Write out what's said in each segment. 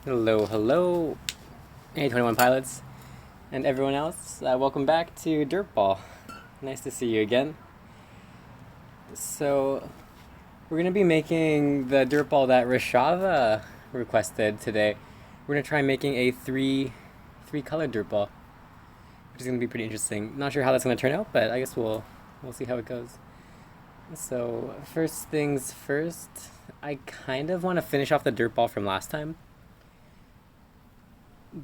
Hello, hello, A21 pilots, and everyone else. Welcome back to Dirtball. Nice to see you again. So, we're going to be making the Dirtball that Rashava requested today. We're going to try making a three color Dirtball, which is going to be pretty interesting. Not sure how that's going to turn out, but I guess we'll see how it goes. So, first things first, I kind of want to finish off the Dirtball from last time.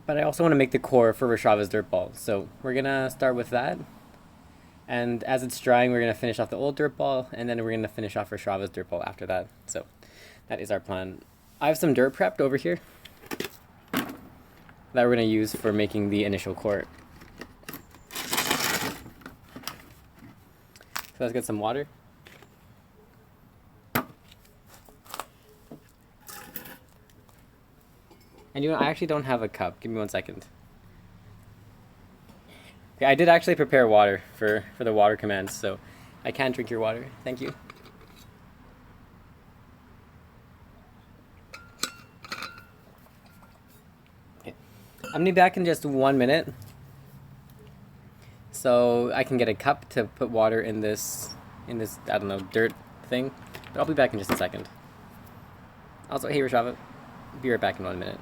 But I also want to make the core for Rashava's Dirtball. So we're going to start with that. And as it's drying, we're going to finish off the old Dirtball, and then we're going to finish off Rashava's Dirtball after that. So that is our plan. I have some dirt prepped over here that we're going to use for making the initial core. So let's get some water. And you know, I actually don't have a cup. Give me 1 second. Okay, I did actually prepare water for the water commands, so I can drink your water. Thank you. Okay. I'm gonna be back in just 1 minute, so I can get a cup to put water in this I don't know, dirt thing. But I'll be back in just a second. Also, hey Rashava, be right back in 1 minute.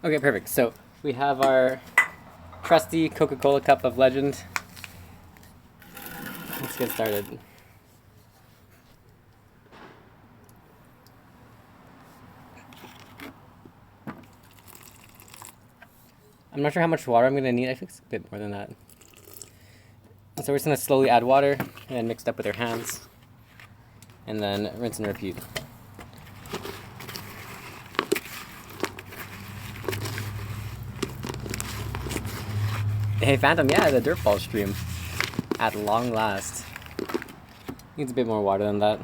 Okay, perfect. So we have our trusty Coca-Cola cup of legend. Let's get started. I'm not sure how much water I'm going to need. I think it's a bit more than that. So we're just going to slowly add water and mix it up with our hands. And then rinse and repeat. Hey Phantom, yeah, the Dirtball stream. At long last. Needs a bit more water than that.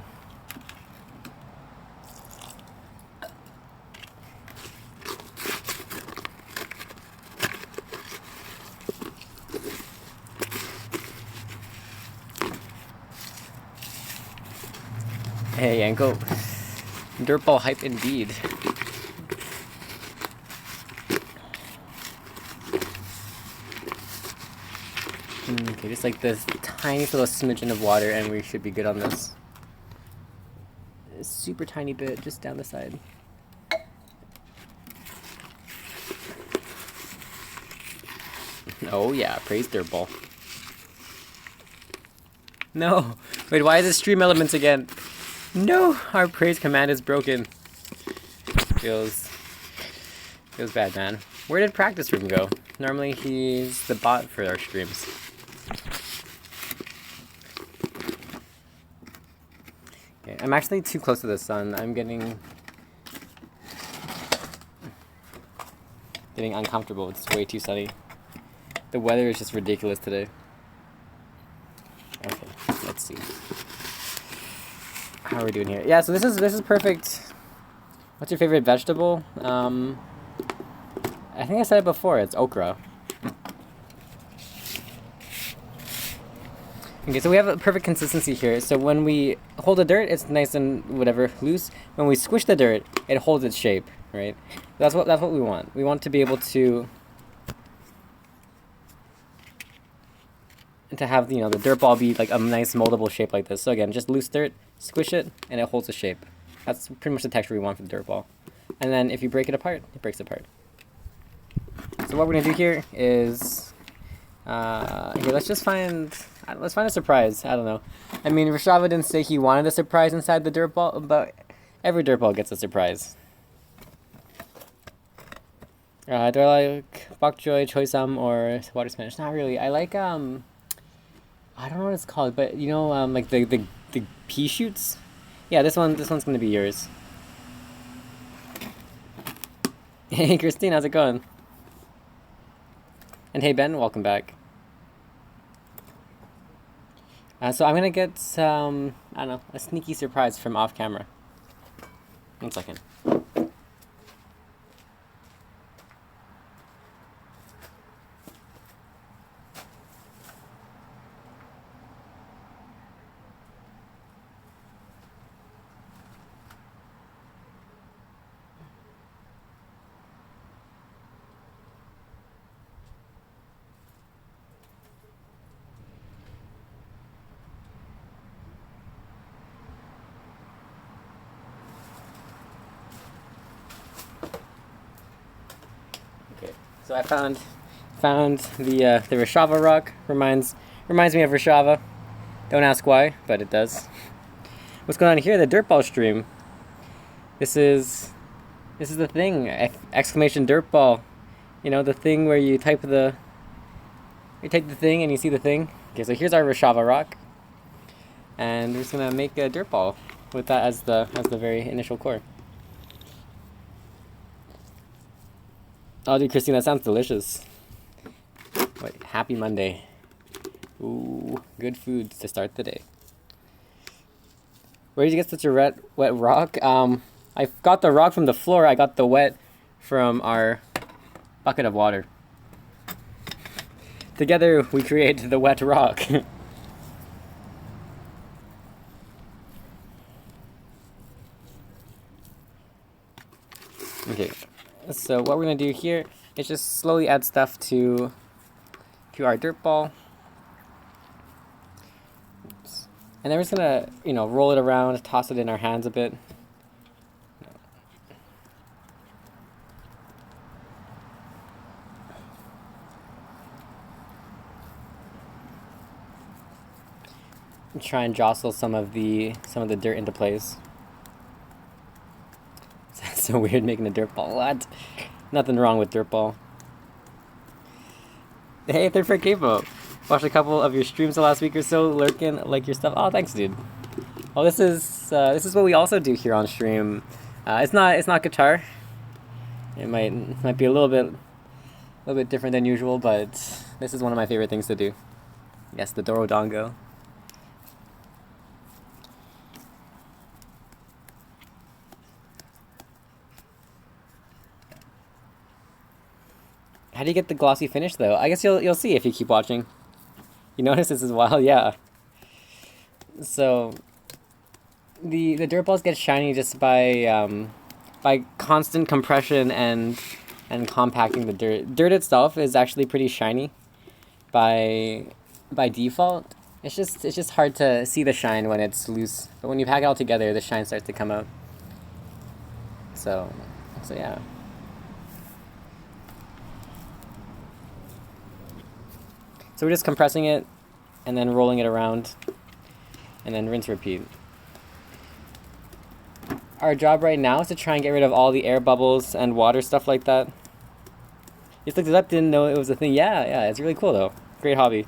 Hey Yanko. Dirtball hype indeed. Okay, just like this tiny little smidgen of water and we should be good on this. A super tiny bit just down the side. Oh yeah, praise Dirtball. No! Wait, why is it stream elements again? No! Our praise command is broken. Feels bad, man. Where did Practice Room go? Normally he's the bot for our streams. Okay, I'm actually too close to the sun. I'm getting uncomfortable. It's way too sunny. The weather is just ridiculous today. Okay, let's see. How are we doing here? Yeah, so this is perfect. What's your favorite vegetable? I think I said it before. It's okra. Okay, so we have a perfect consistency here. So when we hold the dirt, it's nice and whatever loose. When we squish the dirt, it holds its shape, right? That's what we want. We want to be able to have the dirt ball be like a nice moldable shape like this. So again, just loose dirt, squish it, and it holds a shape. That's pretty much the texture we want for the dirt ball. And then if you break it apart, it breaks apart. So what we're gonna do here is here. Let's just find Let's find a surprise. I don't know. I mean, Rashava didn't say he wanted a surprise inside the dirt ball, but every dirt ball gets a surprise. Do I like bok choy, choy-sam, or water spinach? Not really. I like I don't know what it's called, but you know, like the pea shoots. Yeah, this one's gonna be yours. Hey Christine, how's it going? And hey Ben, welcome back. So I'm gonna get some, I don't know, a sneaky surprise from off camera. 1 second. So I found the Rashava rock. Reminds me of Rashava. Don't ask why, but it does. What's going on here? The Dirtball stream. This is the thing! Exclamation Dirtball. You know, the thing where you type the thing and you see the thing. Okay, so here's our Rashava rock, and we're just gonna make a Dirtball with that as the very initial core. Oh, dude, Christine, that sounds delicious. Wait, happy Monday. Ooh, good food to start the day. Where did you get such a wet rock? I got the rock from the floor. I got the wet from our bucket of water. Together, we create the wet rock. Okay. So what we're gonna do here is just slowly add stuff to our dirt ball, and then we're just gonna, you know, roll it around, toss it in our hands a bit. And try and jostle some of the dirt into place. It's so weird making a dirt ball. What? Nothing wrong with dirt ball. Hey, Third for Capo. Watched a couple of your streams the last week or so. Lurking, like your stuff. Oh, thanks, dude. Well, this is what we also do here on stream. It's not guitar. It might be a little bit different than usual, but this is one of my favorite things to do. Yes, the Dorodango. How do you get the glossy finish, though? I guess you'll see if you keep watching. You notice this as well, yeah. So the dirt balls get shiny just by constant compression and compacting the dirt. Dirt itself is actually pretty shiny by default. It's just hard to see the shine when it's loose. But when you pack it all together, the shine starts to come out. So yeah. So we're just compressing it and then rolling it around and then rinse repeat. Our job right now is to try and get rid of all the air bubbles and water stuff like that. Just looked it up, didn't know it was a thing. Yeah, it's really cool though. Great hobby.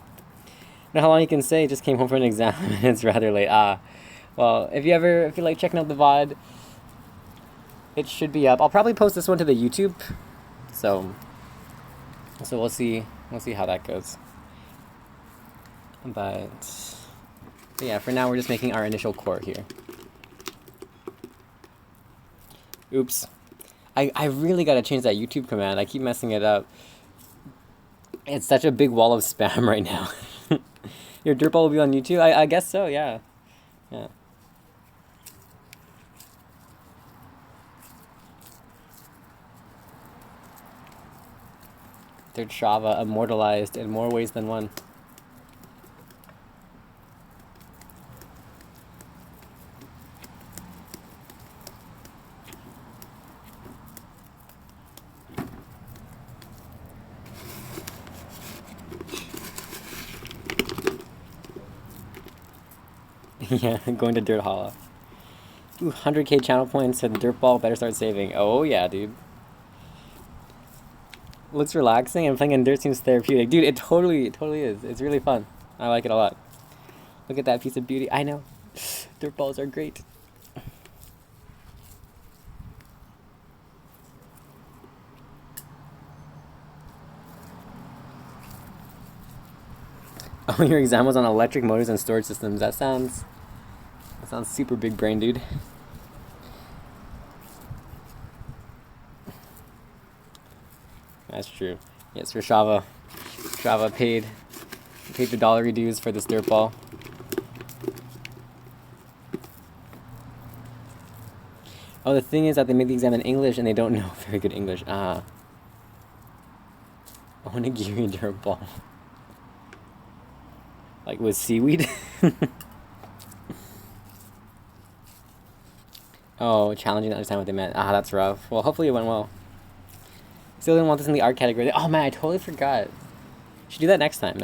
Know how long you can say, just came home from an exam and it's rather late. Well, if you feel like checking out the VOD, it should be up. I'll probably post this one to the YouTube. So we'll see how that goes. But yeah, for now we're just making our initial core here. Oops. I really gotta change that YouTube command. I keep messing it up. It's such a big wall of spam right now. Your Dirtball will be on YouTube? I guess so, yeah. Yeah. Dirtshava immortalized in more ways than one. Yeah, going to Dirt Hollow. Ooh, 100k channel points and Dirtball better start saving. Oh yeah, dude. Looks relaxing and playing in dirt seems therapeutic. Dude, it totally is. It's really fun. I like it a lot. Look at that piece of beauty. I know. Dirtballs are great. Oh, your exam was on electric motors and storage systems. That sounds super big brain, dude. That's true. Yes, Rashava paid the dollary dues for this dirtball. Oh, the thing is that they make the exam in English and they don't know very good English. Onigiri dirtball. Like with seaweed? Oh, challenging to understand what they meant. That's rough. Well, hopefully it went well. Still didn't want this in the art category. Oh man, I totally forgot. Should do that next time.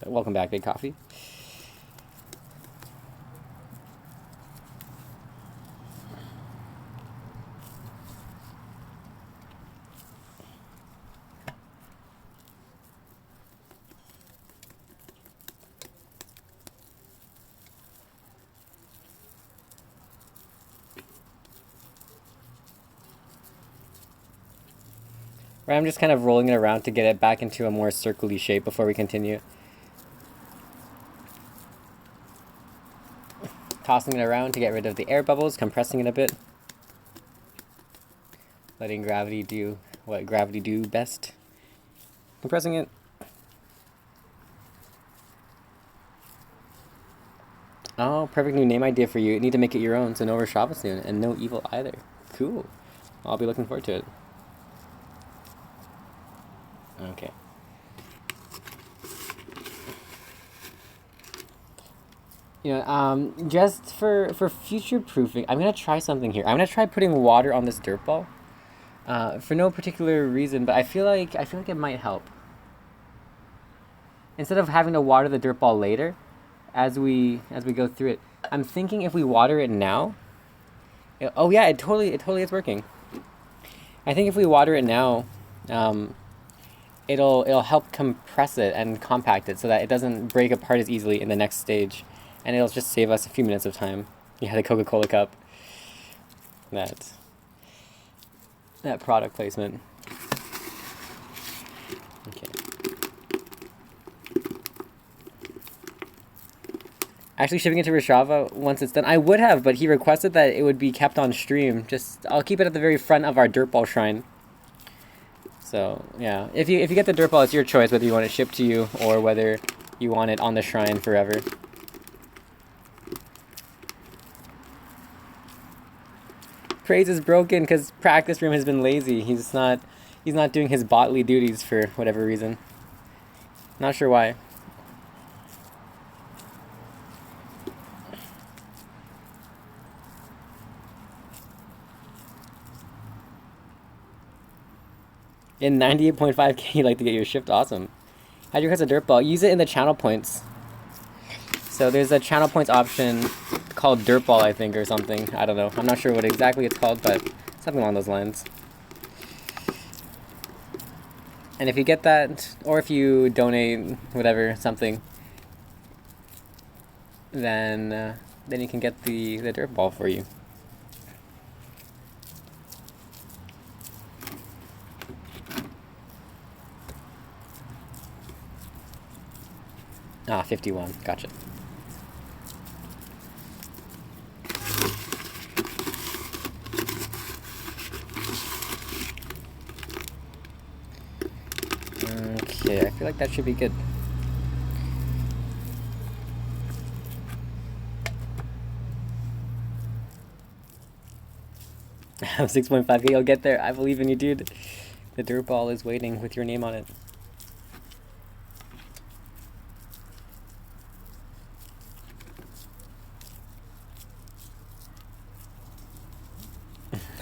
Welcome back, Big Coffee. Right, I'm just kind of rolling it around to get it back into a more circle-y shape before we continue. Tossing it around to get rid of the air bubbles, compressing it a bit. Letting gravity do what gravity do best. Compressing it. Oh, perfect new name idea for you. You need to make it your own, so no Rashava soon, and no evil either. Cool. I'll be looking forward to it. Okay. Just for future proofing, I'm gonna try something here. I'm gonna try putting water on this dirt ball, for no particular reason, but I feel like it might help. Instead of having to water the dirt ball later, as we go through it, I'm thinking if we water it now. Oh yeah, it totally is working. I think if we water it now, it'll help compress it and compact it so that it doesn't break apart as easily in the next stage. And it'll just save us a few minutes of time. Yeah, the Coca-Cola cup. That product placement. Okay. Actually, shipping it to Rashava once it's done. I would have, but he requested that it would be kept on stream. I'll keep it at the very front of our Dirtball shrine. So yeah, if you get the Dirtball, it's your choice whether you want it shipped to you or whether you want it on the shrine forever. Praise is broken because practice room has been lazy. He's not doing his botly duties for whatever reason. Not sure why. In 98.5k, you'd like to get your shipped. Awesome. How'd you request a dirt ball? Use it in the channel points. So there's a channel points option called Dirtball, I think, or something. I don't know. I'm not sure what exactly it's called, but something along those lines. And if you get that, or if you donate whatever, something, then you can get the Dirtball for you. 51. Gotcha. Okay, I feel like that should be good. I'm 6.5k, you'll get there. I believe in you, dude. The dirt ball is waiting with your name on it.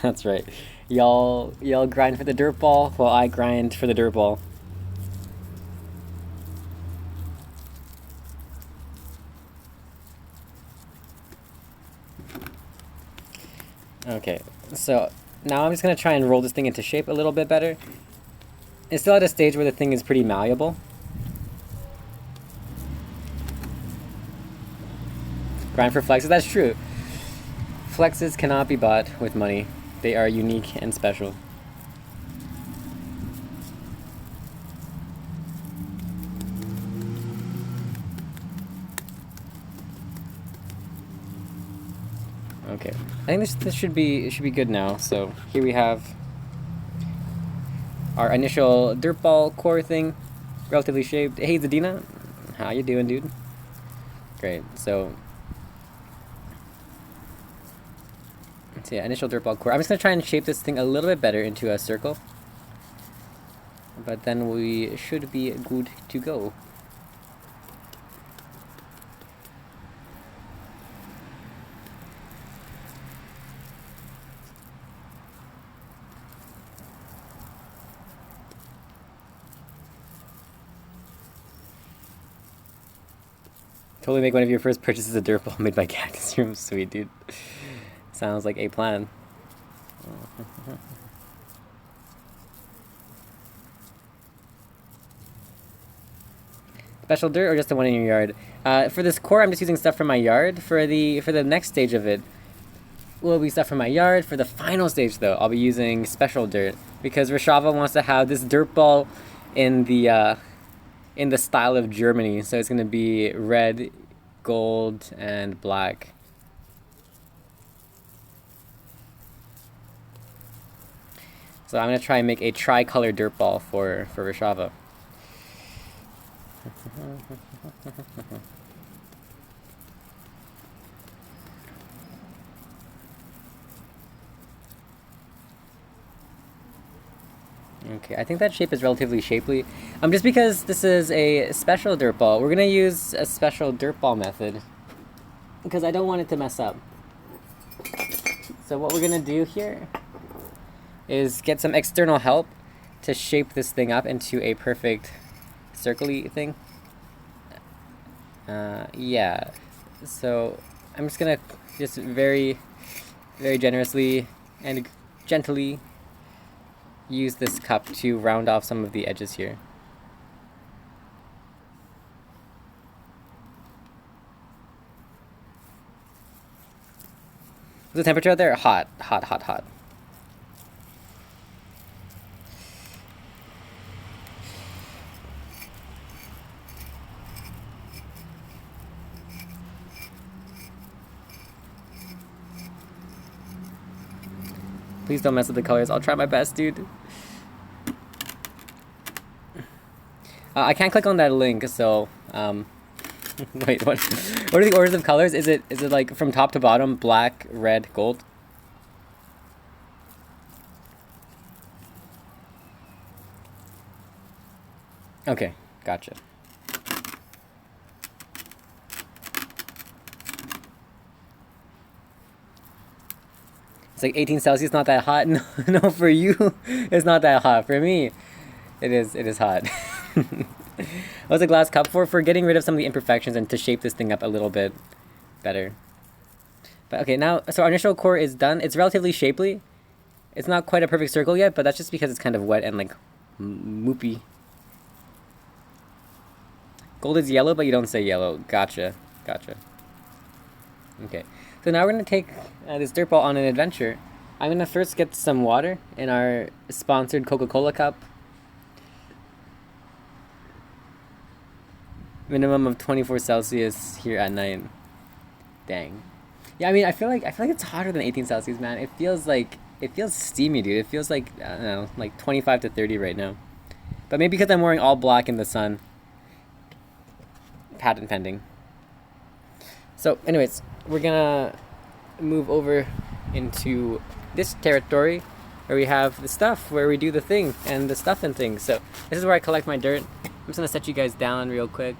That's right. Y'all grind for the dirt ball while I grind for the dirt ball. Okay, so now I'm just gonna try and roll this thing into shape a little bit better. It's still at a stage where the thing is pretty malleable. Grind for flexes, that's true. Flexes cannot be bought with money. They are unique and special. Okay, I think this should be good now. So here we have our initial dirt ball core thing, relatively shaped. Hey Zadina, how you doing, dude? Great. So yeah, initial dirt ball core. I'm just gonna try and shape this thing a little bit better into a circle, but then we should be good to go. Totally make one of your first purchases of dirt ball made by Cactus. You're sweet, dude. Sounds like a plan. Special dirt or just the one in your yard? For this core, I'm just using stuff from my yard. For the next stage of it, will be stuff from my yard. For the final stage, though, I'll be using special dirt because Rashava wants to have this dirt ball in the style of Germany. So it's gonna be red, gold, and black. So I'm gonna try and make a tri-color dirt ball for Rashava. Okay, I think that shape is relatively shapely. Just because this is a special dirt ball, we're gonna use a special dirt ball method because I don't want it to mess up. So what we're gonna do here is get some external help to shape this thing up into a perfect circle-y thing. Yeah. So I'm just gonna very, very generously and gently use this cup to round off some of the edges here. The temperature out there? Hot, hot, hot, hot. Please don't mess with the colors. I'll try my best, dude. I can't click on that link, so wait, what are the orders of colors? Is it like from top to bottom, black, red, gold? Okay, gotcha. It's like 18 Celsius, not that hot. No, for you, it's not that hot. For me, it is hot. What's a glass cup for? For getting rid of some of the imperfections and to shape this thing up a little bit better. But okay, now, so our initial core is done. It's relatively shapely. It's not quite a perfect circle yet, but that's just because it's kind of wet and like moopy. Gold is yellow, but you don't say yellow. Gotcha. Okay, so now we're going to take this dirt ball on an adventure. I'm going to first get some water in our sponsored Coca-Cola cup. Minimum of 24 Celsius here at night. Dang. Yeah, I mean, I feel like it's hotter than 18 Celsius, man. It feels steamy, dude. It feels like, I don't know, like 25 to 30 right now. But maybe because I'm wearing all black in the sun. Patent pending. So, anyways, we're gonna move over into this territory where we have the stuff, where we do the thing and the stuff and things. So, this is where I collect my dirt. I'm just gonna set you guys down real quick.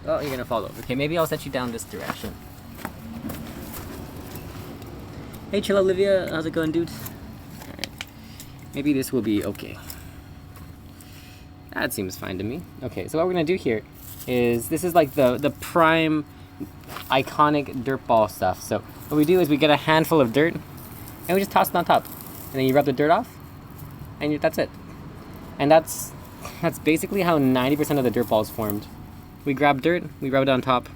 Oh, you're gonna fall over. Okay, maybe I'll set you down this direction. Hey, chill Olivia, how's it going, dude? Alright. Maybe this will be okay. That seems fine to me. Okay, so what we're gonna do here is, this is like the prime iconic dirt ball stuff. So what we do is we get a handful of dirt and we just toss it on top. And then you rub the dirt off and that's it. And that's basically how 90% of the dirt ball is formed. We grab dirt, we rub it on top.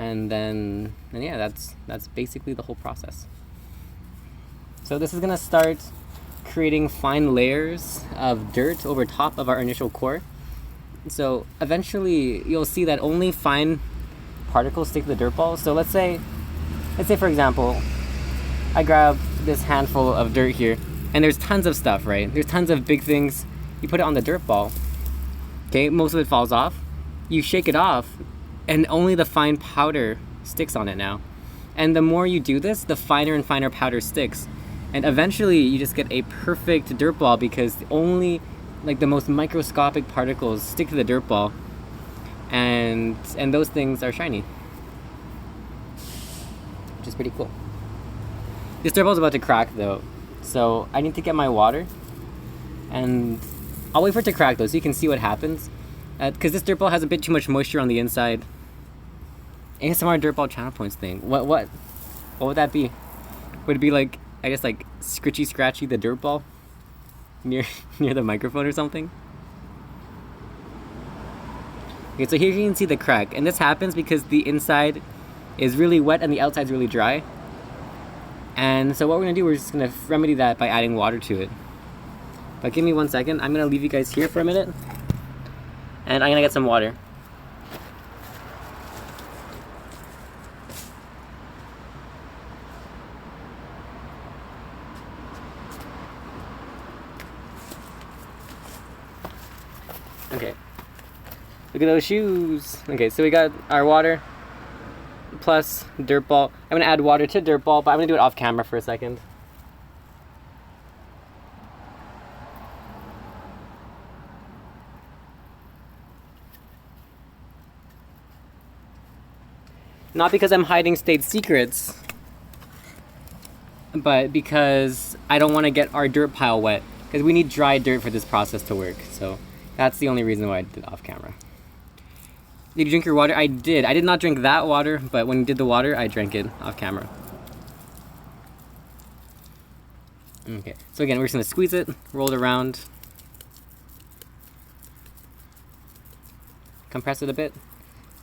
And yeah, that's basically the whole process. So this is gonna start creating fine layers of dirt over top of our initial core. So eventually you'll see that only fine particles stick to the dirt ball. So let's say for example, I grab this handful of dirt here, and there's tons of stuff, right? There's tons of big things. You put it on the dirt ball, okay, most of it falls off. You shake it off, and only the fine powder sticks on it now. And the more you do this, the finer and finer powder sticks. And eventually you just get a perfect dirt ball because only like the most microscopic particles stick to the dirt ball, and those things are shiny, which is pretty cool. This dirt ball is about to crack though, so I need to get my water, and I'll wait for it to crack though so you can see what happens, because this dirt ball has a bit too much moisture on the inside. ASMR dirt ball channel points thing. What would that be? Would it be like, I guess, like scritchy scratchy the dirt ball near the microphone or something? Okay, so here you can see the crack, and this happens because the inside is really wet and the outside's really dry. And so what we're gonna do, we're just gonna remedy that by adding water to it. But give me 1 second. I'm gonna leave you guys here for a minute, and I'm gonna get some water. Okay. Look at those shoes. Okay, so we got our water plus dirt ball. I'm gonna add water to dirt ball, but I'm gonna do it off camera for a second. Not because I'm hiding state secrets, but because I don't want to get our dirt pile wet, because we need dry dirt for this process to work. So that's the only reason why I did it off camera. Did you drink your water? I did. I did not drink that water, but when you did the water, I drank it off camera. Okay, so again, we're just gonna squeeze it, roll it around, compress it a bit,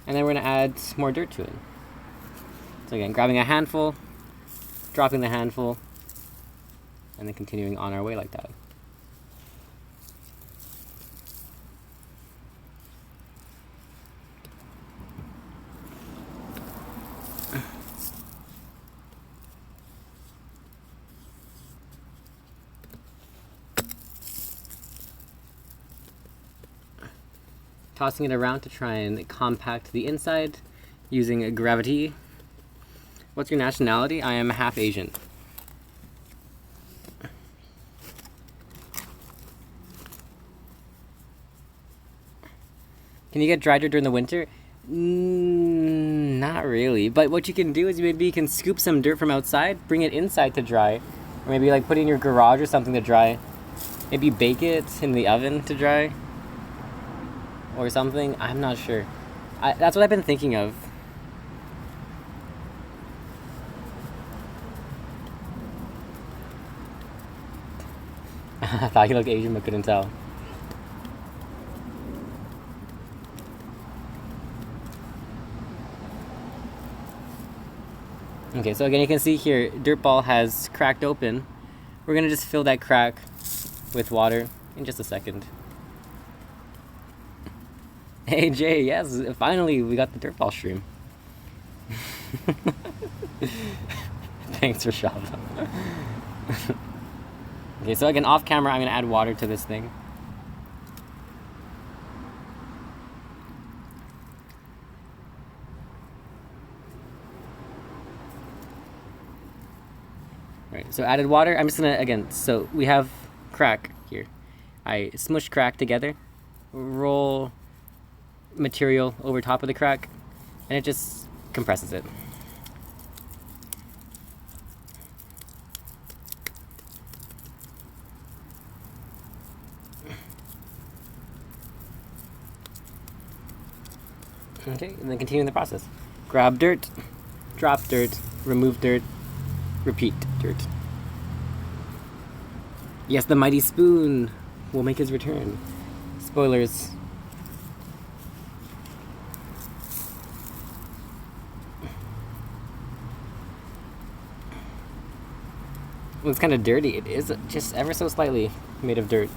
and then we're gonna add more dirt to it. So again, grabbing a handful, dropping the handful, and then continuing on our way like that. Tossing it around to try and compact the inside using gravity. What's your nationality? I am half Asian. Can you get dry dirt during the winter? Not really, but what you can do is maybe you can scoop some dirt from outside, bring it inside to dry, or maybe like put it in your garage or something to dry. Maybe bake it in the oven to dry or something. I'm not sure. That's what I've been thinking of. I thought he looked Asian but couldn't tell. Okay, so again, you can see here, dirt ball has cracked open. We're gonna just fill that crack with water in just a second. Hey Jay, yes, finally we got the dirt ball stream. Thanks for Shava. Okay, so again, off camera, I'm gonna add water to this thing. Right, so added water. I'm just gonna, again, so we have crack here. I smush crack together, roll material over top of the crack, and it just compresses it. Okay, and then continue the process. Grab dirt, drop dirt, remove dirt, repeat dirt. Yes, the mighty spoon will make his return. Spoilers. Well, it's kind of dirty. It is just ever so slightly made of dirt.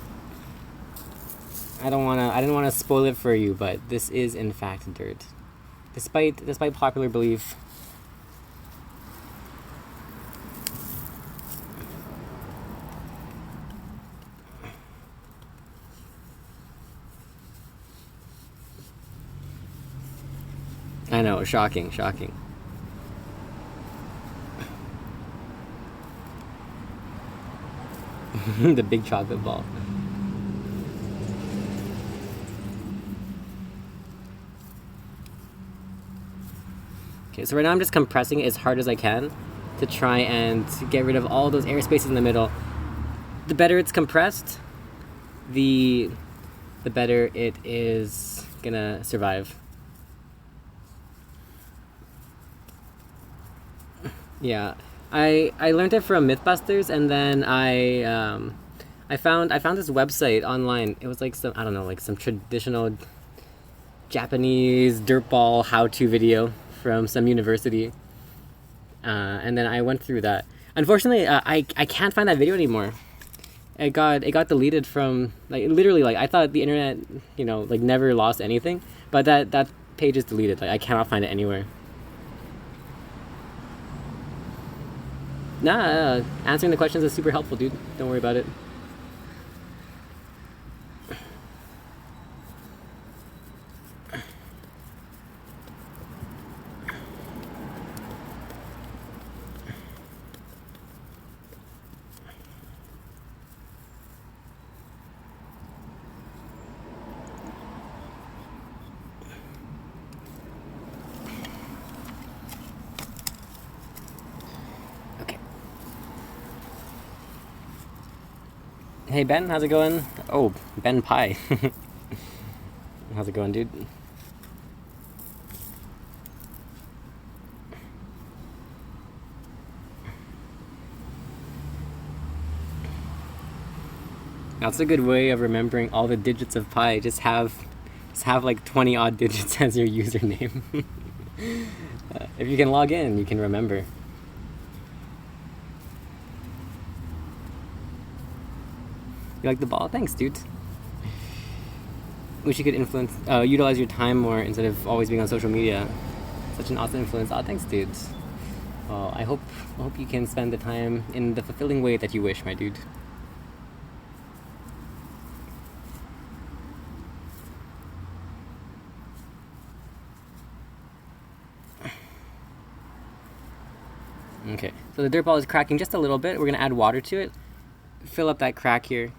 I didn't wanna spoil it for you, but this is in fact dirt. Despite popular belief. I know, shocking. The big chocolate ball. Okay, so right now I'm just compressing it as hard as I can to try and get rid of all those air spaces in the middle. The better it's compressed, the better it is gonna survive. Yeah, I learned it from Mythbusters, and then I found this website online. It was like some, I don't know, like some traditional Japanese dirtball how-to video from some university, and then I went through that. Unfortunately, I can't find that video anymore. It got deleted from, like, literally, like, I thought the internet, you know, like, never lost anything, but that page is deleted. Like, I cannot find it anywhere. Nah, answering the questions is super helpful, dude. Don't worry about it. Hey Ben, how's it going? Oh, Ben Pie. How's it going, dude? That's a good way of remembering all the digits of pi. Just have like 20 odd digits as your username. If you can log in, you can remember. You like the ball? Thanks, dude. Wish you could utilize your time more instead of always being on social media. Such an awesome influence. Oh, thanks, dude. Well, I hope you can spend the time in the fulfilling way that you wish, my dude. Okay, so the dirt ball is cracking just a little bit. We're gonna add water to it. Fill up that crack here.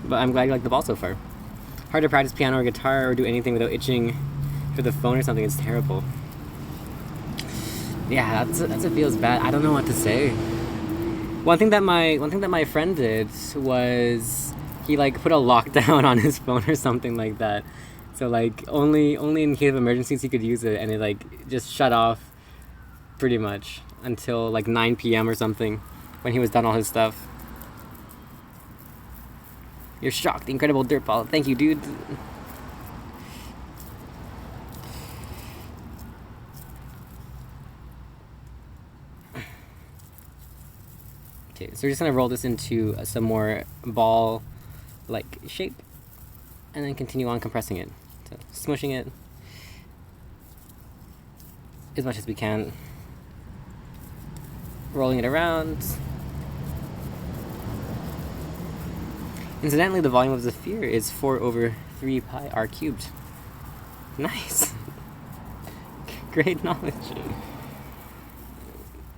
But I'm glad you like the ball so far. Hard to practice piano or guitar or do anything without itching for the phone or something. It's terrible. Yeah, that feels bad. I don't know what to say. One thing that my friend did was he like put a lockdown on his phone or something like that. So like only in case of emergencies he could use it, and it like just shut off pretty much until like 9 p.m. or something when he was done all his stuff. You're shocked. The incredible dirt ball. Thank you, dude. Okay, so we're just gonna roll this into some more ball-like shape, and then continue on compressing it. So smushing it as much as we can, rolling it around. Incidentally, the volume of the sphere is 4/3 pi r cubed. Nice. Great knowledge.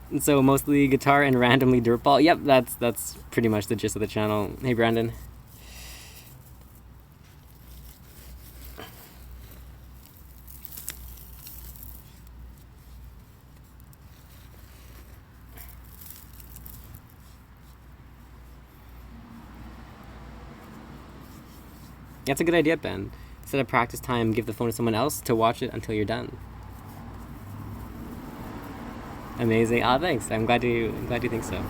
And so mostly guitar and randomly dirtball. Yep, that's pretty much the gist of the channel. Hey Brandon. That's a good idea, Ben. Set a practice time, give the phone to someone else to watch it until you're done. Amazing. Ah, thanks. I'm glad you think so.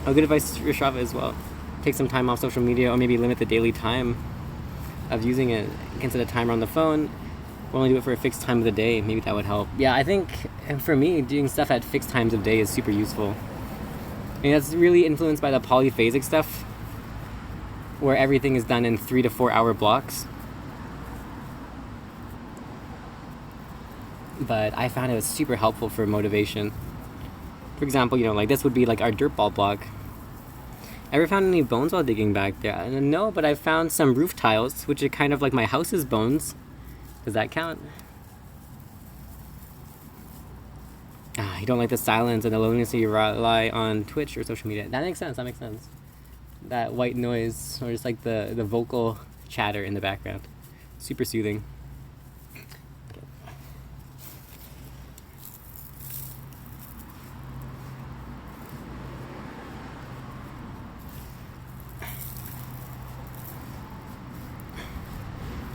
A good advice to Rishava as well. Take some time off social media, or maybe limit the daily time of using it. You can set a timer on the phone. We'll only do it for a fixed time of the day. Maybe that would help. Yeah, I think, and for me, doing stuff at fixed times of day is super useful. I mean, that's really influenced by the polyphasic stuff, where everything is done in 3 to 4 hour blocks. But I found it was super helpful for motivation. For example, like this would be like our dirt ball block. Ever found any bones while digging back there? No, but I found some roof tiles, which are kind of like my house's bones. Does that count? You don't like the silence and the loneliness, so you rely on Twitch or social media. That makes sense. That white noise, or just like the vocal chatter in the background. Super soothing.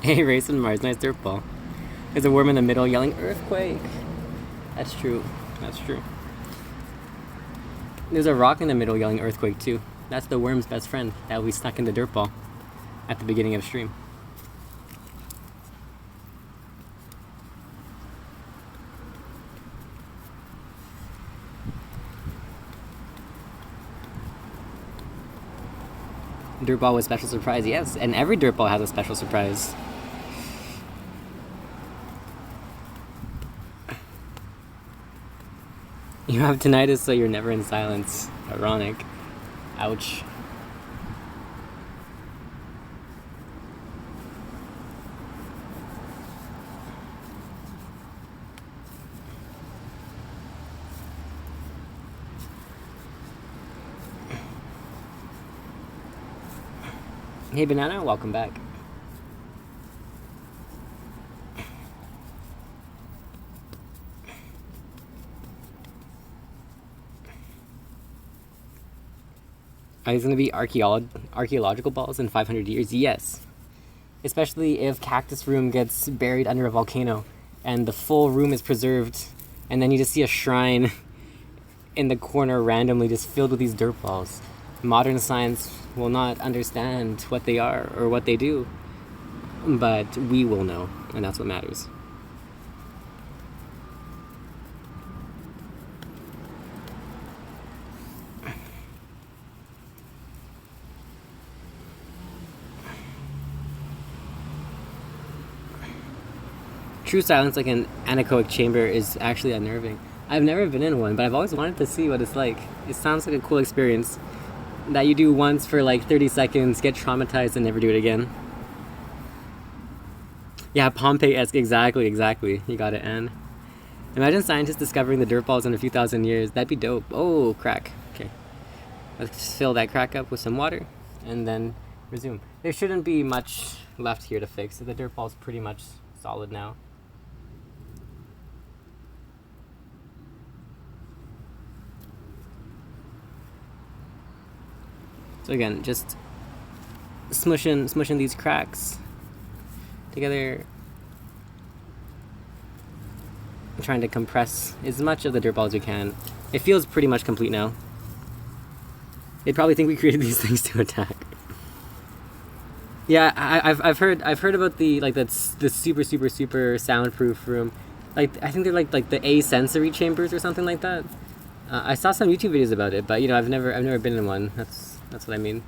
Hey, Race and Mars, nice dirt ball. There's a worm in the middle yelling, "Earthquake!" That's true. There's a rock in the middle yelling "Earthquake" too. That's the worm's best friend that we stuck in the dirt ball at the beginning of stream. Dirt ball with special surprise, yes, and every dirt ball has a special surprise. You have tinnitus, so you're never in silence. Ironic. Ouch. Hey, Banana, welcome back. Are these going to be archaeological balls in 500 years? Yes. Especially if Cactus Room gets buried under a volcano and the full room is preserved, and then you just see a shrine in the corner randomly just filled with these dirt balls. Modern science will not understand what they are or what they do, but we will know, and that's what matters. True silence like an anechoic chamber is actually unnerving. I've never been in one, but I've always wanted to see what it's like. It sounds like a cool experience that you do once for like 30 seconds, get traumatized, and never do it again. Yeah, Pompeii-esque, exactly. You got it, Anne. Imagine scientists discovering the dirt balls in a few thousand years. That'd be dope. Oh, crack. Okay. Let's just fill that crack up with some water, and then resume. There shouldn't be much left here to fix. The dirt ball's pretty much solid now. So again, just smushing these cracks together. I'm trying to compress as much of the dirt ball as we can. It feels pretty much complete now. They'd probably think we created these things to attack. Yeah, I've heard about the super soundproof room. Like I think they're like the asensory chambers or something like that. I saw some YouTube videos about it, but I've never been in one. That's what I mean.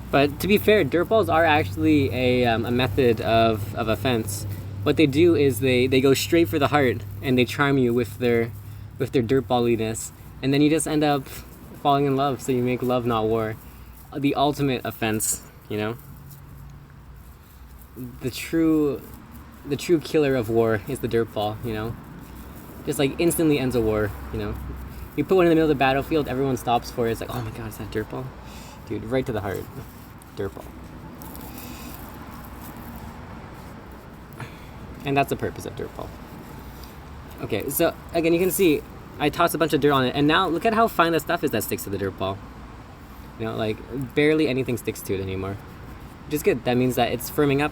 But to be fair, dirt balls are actually a method of offense. What they do is they go straight for the heart and they charm you with their dirt balliness, and then you just end up falling in love. So you make love, not war. The ultimate offense, The true killer of war is the dirt ball, Just like instantly ends a war, You put one in the middle of the battlefield, everyone stops for it. It's like, oh my god, is that Dirtball? Dude, right to the heart. Dirtball. And that's the purpose of Dirtball. Okay, so again, you can see I tossed a bunch of dirt on it, and now look at how fine the stuff is that sticks to the Dirtball. You know, like barely anything sticks to it anymore. Which is good. That means that it's firming up.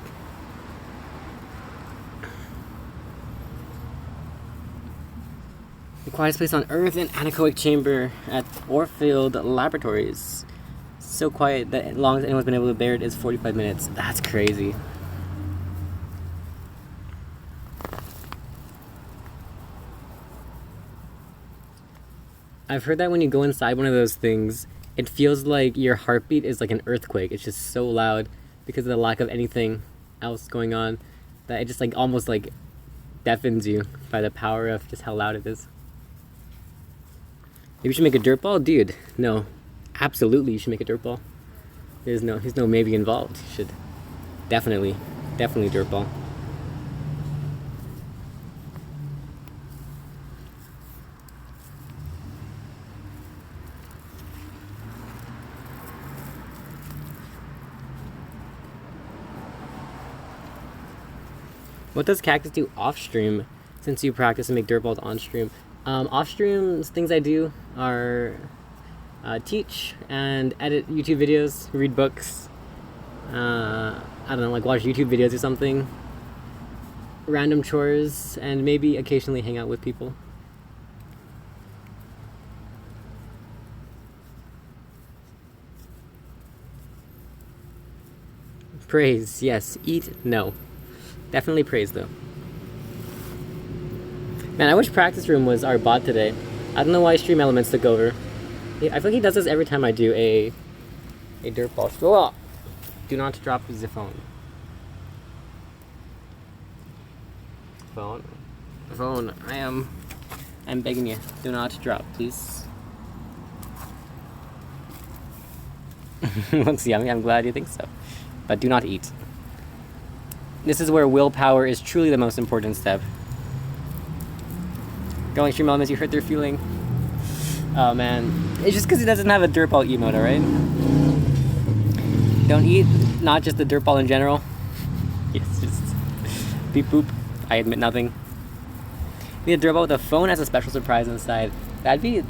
The quietest place on Earth, an anechoic chamber at Orfield Laboratories. So quiet that as long as anyone's been able to bear it is 45 minutes. That's crazy. I've heard that when you go inside one of those things, it feels like your heartbeat is like an earthquake. It's just so loud because of the lack of anything else going on that it just like almost like deafens you by the power of just how loud it is. Maybe you should make a dirt ball? Dude, no. Absolutely you should make a dirt ball. There's no maybe involved. You should definitely dirt ball. What does Cactus do off stream since you practice and make dirt balls on stream? Off stream, things I do are teach and edit YouTube videos, read books, I don't know, like watch YouTube videos or something, random chores, and maybe occasionally hang out with people. Praise, yes. Eat, no. Definitely praise, though. Man, I wish Practice Room was our bot today. I don't know why Stream Elements took over. I feel like he does this every time I do a dirt ball. Oh, do not drop the phone. Phone. I'm begging you. Do not drop, please. Looks yummy. I'm glad you think so. But do not eat. This is where willpower is truly the most important step. Going Stream Elements, you hurt their feeling. Oh man. It's just because he doesn't have a dirtball emote, alright? Don't eat, not just the dirtball in general. Yes, just beep boop. I admit nothing. Need a dirtball with a phone as a special surprise inside. That'd be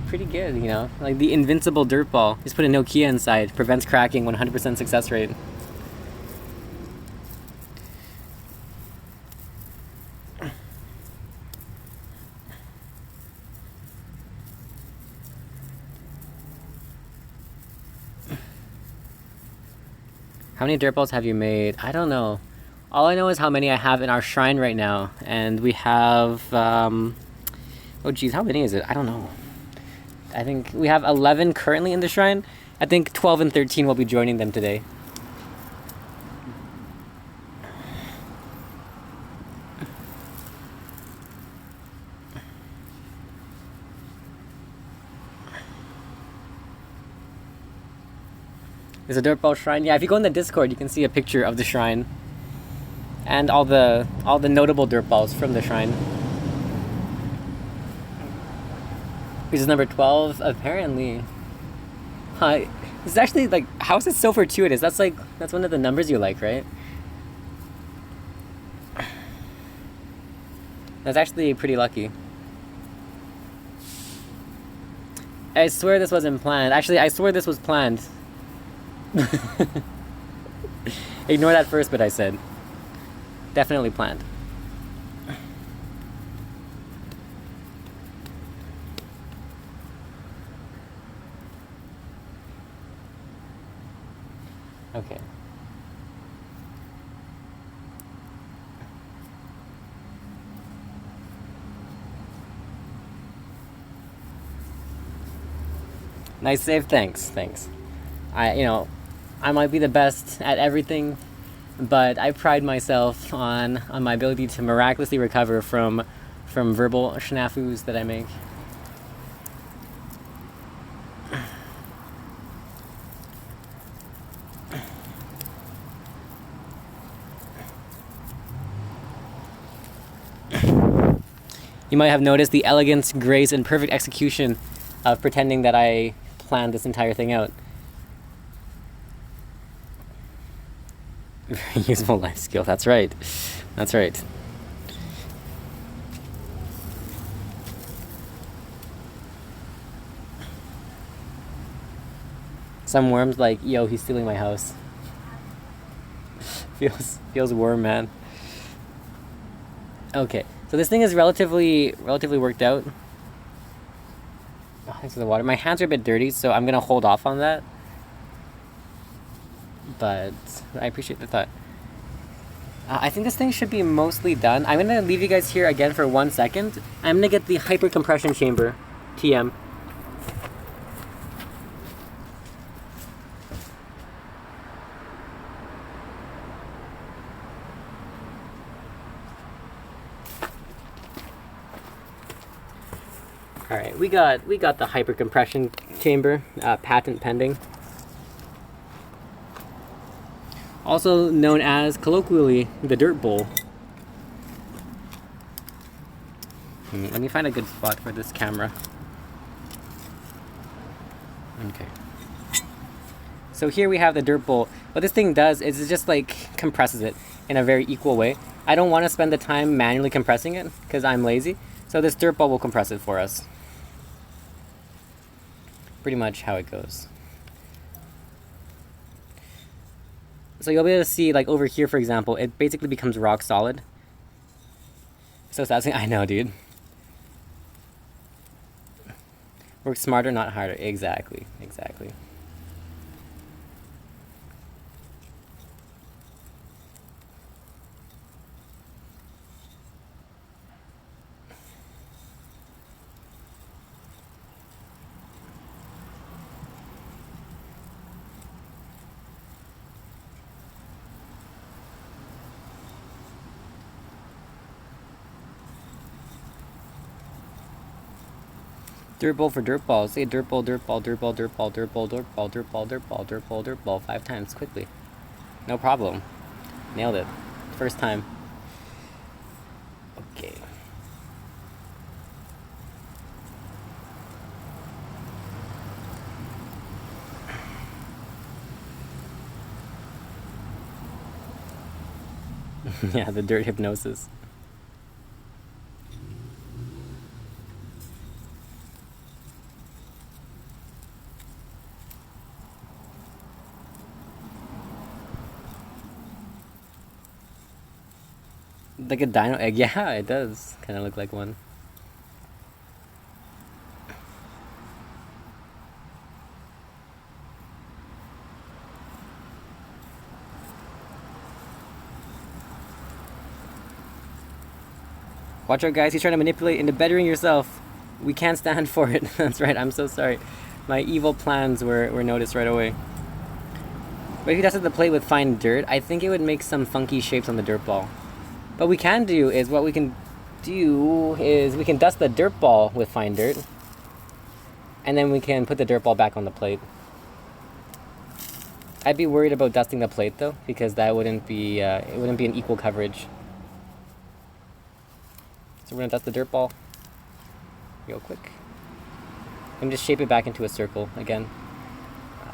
pretty good, you know? Like the invincible dirtball. Just put a Nokia inside, prevents cracking, 100% success rate. How many dirt balls have you made? I don't know. All I know is how many I have in our shrine right now. And we have, oh geez, how many is it? I don't know. I think we have 11 currently in the shrine. I think 12 and 13 will be joining them today. There's a dirt ball shrine. Yeah, if you go in the Discord, you can see a picture of the shrine and all the notable dirt balls from the shrine. This is number 12, apparently. It's actually like, how is it so fortuitous? That's one of the numbers you like, right? That's actually pretty lucky. I swear this wasn't planned. Actually, I swear this was planned. Ignore that first bit I said. Definitely planned. Okay. Nice save, thanks. I might be the best at everything, but I pride myself on my ability to miraculously recover from verbal snafus that I make. You You might have noticed the elegance, grace, and perfect execution of pretending that I planned this entire thing out. Very useful life skill, that's right. That's right. Some worm's like, yo, he's stealing my house. Feels warm, man. Okay, so this thing is relatively worked out. Oh, thanks for the water. My hands are a bit dirty, so I'm gonna hold off on that. But I appreciate the thought. I think this thing should be mostly done. I'm gonna leave you guys here again for 1 second. I'm gonna get the hyper compression chamber, TM. All right, we got the hyper compression chamber, patent pending. Also known as, colloquially, the dirt bowl. Let me find a good spot for this camera. Okay. So here we have the dirt bowl. What this thing does is it just like compresses it in a very equal way. I don't want to spend the time manually compressing it because I'm lazy. So this dirt ball will compress it for us. Pretty much how it goes. So you'll be able to see, like over here, for example, it basically becomes rock solid. So it's that, I know, dude. Work smarter, not harder. Exactly. Dirtball for dirtballs. Say dirtball, dirtball, dirtball, dirtball, dirtball, dirtball, dirtball, dirtball, dirtball, dirtball 5 times quickly. No problem. Nailed it. First time. Okay. Yeah, the dirt hypnosis. Like a dino egg? Yeah, it does kind of look like one. Watch out, guys. He's trying to manipulate into bettering yourself. We can't stand for it. That's right. I'm so sorry. My evil plans were noticed right away. But if you dusted the plate with fine dirt, I think it would make some funky shapes on the dirt ball. What we can do is we can dust the dirt ball with fine dirt, and then we can put the dirt ball back on the plate. I'd be worried about dusting the plate though, because that wouldn't be it wouldn't be an equal coverage. So we're gonna dust the dirt ball real quick and just shape it back into a circle again.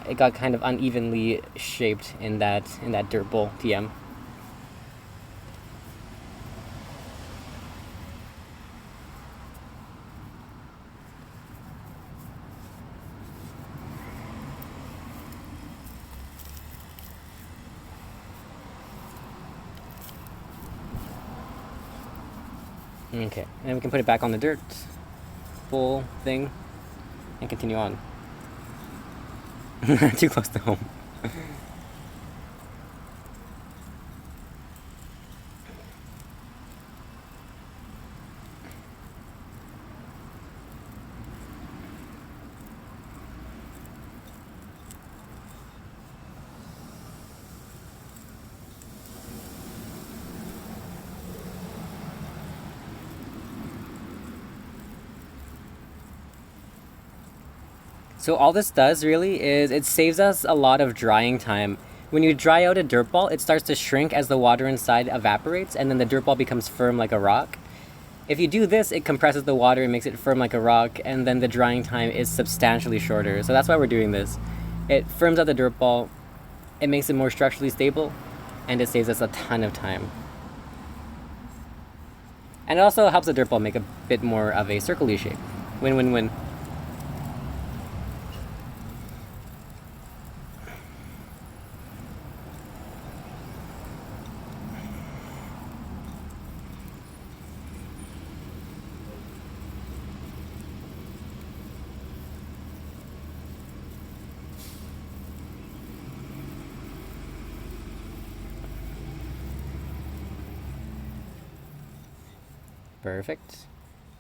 It got kind of unevenly shaped in that dirt bowl TM. Okay, and we can put it back on the dirt bowl thing and continue on. Too close to home. So all this does really is it saves us a lot of drying time. When you dry out a dirt ball, it starts to shrink as the water inside evaporates, and then the dirt ball becomes firm like a rock. If you do this, it compresses the water and makes it firm like a rock, and then the drying time is substantially shorter. So that's why we're doing this. It firms up the dirt ball, it makes it more structurally stable, and it saves us a ton of time. And it also helps the dirt ball make a bit more of a circle-y shape. Win-win-win. Perfect.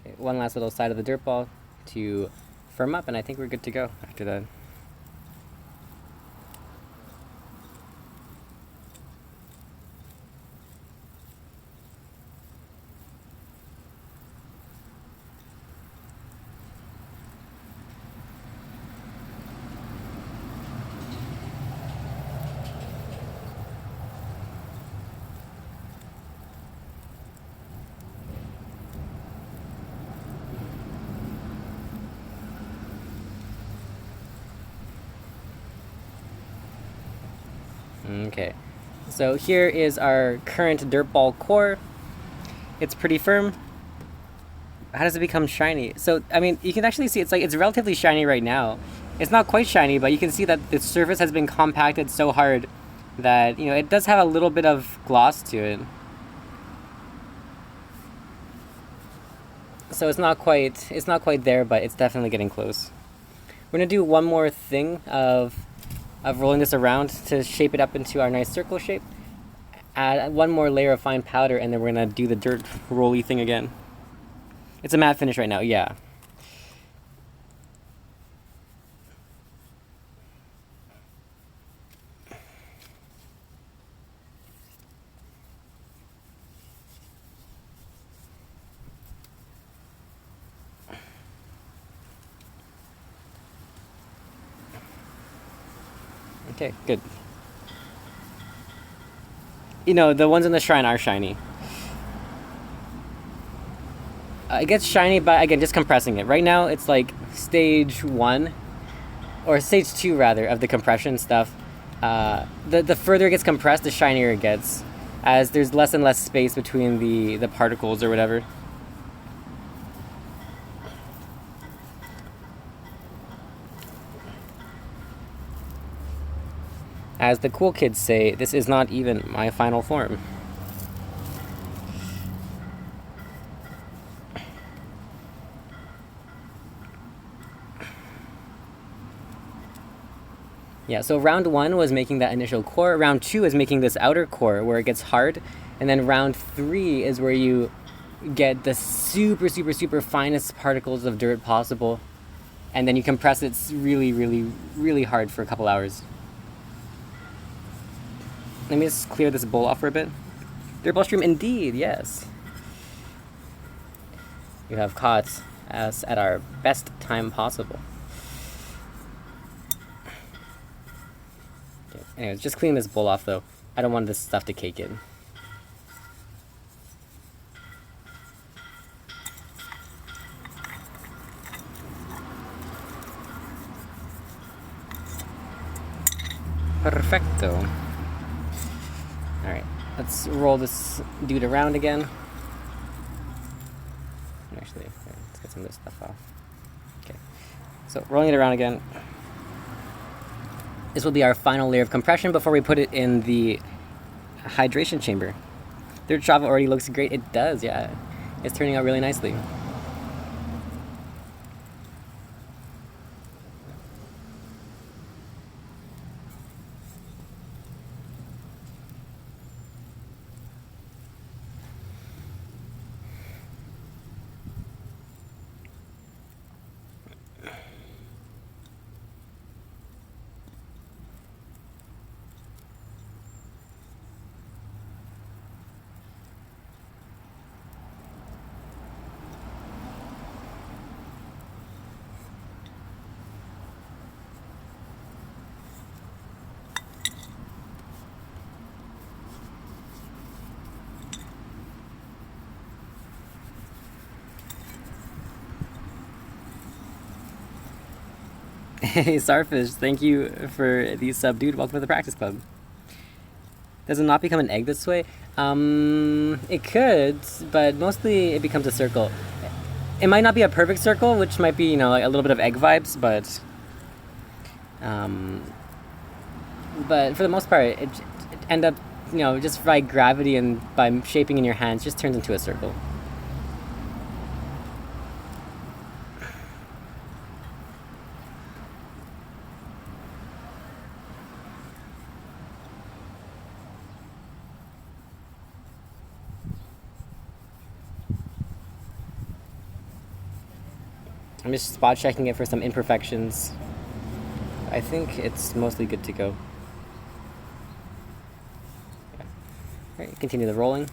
Okay, one last little side of the dirt ball to firm up, and I think we're good to go after that. Okay, so here is our current dirt ball core. It's pretty firm. How does it become shiny? So, I mean, you can actually see it's relatively shiny right now. It's not quite shiny, but you can see that the surface has been compacted so hard that, you know, it does have a little bit of gloss to it. So it's not quite there, but it's definitely getting close. We're gonna do one more thing of rolling this around to shape it up into our nice circle shape. Add one more layer of fine powder, and then we're gonna do the dirt rolly thing again. It's a matte finish right now, yeah. Okay, good. You know, the ones in the shrine are shiny. It gets shiny by, again, just compressing it. Right now, it's like stage 1, or stage 2 rather, of the compression stuff. The further it gets compressed, the shinier it gets, as there's less and less space between the particles or whatever. As the cool kids say, this is not even my final form. Yeah, so round 1 was making that initial core. Round 2 is making this outer core where it gets hard. And then round 3 is where you get the super, super, super finest particles of dirt possible. And then you compress it really, really, really hard for a couple hours. Let me just clear this bowl off for a bit. Dirtball stream indeed, yes. You have caught us at our best time possible. Okay. Anyways, just clean this bowl off though. I don't want this stuff to cake in. Perfecto. Alright, let's roll this dude around again. Actually, let's get some of this stuff off. Okay, so rolling it around again. This will be our final layer of compression before we put it in the hydration chamber. Their Java already looks great. It does, yeah. It's turning out really nicely. Hey, Starfish, thank you for the sub, dude. Welcome to the practice club. Does it not become an egg this way? It could, but mostly it becomes a circle. It might not be a perfect circle, which might be, like a little bit of egg vibes, but for the most part, it end up, just by gravity and by shaping in your hands, just turns into a circle. I'm just spot checking it for some imperfections. I think it's mostly good to go. Yeah. Alright, continue the rolling.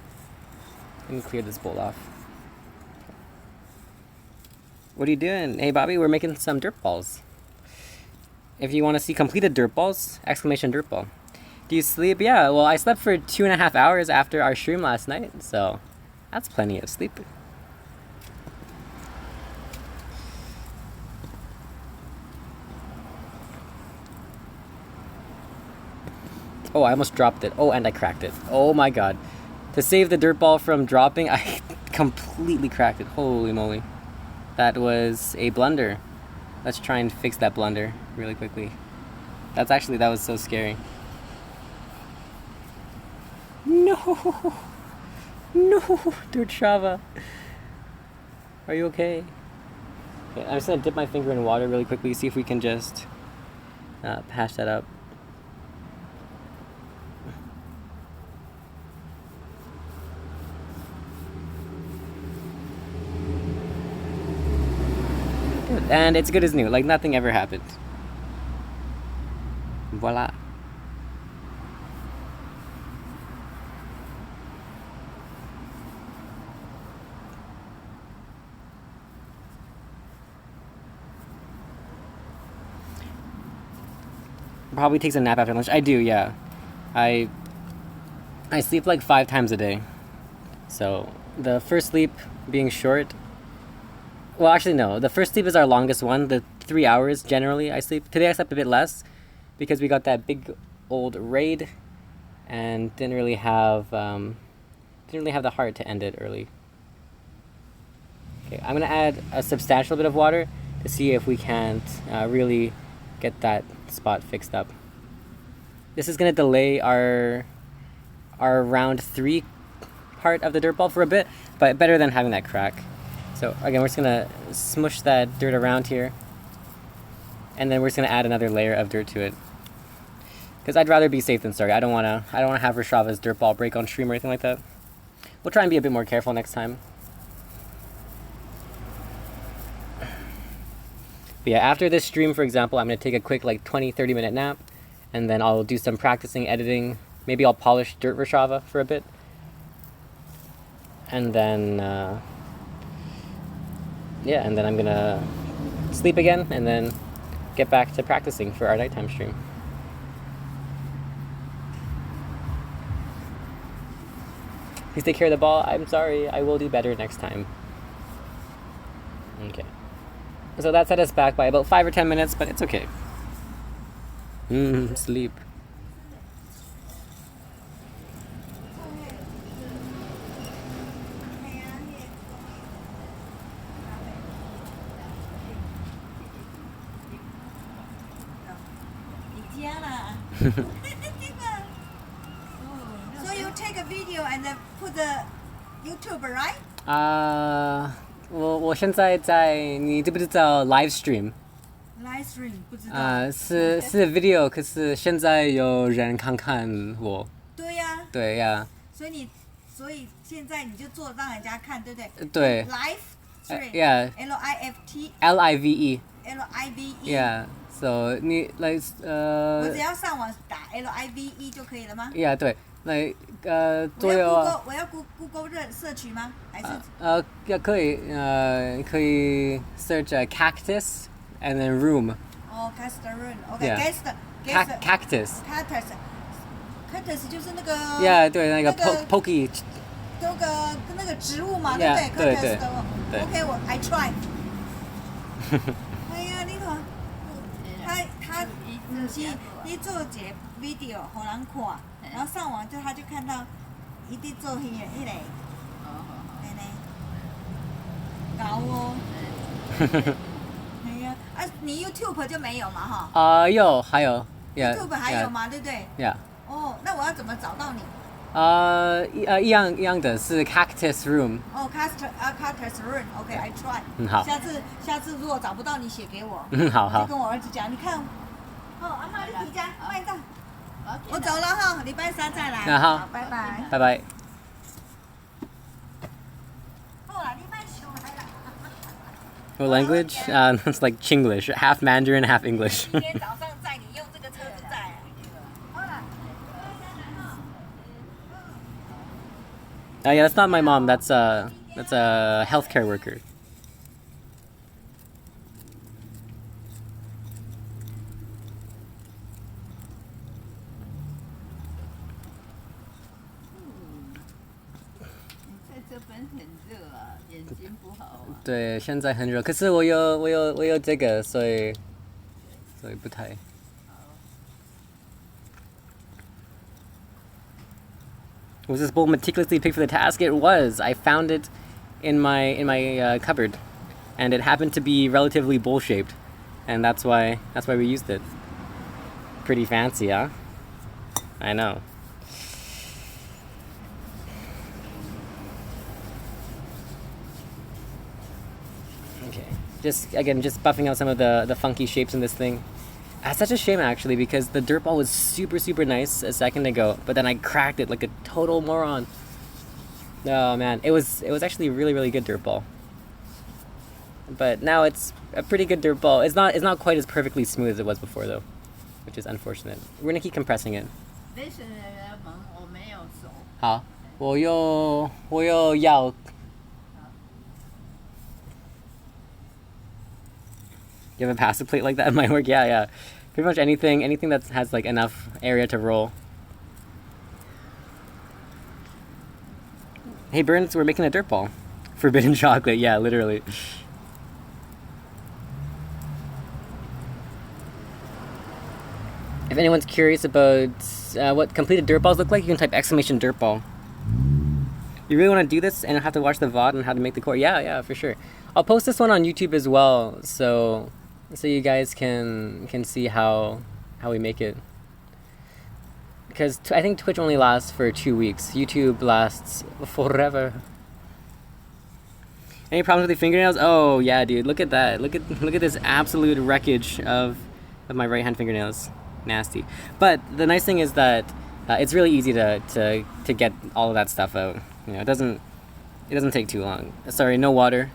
Let me clear this bowl off. What are you doing? Hey Bobby, we're making some dirt balls. If you want to see completed dirt balls, exclamation dirt ball. Do you sleep? Yeah, well I slept for 2.5 hours after our stream last night, so that's plenty of sleep. Oh, I almost dropped it. Oh, and I cracked it. Oh my god. To save the dirt ball from dropping, I completely cracked it. Holy moly. That was a blunder. Let's try and fix that blunder really quickly. That was so scary. No! No! Dirt Shava. Are you okay? Okay, I'm just gonna dip my finger in water really quickly, see if we can just patch that up. And it's good as new, like nothing ever happened. Voila. Probably takes a nap after lunch. I do, yeah. I sleep like 5 times a day. So the first sleep being short. Well, actually, no. The first sleep is our longest one. The 3 hours generally I sleep. Today I slept a bit less because we got that big old raid and didn't really have the heart to end it early. Okay, I'm gonna add a substantial bit of water to see if we can't really get that spot fixed up. This is gonna delay our round 3 part of the dirt ball for a bit, but better than having that crack. So again, we're just gonna smush that dirt around here, and then we're just gonna add another layer of dirt to it. Because I'd rather be safe than sorry. I don't wanna have Rishava's dirt ball break on stream or anything like that. We'll try and be a bit more careful next time. But yeah, after this stream, for example, I'm gonna take a quick 20-30 minute nap, and then I'll do some practicing, editing. Maybe I'll polish Dirt Rishava for a bit, and then. Yeah, and then I'm gonna sleep again and then get back to practicing for our nighttime stream. Please take care of the ball. I'm sorry, I will do better next time. Okay. So that set us back by about 5 or 10 minutes, but it's okay. Sleep. So you take a video and then put the YouTube, right? 我现在在你知不知道 Livestream？ Livestream 不知道。是 video， 可是现在有人看我。对呀。对呀。所以现在你就做让人家看，对不对？对。Livestream。Yeah. L-I-F-T。L-I-V-E。L-I-V-E。 Yeah. So 你我只要上网打 L-I-V-E 就可以了吗？ Yeah， 对。我要 Google 社区吗？还是可以 search cactus and then room. Oh, cactus room. Okay, cactus. Cactus 就是那个 Yeah， 对，那个 pokey。那个植物嘛，对不对？ 对。OK， I try。哎呀，你看，不是，你做一个 video 给人看，然后上网他就看到伊伫做迄个，安尼，搞哦。哎呀，你 YouTube 就没有嘛哈？还有 YouTube 还有吗？对不对 ？Yeah。哦，那我要怎么找到你？一样的是 Cactus Room。哦，Cactus Room，OK，I try。好。下次如果找不到你写给我。好。我就跟我儿子讲，你看，阿妈你回家，慢到。我走了哈，礼拜3再来。好，拜拜。拜拜。好啦，礼拜4来啦。What language? It's like Chinglish, half Mandarin, half English. 今天早上载你用这个车子载。好啦。Yeah, that's not my mom. That's a healthcare worker. Yeah, 对，现在很热，可是我有这个，所以不太。Was this bowl meticulously picked for the task? It was. I found it in my cupboard, and it happened to be relatively bowl-shaped, and that's why we used it. Pretty fancy, huh? I know. Okay. Just buffing out some of the funky shapes in this thing. It's such a shame actually because the dirt ball was super nice a second ago, but then I cracked it like a total moron. Oh man, it was actually a really good dirt ball. But now it's a pretty good dirt ball. It's not quite as perfectly smooth as it was before though, which is unfortunate. We're gonna keep compressing it. 好，我有药。You have a passive plate like that? It might work. Yeah. Pretty much anything that has like enough area to roll. Hey Burns, we're making a dirt ball. Forbidden chocolate. Yeah, literally. If anyone's curious about what completed dirt balls look like, you can type !dirtball. You really want to do this and have to watch the VOD on how to make the core? Yeah, for sure. I'll post this one on YouTube as well, so you guys can see how we make it. Because I think Twitch only lasts for 2 weeks. YouTube lasts forever. Any problems with your fingernails? Oh yeah, dude. Look at that. Look at this absolute wreckage of my right hand fingernails. Nasty. But the nice thing is that it's really easy to get all of that stuff out. You know, it doesn't take too long. Sorry, no water.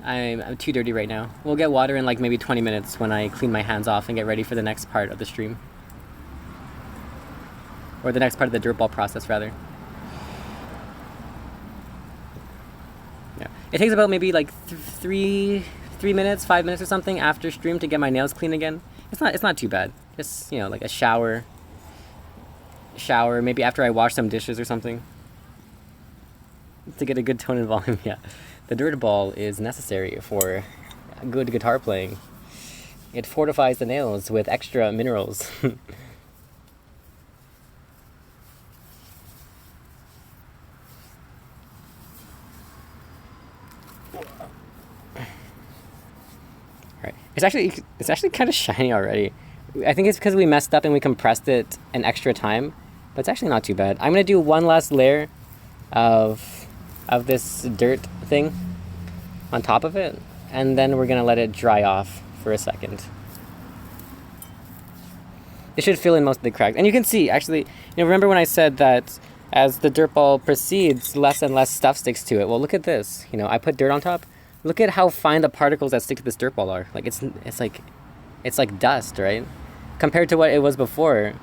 I'm too dirty right now. We'll get water in like maybe 20 minutes when I clean my hands off and get ready for the next part of the stream. Or the next part of the dirt ball process, rather. Yeah. It takes about maybe like 3 minutes, 5 minutes or something after stream to get my nails clean again. It's not too bad. Just, you know, like a shower, maybe after I wash some dishes or something. To get a good tone and volume, yeah. The dirt ball is necessary for good guitar playing. It fortifies the nails with extra minerals. Right. It's actually kind of shiny already. I think it's because we messed up and we compressed it an extra time, but it's actually not too bad. I'm gonna do one last layer of this dirt thing on top of it, and then we're gonna let it dry off for a second. It should fill in most of the cracks. And you can see, actually, you know, remember when I said that as the dirt ball proceeds, less and less stuff sticks to it? Well, look at this. You know, I put dirt on top. Look at how fine the particles that stick to this dirt ball are. Like it's like dust, right? Compared to what it was before,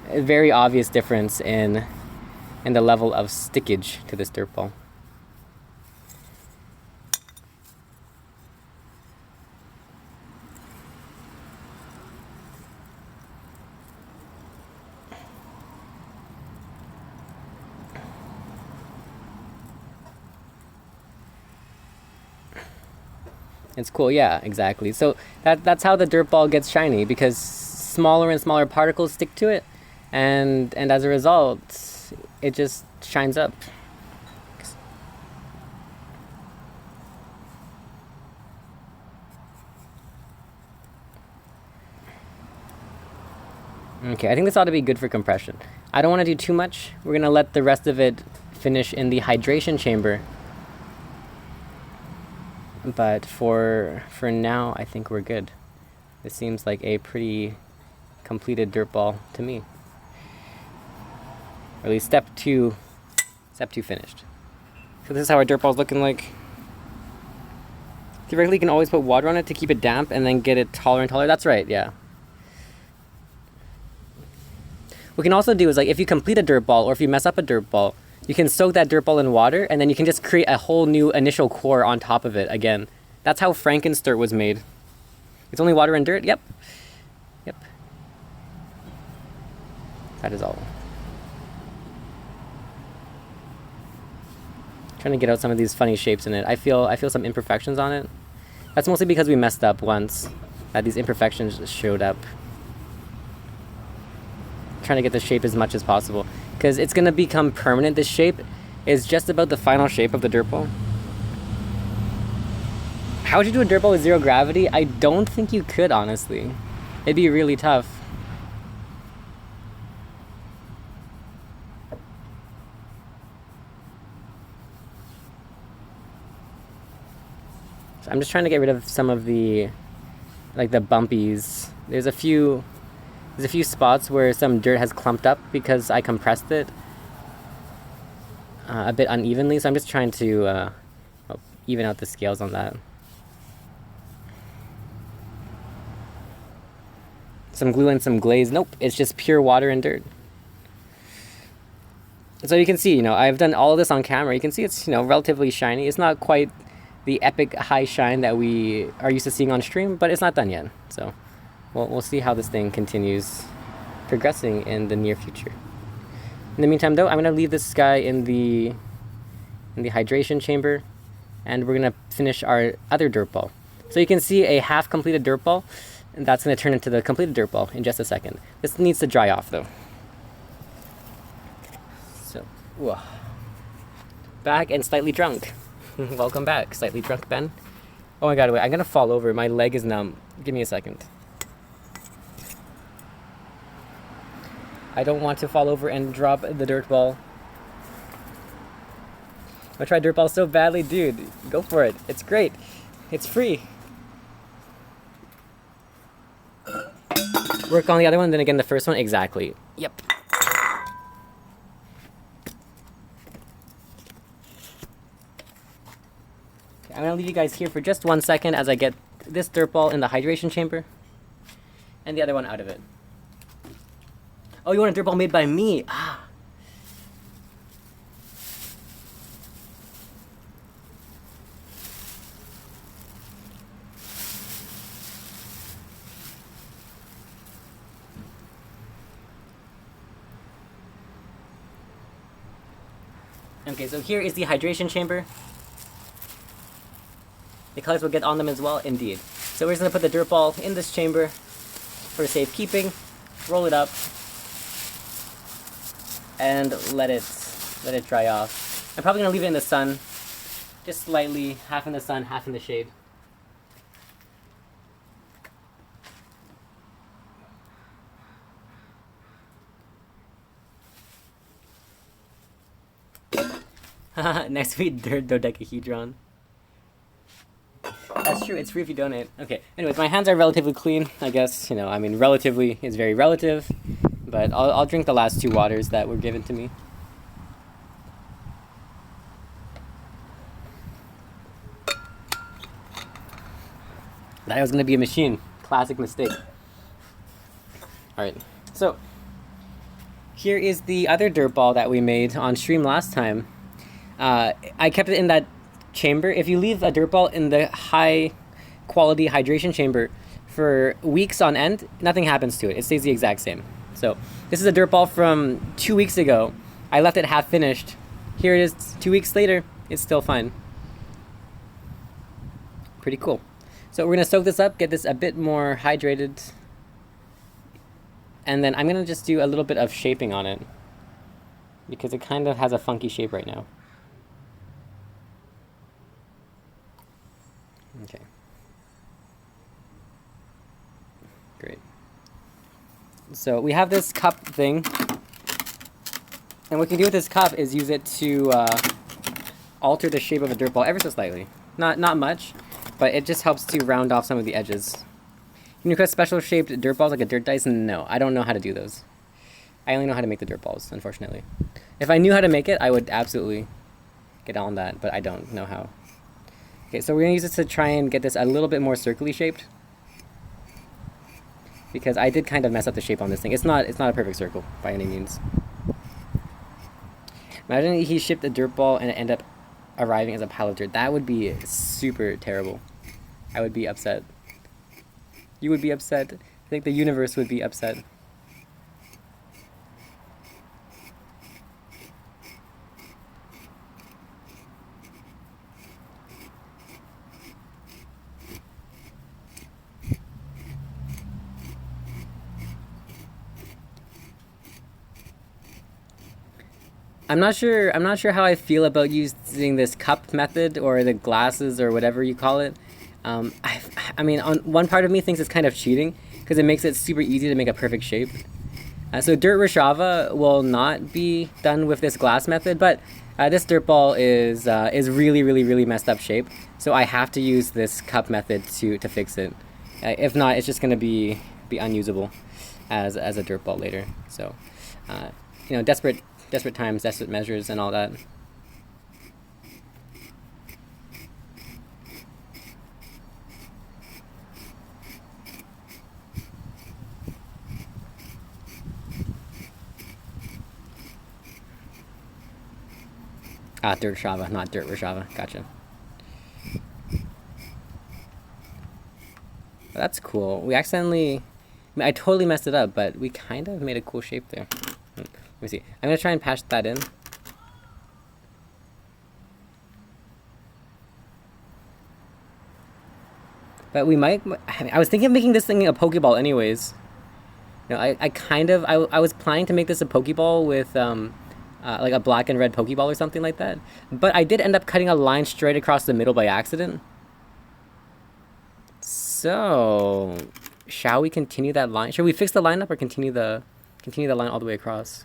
a very obvious difference in the level of stickage to this dirt ball. It's cool, yeah, exactly. So that's how the dirt ball gets shiny, because smaller and smaller particles stick to it, and as a result, it just shines up. Okay, I think this ought to be good for compression. I don't want to do too much. We're going to let the rest of it finish in the hydration chamber. But for now, I think we're good. This seems like a pretty completed dirt ball to me. Or at least step two finished. So this is how our dirt ball's looking like. Theoretically, you can always put water on it to keep it damp and then get it taller and taller. That's right, yeah. What we can also do is, like, if you complete a dirt ball or if you mess up a dirt ball, you can soak that dirt ball in water and then you can just create a whole new initial core on top of it again. That's how Frankensturt was made. It's only water and dirt? Yep. Yep. That is all. Trying to get out some of these funny shapes in it. I feel some imperfections on it. That's mostly because we messed up once. That these imperfections just showed up. Trying to get the shape as much as possible because it's going to become permanent. This shape is just about the final shape of the dirt ball. How would you do a dirt ball with zero gravity? I don't think you could, honestly. It'd be really tough. So I'm just trying to get rid of some of the, like, the bumpies. There's a few spots where some dirt has clumped up because I compressed it a bit unevenly, so I'm just trying to even out the scales on that. Some glue and some glaze. Nope, it's just pure water and dirt. So you can see, you know, I've done all of this on camera. You can see it's, you know, relatively shiny. It's not quite the epic high shine that we are used to seeing on stream, but it's not done yet. So we'll see how this thing continues progressing in the near future. In the meantime, though, I'm going to leave this guy in the hydration chamber, and we're going to finish our other dirt ball. So you can see a half completed dirt ball, and that's going to turn into the completed dirt ball in just a second. This needs to dry off, though. So, whoa. Back and slightly drunk. Welcome back, slightly drunk Ben. Oh my god, wait, I'm going to fall over. My leg is numb. Give me a second. I don't want to fall over and drop the dirt ball. I tried dirt ball so badly, dude. Go for it. It's great. It's free. Work on the other one, then again the first one. Exactly. Yep. Okay, I'm gonna leave you guys here for just 1 second as I get this dirt ball in the hydration chamber and the other one out of it. Oh, you want a dirt ball made by me? Ah. Okay, so here is the hydration chamber. The colors will get on them as well, indeed. So we're just gonna put the dirt ball in this chamber for safekeeping, roll it up, and let it dry off. I'm probably gonna leave it in the sun, just slightly, half in the sun, half in the shade. Next to be dodecahedron. That's true, it's free if you donate. Okay, anyways, my hands are relatively clean, I guess. You know, I mean, relatively is very relative. But I'll drink the last 2 waters that were given to me. That was going to be a machine. Classic mistake. Alright, so here is the other dirt ball that we made on stream last time. I kept it in that chamber. If you leave a dirt ball in the high quality hydration chamber for weeks on end, nothing happens to it. It stays the exact same. So this is a dirt ball from 2 weeks ago. I left it half finished. Here it is 2 weeks later. It's still fine. Pretty cool. So we're going to soak this up, get this a bit more hydrated. And then I'm going to just do a little bit of shaping on it, because it kind of has a funky shape right now. Okay. Great. So we have this cup thing, and what we can do with this cup is use it to alter the shape of a dirt ball ever so slightly. Not much, but it just helps to round off some of the edges. Can you request special shaped dirt balls like a dirt dice? No, I don't know how to do those. I only know how to make the dirt balls, unfortunately. If I knew how to make it, I would absolutely get on that, but I don't know how. Okay, so we're going to use this to try and get this a little bit more circly shaped, because I did kind of mess up the shape on this thing. It's not a perfect circle by any means. Imagine he shipped a dirt ball and it ended up arriving as a pile of dirt. That would be super terrible. I would be upset. You would be upset. I think the universe would be upset. I'm not sure how I feel about using this cup method or the glasses or whatever you call it. I mean, on one part of me thinks it's kind of cheating because it makes it super easy to make a perfect shape. So dirt Rishava will not be done with this glass method, but this dirt ball is really messed up shape. So I have to use this cup method to fix it. If not, it's just gonna be unusable as a dirt ball later. So you know, desperate times, desperate measures, and all that. Dirt Rishava, not Dirt Rishava. Gotcha. That's cool. We accidentally... I mean, I totally messed it up, but we kind of made a cool shape there. Let me see. I'm going to try and patch that in. But we might... I mean, I was thinking of making this thing a Pokeball anyways. You know, I was planning to make this a Pokeball with... like a black and red Pokeball or something like that. But I did end up cutting a line straight across the middle by accident. So, shall we continue that line? Should we fix the line up or continue the line all the way across?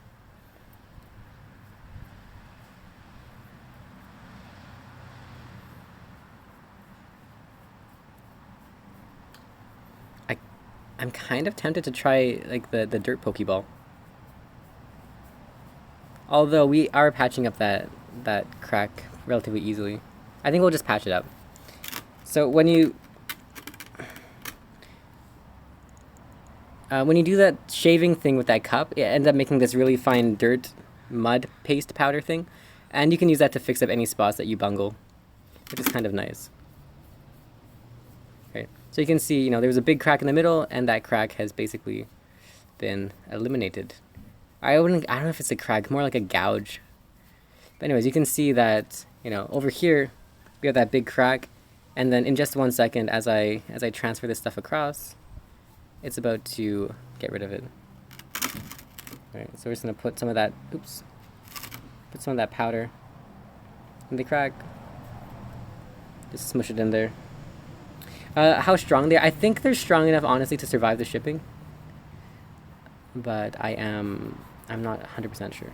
I'm kind of tempted to try like the dirt Pokeball. Although we are patching up that crack relatively easily. I think we'll just patch it up. So when you do that shaving thing with that cup, it ends up making this really fine dirt mud paste powder thing. And you can use that to fix up any spots that you bungle, which is kind of nice. Right. So you can see, you know, there was a big crack in the middle, and that crack has basically been eliminated. I don't know if it's a crack, more like a gouge. But anyways, you can see that, you know, over here we have that big crack, and then in just 1 second, as I transfer this stuff across, it's about to get rid of it. All right, so we're just gonna put some of that. Put some of that powder in the crack. Just smush it in there. How strong they are? I think they're strong enough, honestly, to survive the shipping. But I'm not 100% sure.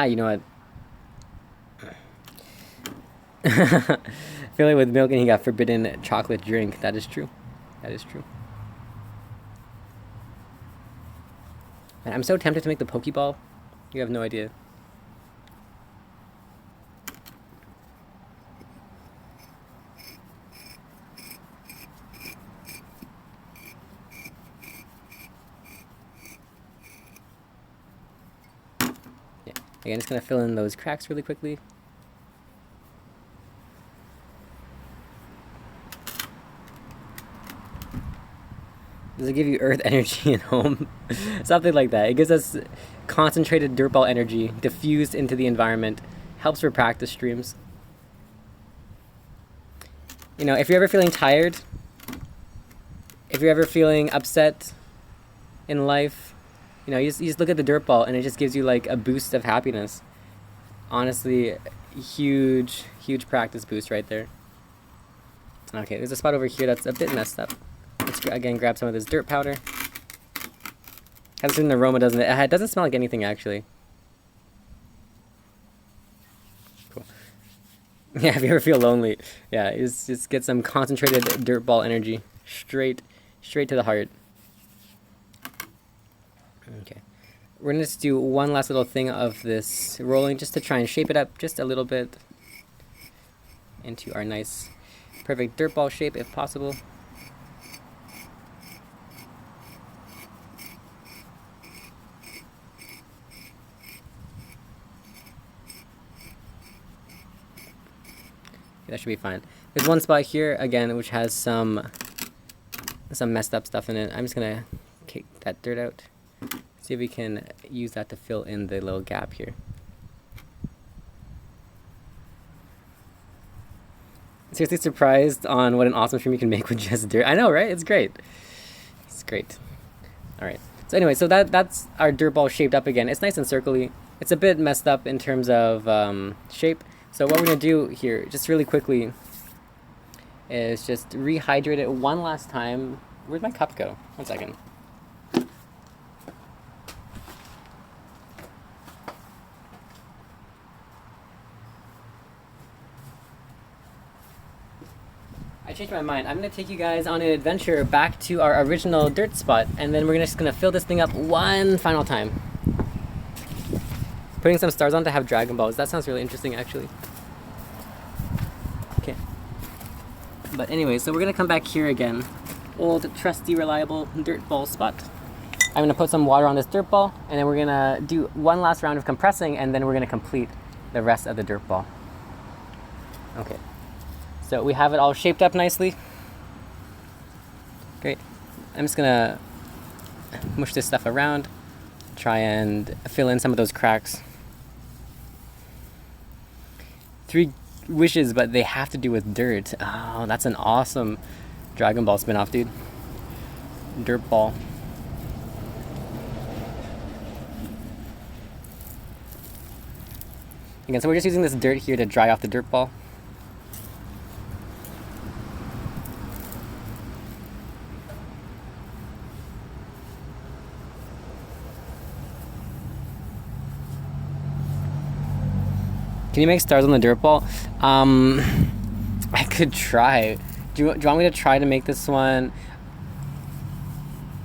You know what? Fill it with milk and he got forbidden chocolate drink. That is true. That is true. And I'm so tempted to make the Pokeball. You have no idea. Again, just gonna fill in those cracks really quickly. Does it give you earth energy at home? Something like that. It gives us concentrated dirt ball energy diffused into the environment. Helps for practice streams. You know, if you're ever feeling tired, if you're ever feeling upset in life, you know, you just look at the dirt ball and it just gives you like a boost of happiness. Honestly, huge practice boost right there. Okay, there's a spot over here that's a bit messed up. Let's again grab some of this dirt powder. Has a certain aroma, doesn't it? It doesn't smell like anything actually. Cool. Yeah, if you ever feel lonely, yeah, just get some concentrated dirt ball energy straight to the heart. Okay. We're gonna just do one last little thing of this rolling just to try and shape it up just a little bit into our nice, perfect dirt ball shape if possible. Okay, that should be fine. There's one spot here again which has some messed up stuff in it. I'm just gonna kick that dirt out. See if we can use that to fill in the little gap here. Seriously surprised on what an awesome stream you can make with just dirt. I know, right? It's great. It's great. Alright. So anyway, so that's our dirt ball shaped up again. It's nice and circly. It's a bit messed up in terms of shape. So what we're going to do here, just really quickly, is just rehydrate it one last time. Where'd my cup go? One second. I changed my mind. I'm going to take you guys on an adventure back to our original dirt spot, and then we're just going to fill this thing up one final time. Putting some stars on to have Dragon Balls. That sounds really interesting, actually. Okay. But anyway, so we're going to come back here again. Old, trusty, reliable dirt ball spot. I'm going to put some water on this dirt ball, and then we're going to do one last round of compressing, and then we're going to complete the rest of the dirt ball. Okay. So we have it all shaped up nicely. Great. I'm just gonna mush this stuff around, try and fill in some of those cracks. 3 wishes, but they have to do with dirt. Oh, that's an awesome Dragon Ball spin-off, dude. Dirt ball. Again, so we're just using this dirt here to dry off the dirt ball. Can you make stars on the dirt ball? I could try. Do you want me to try to make this one?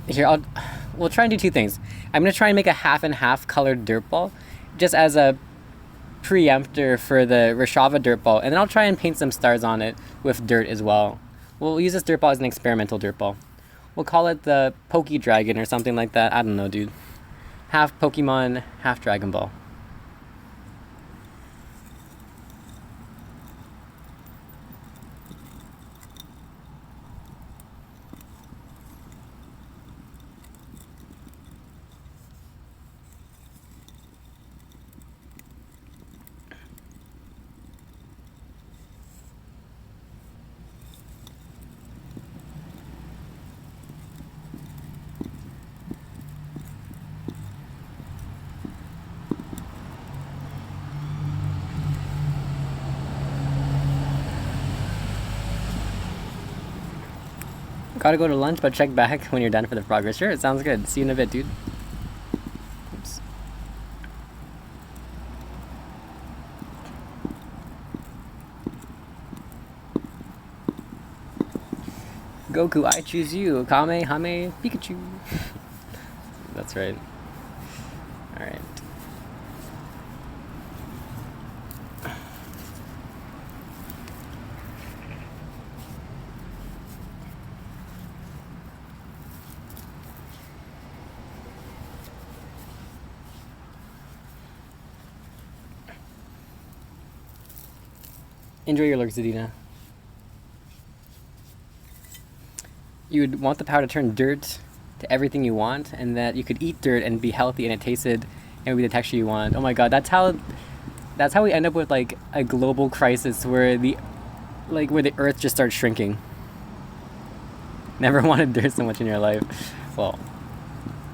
Here, we'll try and do 2 things. I'm going to try and make a half and half colored dirt ball, just as a preemptor for the Rishava dirt ball, and then I'll try and paint some stars on it with dirt as well. We'll use this dirt ball as an experimental dirt ball. We'll call it the Poke Dragon or something like that. I don't know, dude. Half Pokemon, half Dragon Ball. Gotta go to lunch, but check back when you're done for the progress. Sure, it sounds good. See you in a bit, dude. Oops. Goku, I choose you. Kamehame Pikachu. That's right. Alright. Enjoy your lurk, Zadina. You would want the power to turn dirt to everything you want, and that you could eat dirt and be healthy and it tasted and would be the texture you want. Oh my god, that's how we end up with like a global crisis where the like where the earth just starts shrinking. Never wanted dirt so much in your life. Well,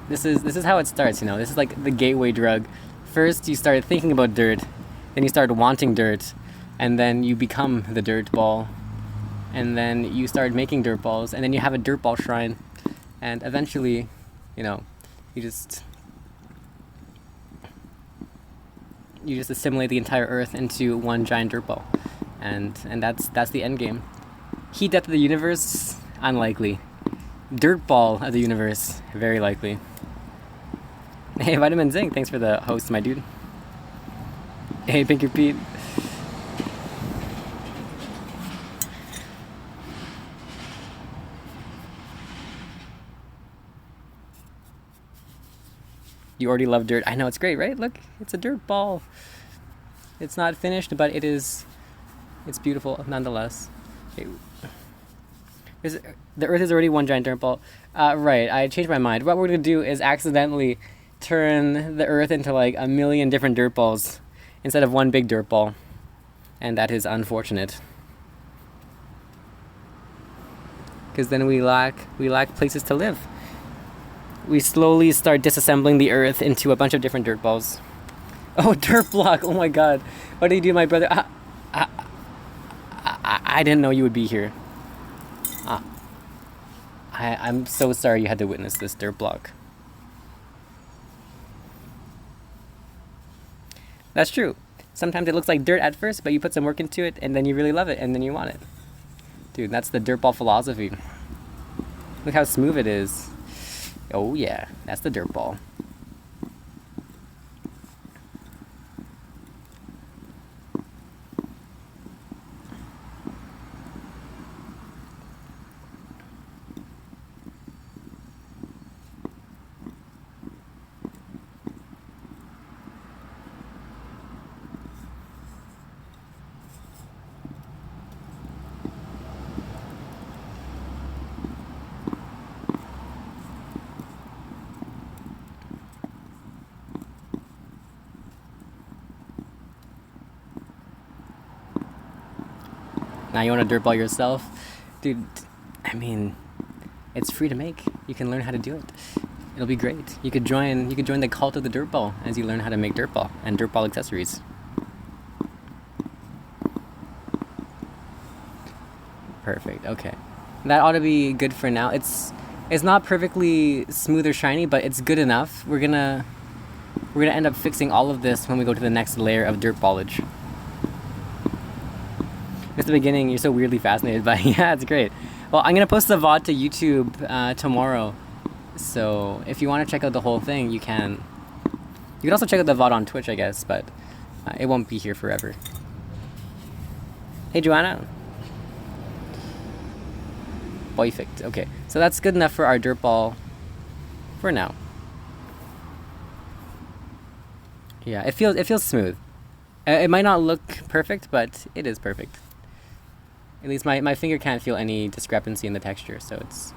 this is how it starts, you know. This is like the gateway drug. First you start thinking about dirt, then you start wanting dirt, and then you become the dirt ball, and then you start making dirt balls, and then you have a dirt ball shrine, and eventually, you know, you just assimilate the entire earth into one giant dirt ball, and that's the end game. Heat death of the universe, unlikely. Dirt ball of the universe, very likely. Hey, Vitamin Zinc, thanks for the host, my dude. Hey, Pinky Pete. You already love dirt. I know, it's great, right? Look, it's a dirt ball. It's not finished, but it's beautiful nonetheless. Okay. The earth is already one giant dirt ball. Right, I changed my mind. What we're gonna do is accidentally turn the earth into like a million different dirt balls instead of one big dirt ball. And that is unfortunate. Because then we lack places to live. We slowly start disassembling the earth into a bunch of different dirt balls. Oh, dirt block! Oh my god. What did you do, my brother? I didn't know you would be here. I'm so sorry you had to witness this, dirt block. That's true. Sometimes it looks like dirt at first, but you put some work into it, and then you really love it, and then you want it. Dude, that's the dirt ball philosophy. Look how smooth it is. Oh yeah, that's the dirt ball. Now you want to dirt ball yourself? Dude, I mean, it's free to make. You can learn how to do it. It'll be great. You could join the cult of the dirt ball as you learn how to make dirt ball and dirt ball accessories. Perfect. Okay. That ought to be good for now. It's not perfectly smooth or shiny, but it's good enough. We're gonna end up fixing all of this when we go to the next layer of dirt ballage. At the beginning, you're so weirdly fascinated by yeah, it's great. Well, I'm gonna post the VOD to YouTube tomorrow, so if you want to check out the whole thing, you can. You can also check out the VOD on Twitch, I guess, but it won't be here forever. Hey, Joanna. Perfect. Okay, so that's good enough for our dirt ball for now. Yeah, it feels smooth. It might not look perfect, but it is perfect. At least my finger can't feel any discrepancy in the texture, so it's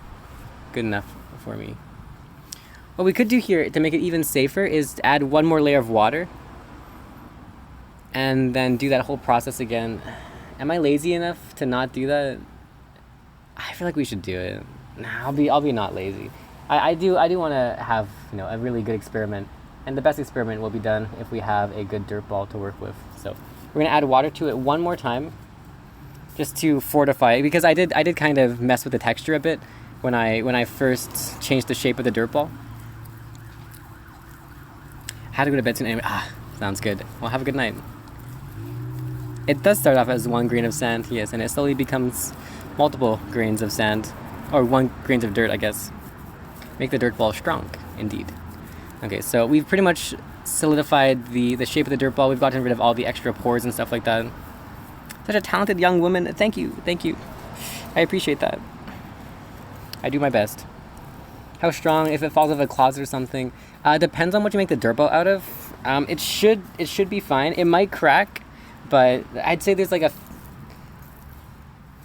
good enough for me. What we could do here to make it even safer is to add one more layer of water and then do that whole process again. Am I lazy enough to not do that? I feel like we should do it. Nah, I'll be not lazy. I do want to have, you know, a really good experiment, and the best experiment will be done if we have a good dirt ball to work with. So we're gonna add water to it one more time, just to fortify it, because I did kind of mess with the texture a bit when I first changed the shape of the dirt ball. I had to go to bed soon anyway. Sounds good. Well, have a good night. It does start off as 1 grain of sand, yes, and it slowly becomes multiple grains of sand, or 1 grain of dirt, I guess. Make the dirt ball strong, indeed. Okay, so we've pretty much solidified the shape of the dirt ball. We've gotten rid of all the extra pores and stuff like that. Such a talented young woman. Thank you. I appreciate that. I do my best. How strong? If it falls out of a closet or something, depends on what you make the dirt ball out of. It should be fine. It might crack, but I'd say there's like a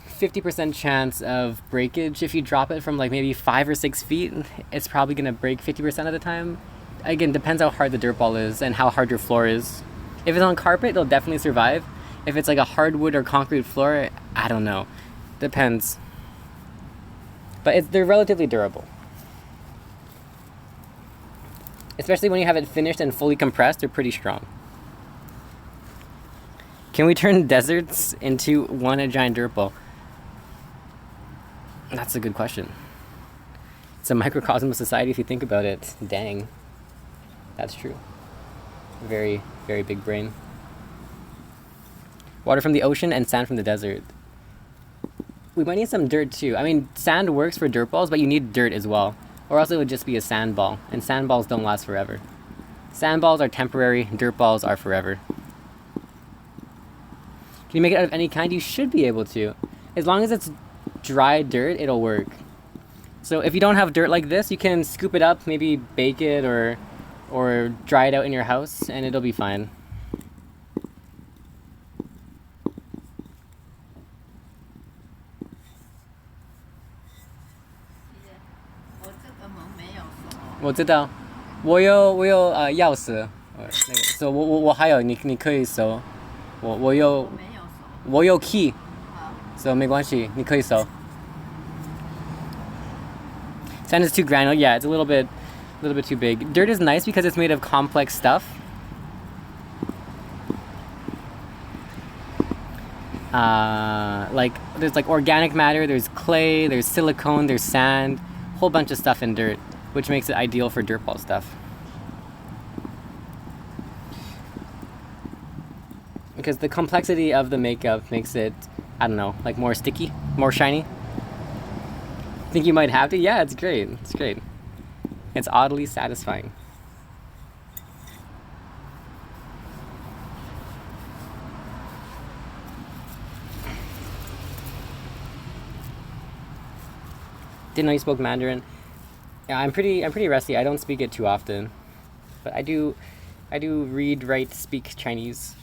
50% chance of breakage. If you drop it from like maybe 5 or 6 feet, it's probably gonna break 50% of the time. Again, depends how hard the dirt ball is and how hard your floor is. If it's on carpet, it'll definitely survive. If it's like a hardwood or concrete floor, I don't know. Depends. But they're relatively durable. Especially when you have it finished and fully compressed, they're pretty strong. Can we turn deserts into a giant dirt ball? That's a good question. It's a microcosm of society if you think about it. Dang. That's true. Very, very big brain. Water from the ocean and sand from the desert. We might need some dirt too. I mean, sand works for dirt balls, but you need dirt as well. Or else it would just be a sand ball. And sand balls don't last forever. Sand balls are temporary, dirt balls are forever. Can you make it out of any kind? You should be able to. As long as it's dry dirt, it'll work. So if you don't have dirt like this, you can scoop it up, maybe bake it or dry it out in your house, and it'll be fine.我知道，我有钥匙，那个，所以我还有，你可以收，我有 key， 所以没关系，你可以收。Sand is too granular. Yeah, it's a little bit too big. Dirt is nice because it's made of complex stuff. Like there's like organic matter, there's clay, there's silicone, there's sand, whole bunch of stuff in dirt, which makes it ideal for dirt ball stuff. Because the complexity of the makeup makes it, I don't know, like more sticky, more shiny. Think you might have to? Yeah, it's great. It's great. It's oddly satisfying. Didn't know you spoke Mandarin. Yeah, I'm pretty rusty. I don't speak it too often, but I do read, write, speak Chinese.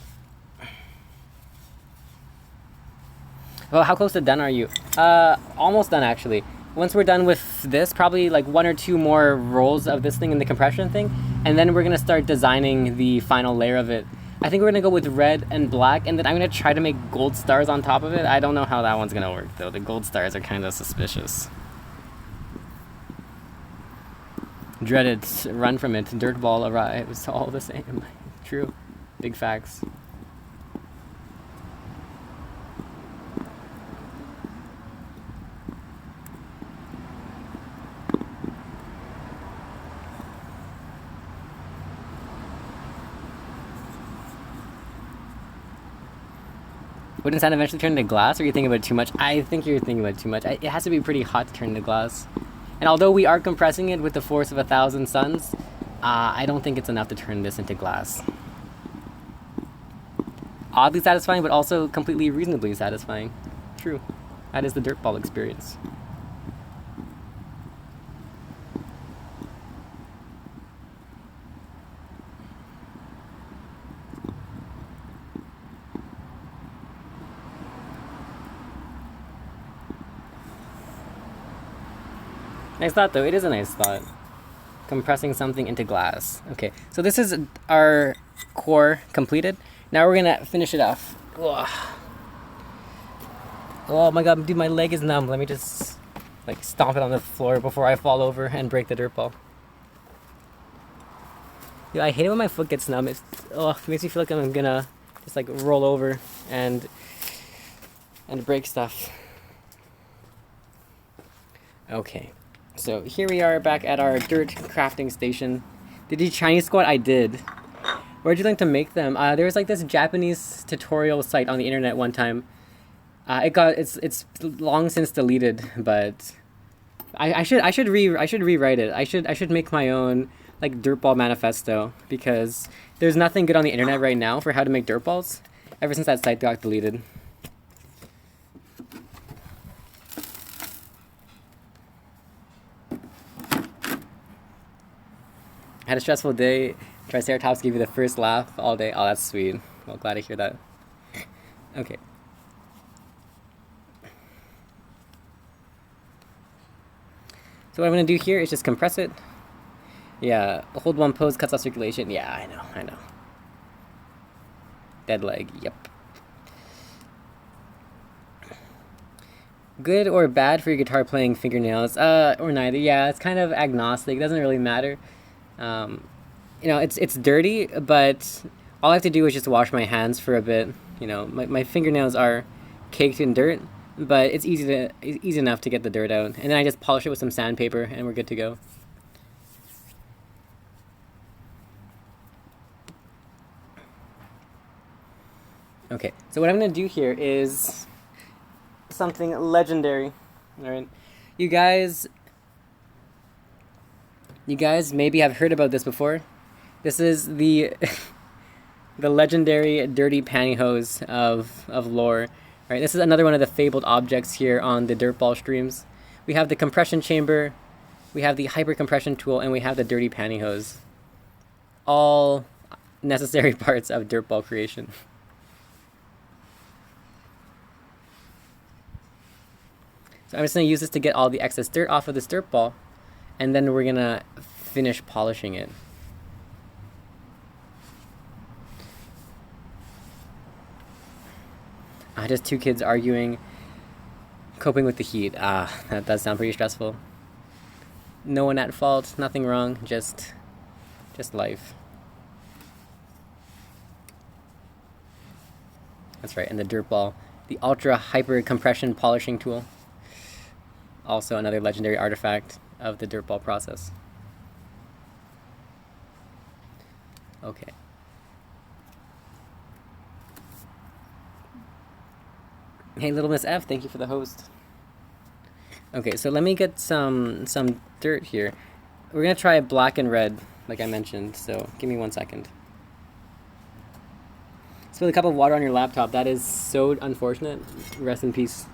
Well, how close to done are you? Almost done actually. Once we're done with this, probably like 1 or 2 more rolls of this thing in the compression thing, and then we're gonna start designing the final layer of it. I think we're gonna go with red and black, and then I'm gonna try to make gold stars on top of it. I don't know how that one's gonna work though. The gold stars are kind of suspicious. Dreaded, run from it, Dirtball arrive. It's all the same. True. Big facts. Wouldn't sand eventually turn into glass, or are you thinking about it too much? I think you're thinking about it too much. It has to be pretty hot to turn into glass. And although we are compressing it with the force of 1,000 suns, I don't think it's enough to turn this into glass. Oddly satisfying, but also completely reasonably satisfying. True. That is the Dirtball experience. Nice thought though, it is a nice thought. Compressing something into glass. Okay, so this is our core completed. Now we're gonna finish it off. Ugh. Oh my god, dude, my leg is numb. Let me just like stomp it on the floor before I fall over and break the dirt ball. Dude, I hate it when my foot gets numb. It makes me feel like I'm gonna just like roll over and break stuff. Okay. So here we are back at our dirt crafting station. Did you Chinese squat? I did. Where'd you learn to make them? There was like this Japanese tutorial site on the internet one time. It's long since deleted, but I should rewrite it. I should make my own like dirtball manifesto, because there's nothing good on the internet right now for how to make dirtballs ever since that site got deleted. Had a stressful day. Triceratops gave you the first laugh all day. Oh, that's sweet. Well, glad to hear that. Okay. So what I'm going to do here is just compress it. Yeah, hold one pose, cuts off circulation. Yeah, I know. Dead leg, yep. Good or bad for your guitar playing fingernails? Or neither. Yeah, it's kind of agnostic. It doesn't really matter. It's dirty, but all I have to do is just wash my hands for a bit. My fingernails are caked in dirt, but it's easy enough to get the dirt out. And then I just polish it with some sandpaper, and we're good to go. Okay, so what I'm gonna do here is something legendary. All right, you guys maybe have heard about this before. This is the the legendary dirty pantyhose of lore. All right, this is another one of the fabled objects here on the Dirtball streams. We have the compression chamber, we have the hyper compression tool, and we have the dirty pantyhose. All necessary parts of Dirtball creation. So I'm just going to use this to get all the excess dirt off of this dirt ball, and then we're going to finish polishing it. Just two kids arguing, coping with the heat. That does sound pretty stressful. No one at fault, nothing wrong, just life. That's right, and the dirt ball, the ultra hyper compression polishing tool. Also another legendary artifact of the Dirtball process. Okay. Hey, Little Miss F, thank you for the host. Okay, so let me get some dirt here. We're gonna try black and red, like I mentioned, so give me 1 second. Spill a cup of water on your laptop. That is so unfortunate. Rest in peace.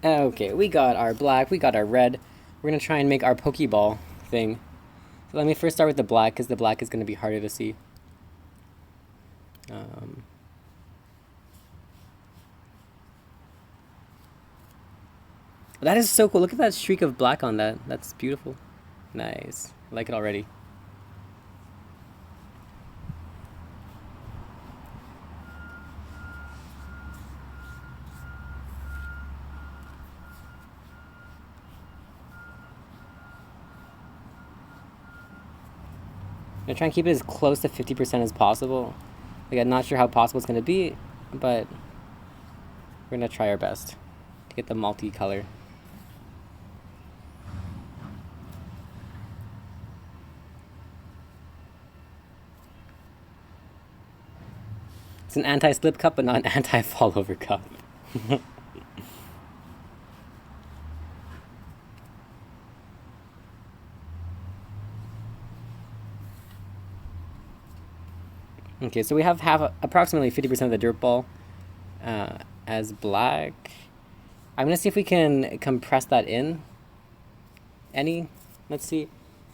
Okay, we got our black, we got our red. We're gonna try and make our Pokeball thing. So let me first start with the black, because the black is gonna be harder to see. That is so cool. Look at that streak of black on that. That's beautiful. Nice. I like it already. I'm gonna try and keep it as close to 50% as possible. Like, I'm not sure how possible it's gonna be, but we're gonna try our best to get the multicolor. It's an anti-slip cup, but not an anti-fallover cup. Okay, so we have approximately 50% of the dirt ball as black. I'm gonna see if we can compress that in. Let's see.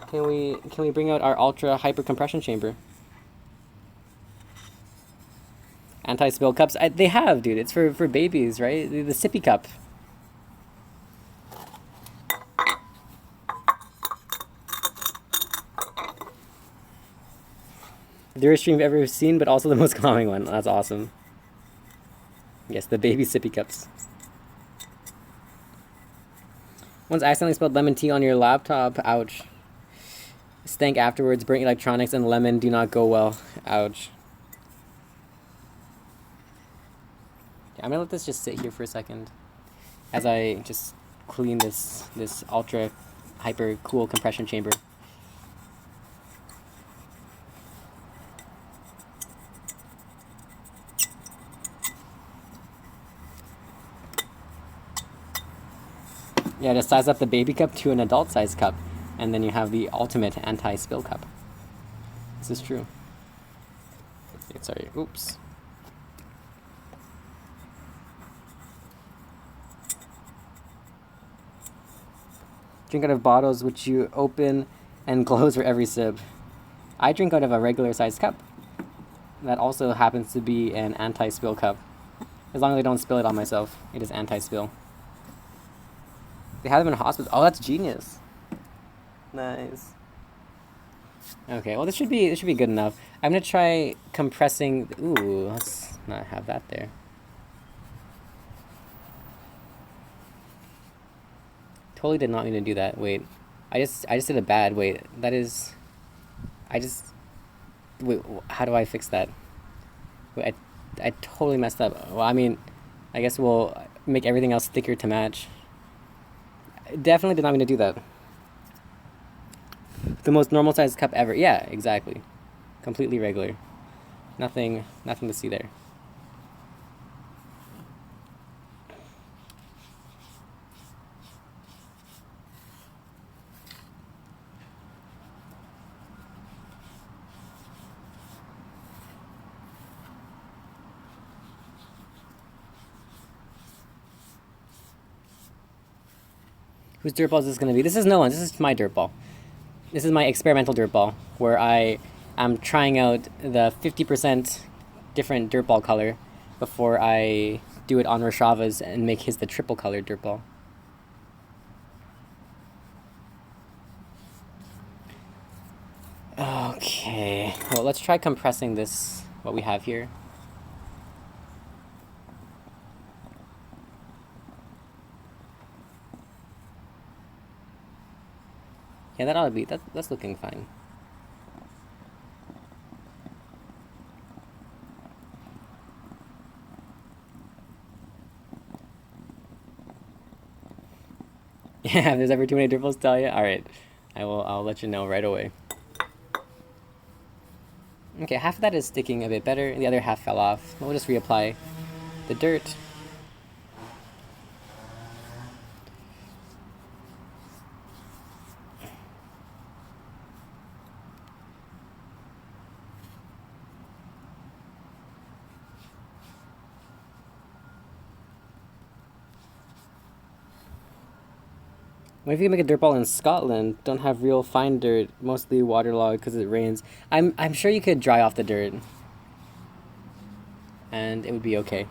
Can we bring out our ultra hyper compression chamber? Anti-spill cups. They have, dude. It's for babies, right? The sippy cup. The worst stream I've ever seen, but also the most calming one. That's awesome. Yes, the baby sippy cups. Once accidentally spilled lemon tea on your laptop. Ouch. Stank afterwards. Burnt electronics and lemon do not go well. Ouch. I'm gonna let this just sit here for a second as I just clean this ultra hyper cool compression chamber. Yeah, just size up the baby cup to an adult size cup, and then you have the ultimate anti-spill cup. This is true. Okay, sorry, oops. Drink out of bottles which you open and glows for every sip. I drink out of a regular sized cup. That also happens to be an anti-spill cup. As long as I don't spill it on myself, it is anti-spill. They have them in hospitals. Oh, that's genius. Nice. Okay, well this should be good enough. I'm gonna try compressing. Ooh, let's not have that there. Totally did not mean to do that. Wait, I just did a bad. Wait, that is. Wait. How do I fix that? Wait, I totally messed up. Well, I mean, I guess we'll make everything else thicker to match. I definitely did not mean to do that. The most normal sized cup ever. Yeah, exactly. Completely regular. Nothing to see there. Whose dirt ball is this going to be? This is no one's. This is my dirt ball. This is my experimental dirt ball where I am trying out the 50% different dirt ball color before I do it on Rashava's and make his the triple colored dirt ball. Okay, well let's try compressing this, what we have here. Yeah, that ought to be, that's looking fine. Yeah, if there's ever too many dribbles, tell you. Alright, I'll let you know right away. Okay, half of that is sticking a bit better, the other half fell off. We'll just reapply the dirt. What if you make a dirt ball in Scotland? Don't have real fine dirt, mostly waterlogged because it rains. I'm sure you could dry off the dirt, and it would be okay.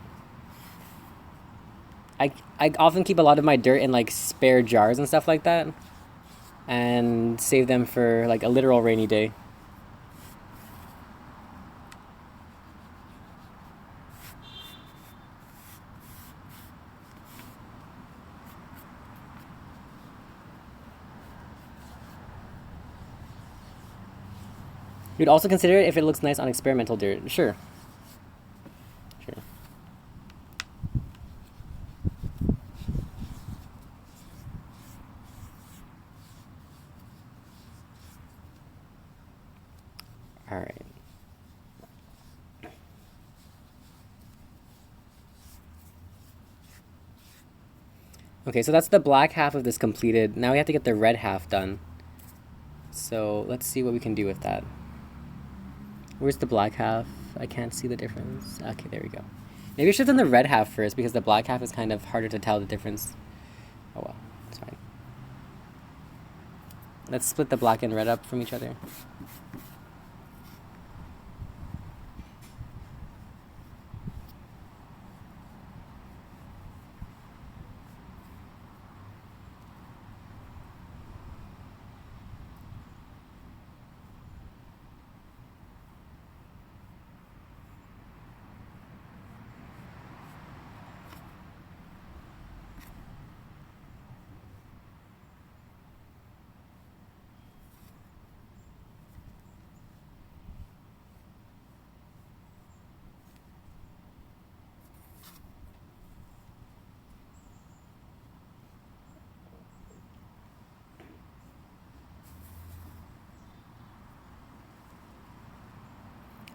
I often keep a lot of my dirt in like spare jars and stuff like that, and save them for like a literal rainy day. You'd also consider it if it looks nice on experimental dirt. Sure. Sure. All right. Okay, so that's the black half of this completed. Now we have to get the red half done. So let's see what we can do with that. Where's the black half? I can't see the difference. Okay, there we go. Maybe I should have done the red half first because the black half is kind of harder to tell the difference. Oh well, it's fine. Let's split the black and red up from each other.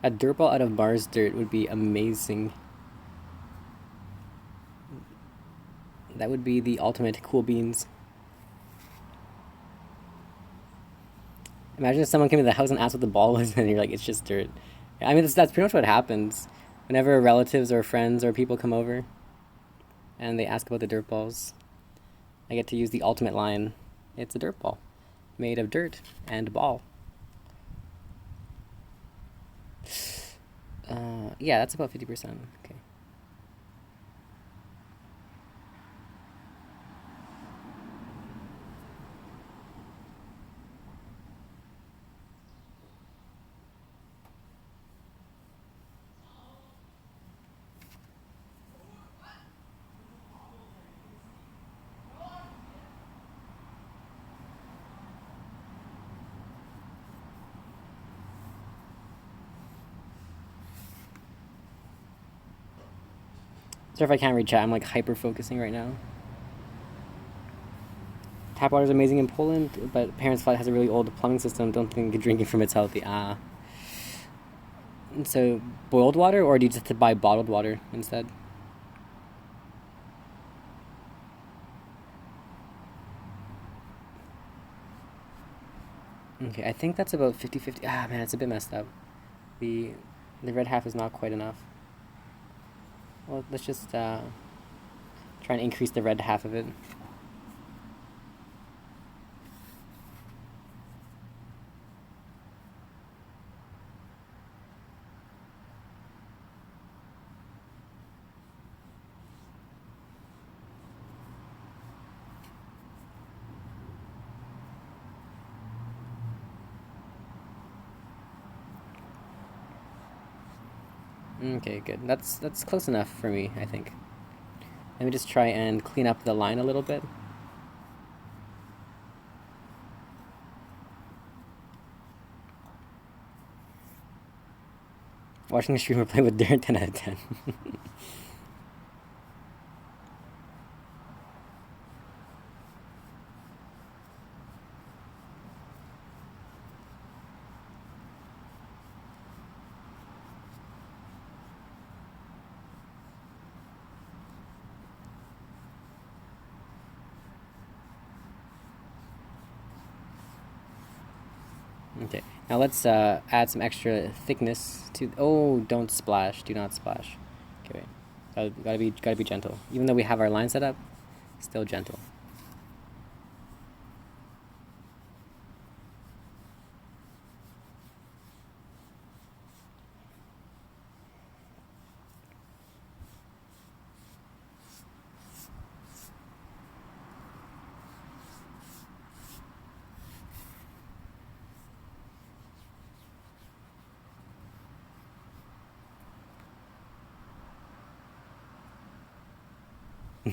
A dirt ball out of Mars dirt would be amazing. That would be the ultimate cool beans. Imagine if someone came to the house and asked what the ball was and you're like, it's just dirt. I mean, that's pretty much what happens. Whenever relatives or friends or people come over and they ask about the dirt balls, I get to use the ultimate line. It's a dirt ball. made of dirt and ball. Yeah, that's about 50%. Okay. Sorry if I can't read chat, I'm like hyper focusing right now. Tap water is amazing in Poland, but parents' flat has a really old plumbing system. Don't think drinking from it's healthy. So boiled water, or do you just have to buy bottled water instead? Okay, I think that's about 50-50. Man, it's a bit messed up. The red half is not quite enough. Well, let's just try and increase the red half of it. Okay, good. That's close enough for me, I think. Let me just try and clean up the line a little bit. Watching a streamer play with dirt, 10 out of 10. Okay, now let's add some extra thickness to. Oh, don't splash! Do not splash. Okay, wait. Gotta be gentle. Even though we have our line set up, still gentle.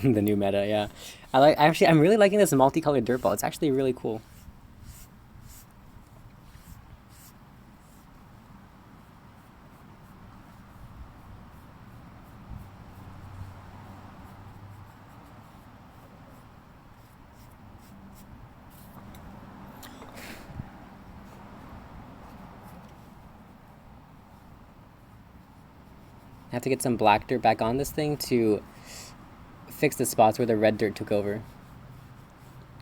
The new meta, yeah. I'm really liking this multicolored dirt ball. It's actually really cool. I have to get some black dirt back on this thing to fix the spots where the red dirt took over.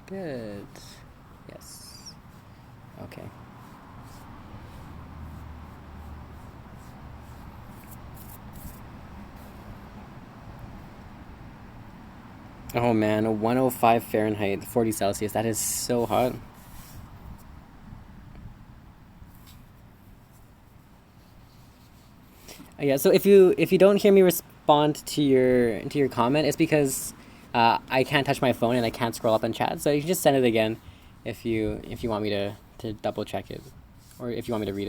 Good. Yes. Okay. Oh man, 105 Fahrenheit, 40 Celsius. That is so hot. Yeah, so if you don't hear me respond to your comment, it's because I can't touch my phone and I can't scroll up and chat. So you can just send it again if you want me to double check it, or if you want me to read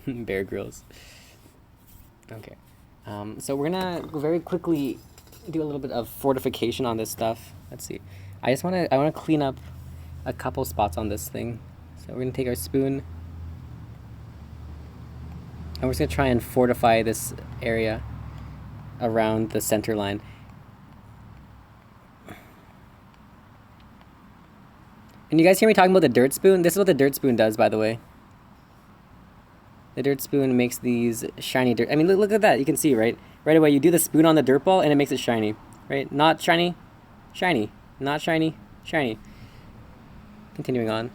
it. Bear Grylls. Okay, so we're gonna very quickly do a little bit of fortification on this stuff. Let's see. I wanna clean up a couple spots on this thing. So we're gonna take our spoon. And we're just going to try and fortify this area around the center line. And you guys hear me talking about the dirt spoon? This is what the dirt spoon does, by the way. The dirt spoon makes these shiny dirt. I mean, look at that. You can see, right? Right away, you do the spoon on the dirt ball and it makes it shiny. Right? Not shiny, shiny. Not shiny, shiny. Continuing on.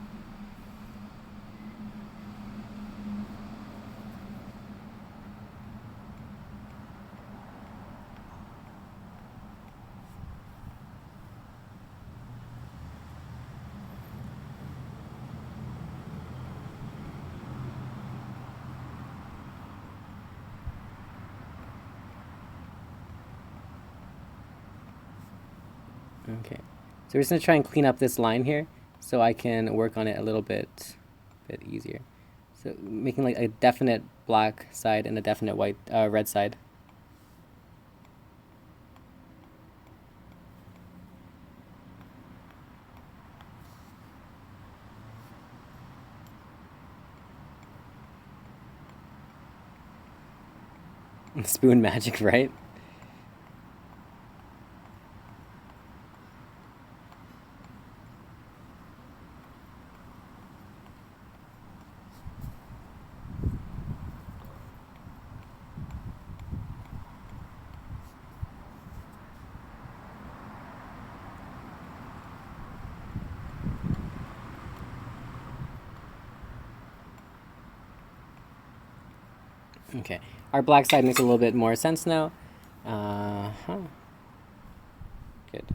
Okay, so we're just gonna try and clean up this line here so I can work on it a little bit easier. So making like a definite black side and a definite red side. Spoon magic, right? Okay, our black side makes a little bit more sense now. Good.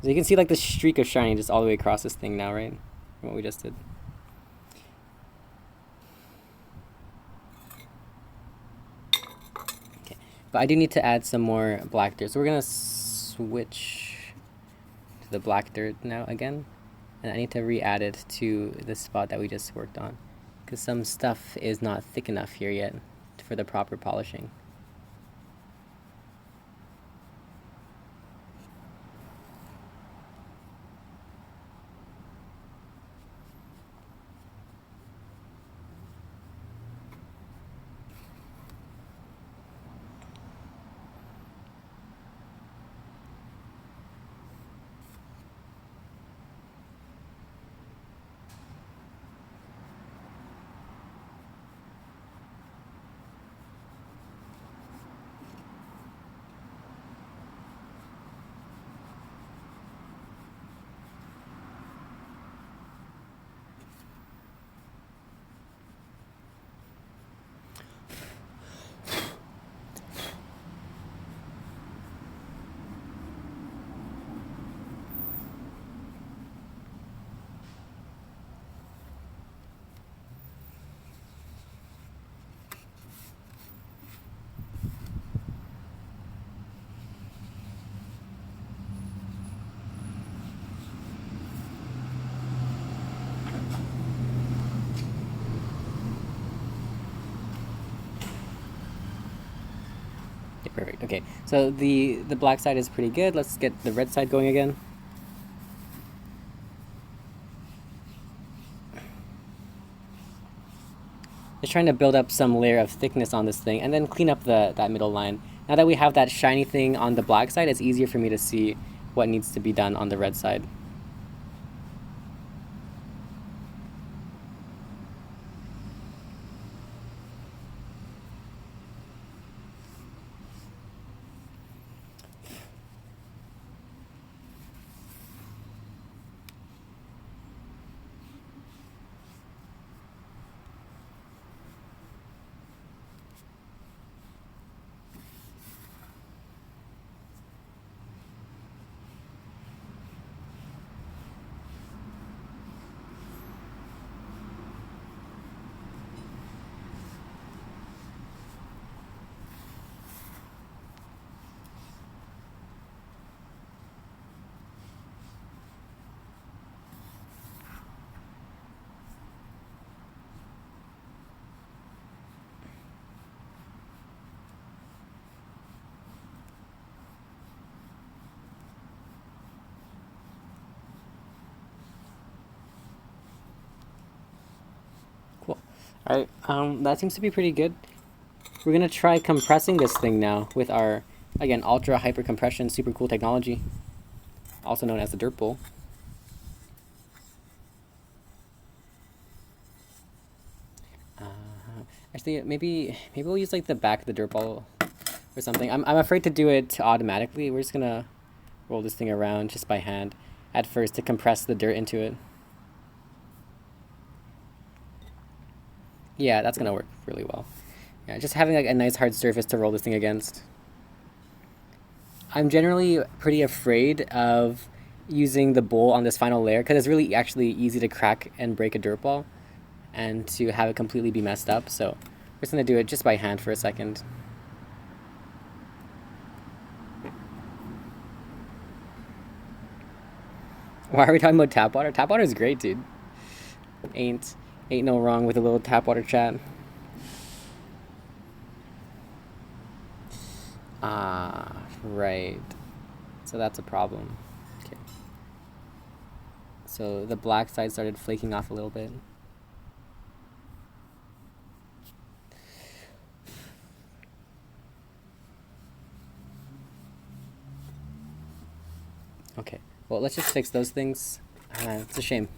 So you can see like the streak of shiny just all the way across this thing now, right? From what we just did. Okay, but I do need to add some more black dirt. So we're gonna switch to the black dirt now again. And I need to re-add it to the spot that we just worked on, because some stuff is not thick enough here yet for the proper polishing. Perfect. Okay, so the black side is pretty good. Let's get the red side going again. Just trying to build up some layer of thickness on this thing and then clean up that middle line. Now that we have that shiny thing on the black side, it's easier for me to see what needs to be done on the red side. Alright, that seems to be pretty good. We're gonna try compressing this thing now with our, again, ultra hyper compression super cool technology, also known as the Dirtball. Actually, maybe we'll use like the back of the Dirtball or something. I'm afraid to do it automatically. We're just gonna roll this thing around just by hand at first to compress the dirt into it. Yeah, that's gonna work really well. Yeah, just having like a nice hard surface to roll this thing against. I'm generally pretty afraid of using the bowl on this final layer because it's really actually easy to crack and break a dirt ball and to have it completely be messed up. So we're just gonna do it just by hand for a second. Why are we talking about tap water? Tap water is great, dude. Ain't no wrong with a little tap water chat. Ah, right. So that's a problem. Okay. So the black side started flaking off a little bit. Okay. Well, let's just fix those things. It's a shame.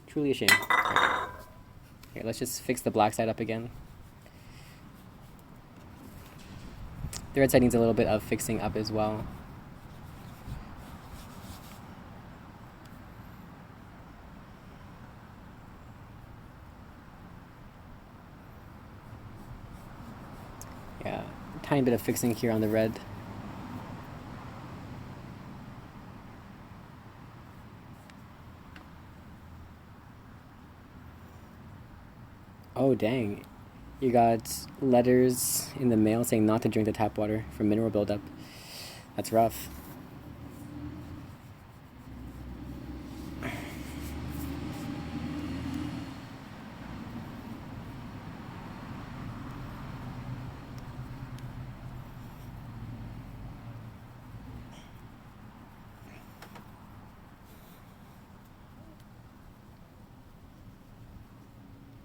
Truly a shame. Okay. Here, let's just fix the black side up again. The red side needs a little bit of fixing up as well. Yeah, tiny bit of fixing here on the red. Oh, dang. You got letters in the mail saying not to drink the tap water for mineral buildup. That's rough.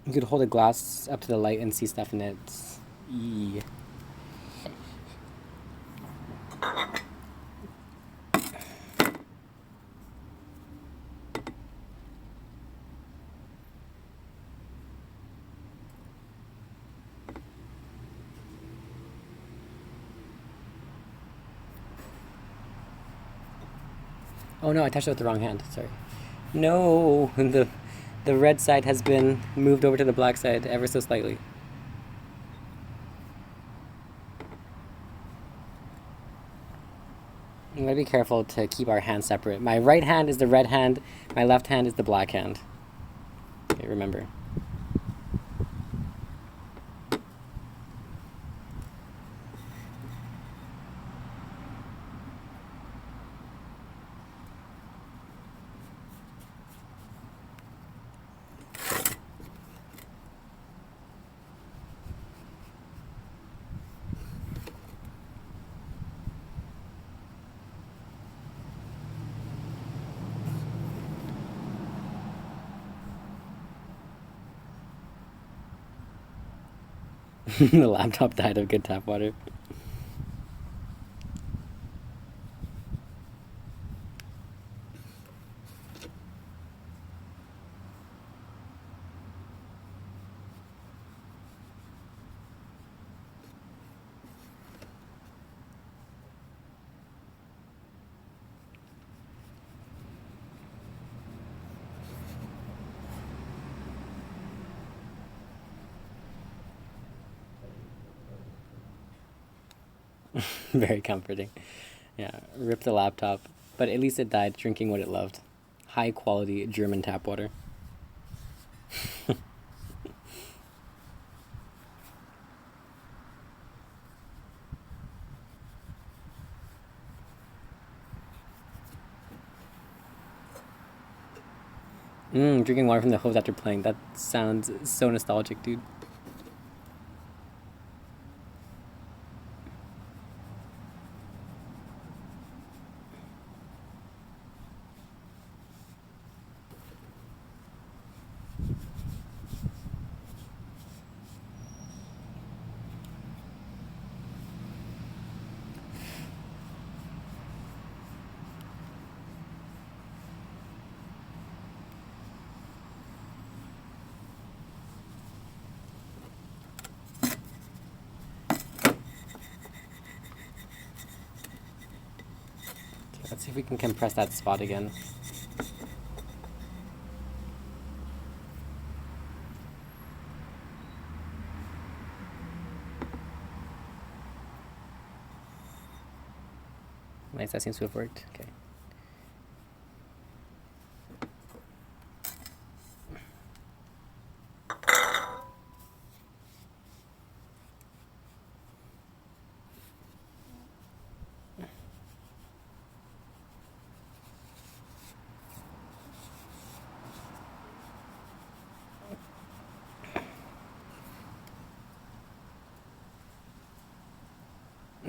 You could hold a glass up to the light and see stuff in it. Eee. Oh no, I touched it with the wrong hand. Sorry. No, the red side has been moved over to the black side ever so slightly. I'm gonna be careful to keep our hands separate. My right hand is the red hand, my left hand is the black hand. Okay, remember. The laptop died of good tap water. Very comforting. Yeah, rip the laptop, but at least it died drinking what it loved. High quality German tap water. Drinking water from the hose after playing. That sounds so nostalgic, dude. Let's see if we can compress that spot again. Nice, that seems to have worked. Okay.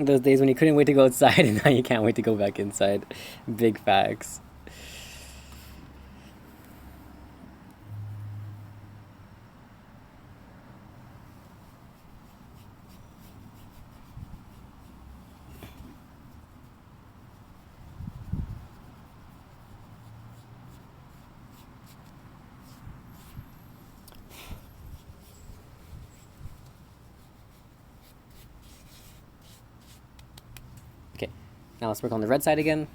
Those days when you couldn't wait to go outside and now you can't wait to go back inside. Big facts. Okay, now let's work on the red side again.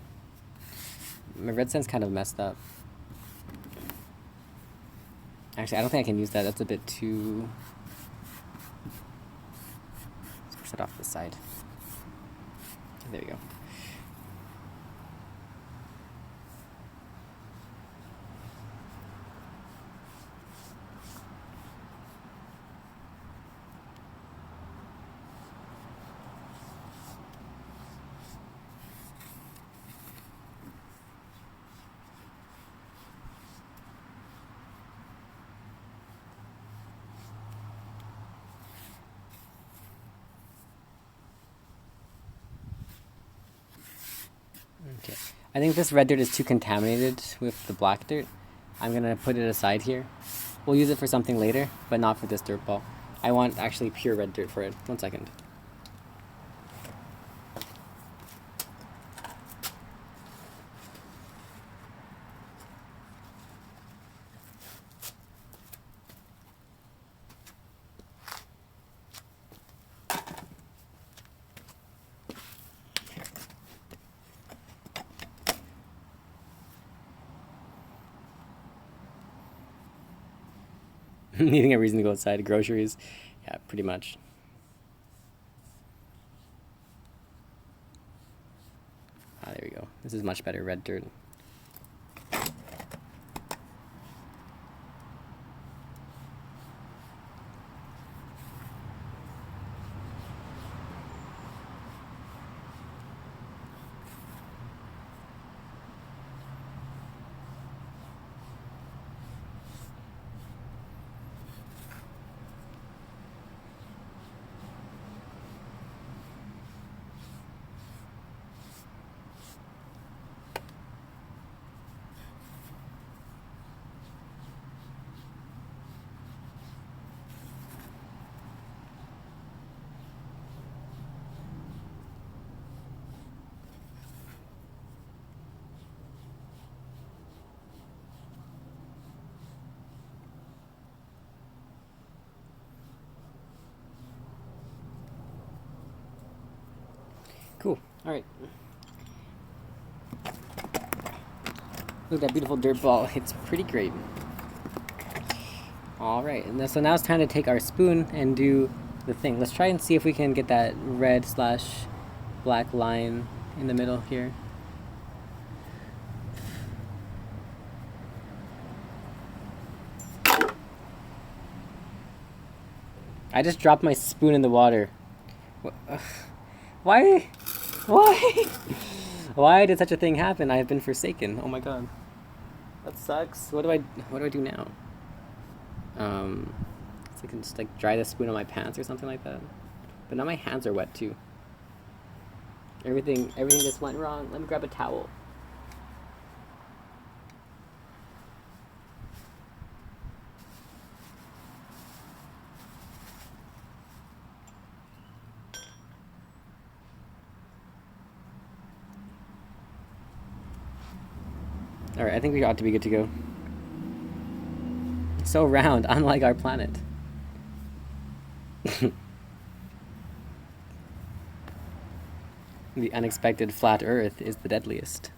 My red side's kind of messed up. Actually, I don't think I can use that. That's a bit too... Let's push that off the side. There we go. Okay, I think this red dirt is too contaminated with the black dirt. I'm gonna put it aside here. We'll use it for something later, but not for this dirt ball. I want actually pure red dirt for it. 1 second. Needing a reason to go outside. Groceries. Yeah, pretty much. Ah, there we go. This is much better red dirt. Cool. All right. Look at that beautiful dirt ball. It's pretty great. All right. And so now it's time to take our spoon and do the thing. Let's try and see if we can get that red/black line in the middle here. I just dropped my spoon in the water. Why? Why? Why did such a thing happen? I have been forsaken. Oh my god. That sucks. What do I do now? So I can just like dry the spoon on my pants or something like that. But now my hands are wet too. Everything just went wrong. Let me grab a towel. Alright, I think we ought to be good to go. So round, unlike our planet. The unexpected flat Earth is the deadliest.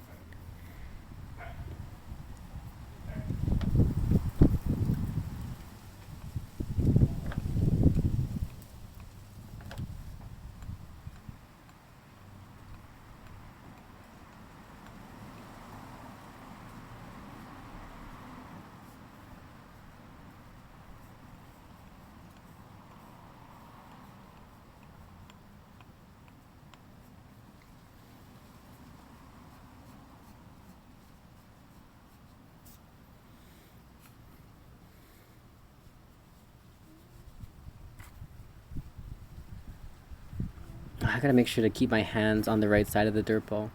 I gotta make sure to keep my hands on the right side of the dirt ball.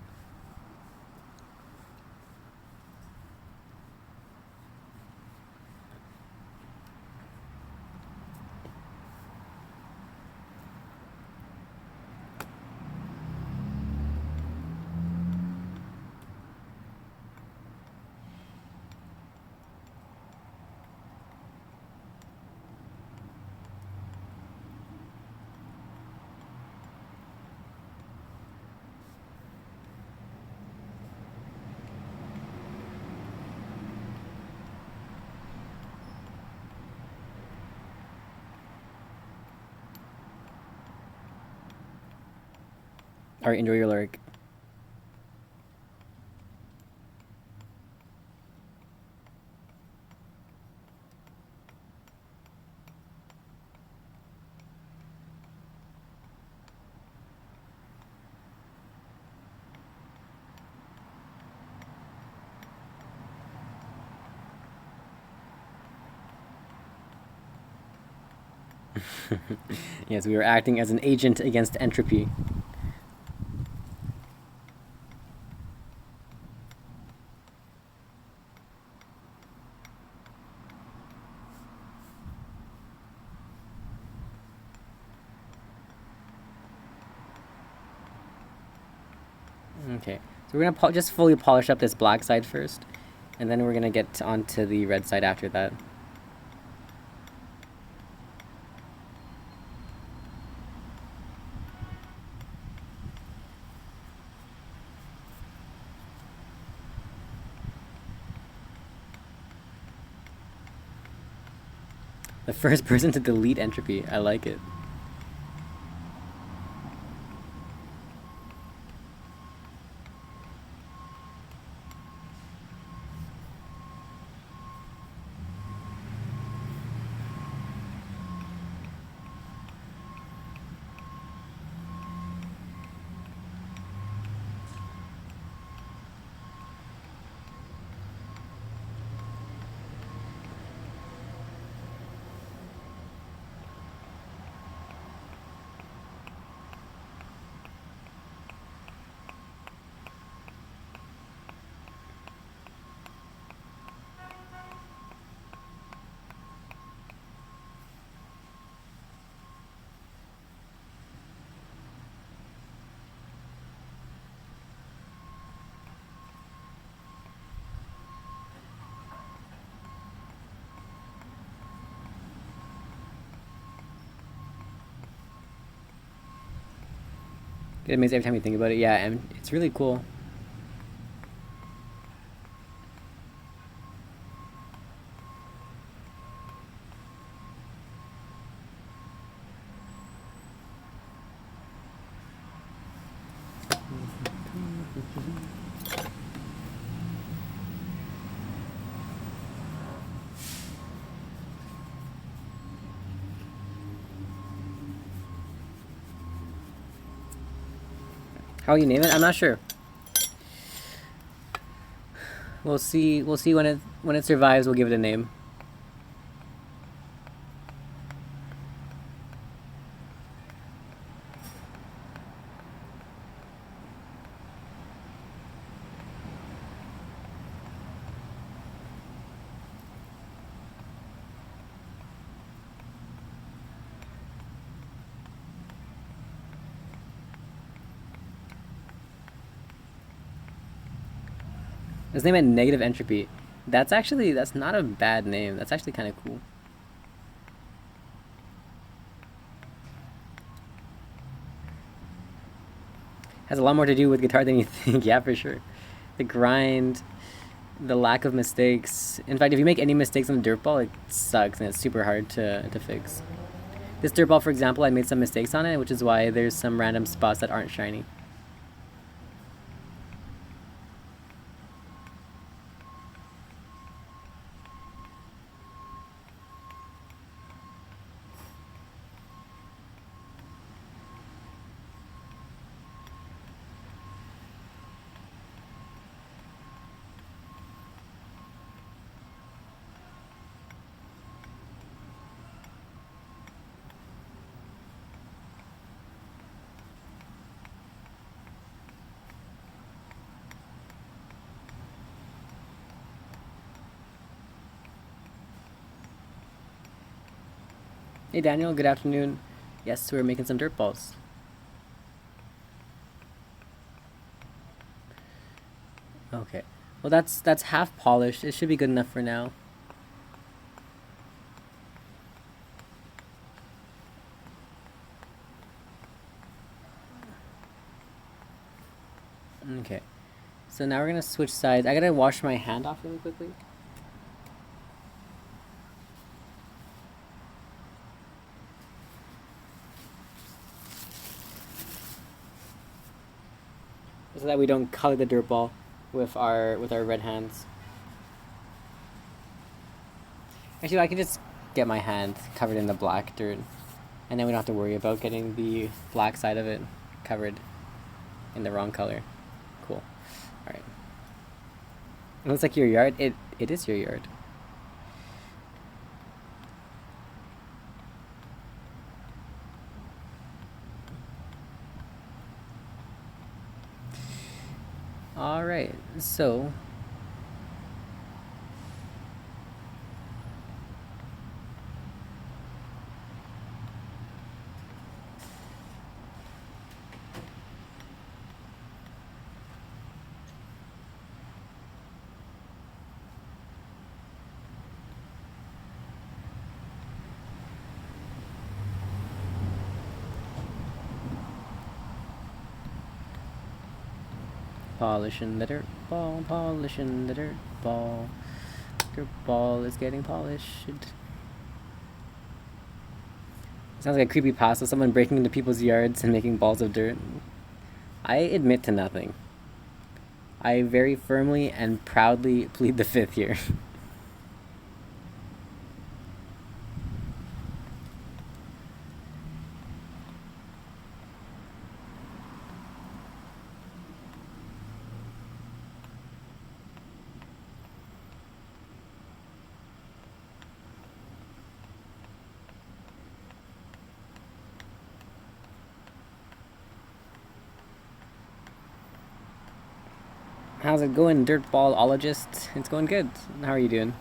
Alright, enjoy your lyric. Yes, we were acting as an agent against entropy. Okay, so we're gonna just fully polish up this black side first, and then we're gonna get onto the red side after that. The first person to delete entropy, I like it. It amazing every time you think about it. Yeah, and it's really cool. How you name it? I'm not sure. We'll see. We'll see when it survives. We'll give it a name. Let's name it negative entropy. That's not a bad name. That's actually kind of cool. Has a lot more to do with guitar than you think. Yeah, for sure. The grind, the lack of mistakes. In fact, if you make any mistakes on the dirt ball, it sucks and it's super hard to fix. This dirt ball, for example, I made some mistakes on it, which is why there's some random spots that aren't shiny. Hey Daniel, good afternoon. Yes, we're making some dirt balls. Okay. Well, that's half polished. It should be good enough for now. Okay. So now we're gonna switch sides. I gotta wash my hand off really quickly. So that we don't color the dirt ball with our red hands. Actually, I can just get my hand covered in the black dirt, and then we don't have to worry about getting the black side of it covered in the wrong color. Cool. All right. It looks like your yard. It is your yard. All right. So polishing the dirt ball, polishing the dirt ball. Dirt ball is getting polished. Sounds like a creepypasta, someone breaking into people's yards and making balls of dirt. I admit to nothing. I very firmly and proudly plead the fifth here. How's it going, Dirtballologist? It's going good. How are you doing?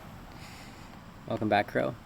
Welcome back, Crow.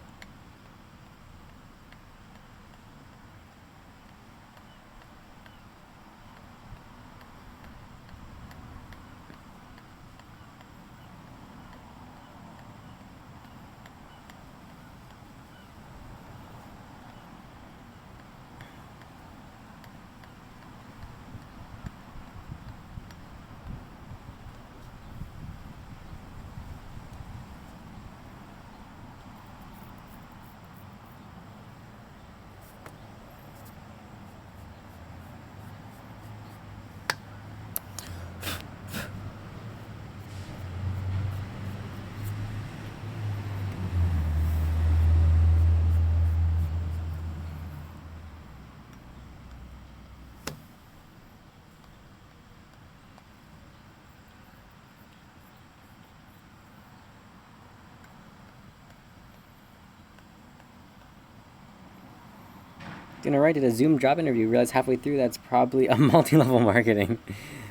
Gonna write it a Zoom job interview. Realize halfway through that's probably a multi-level marketing.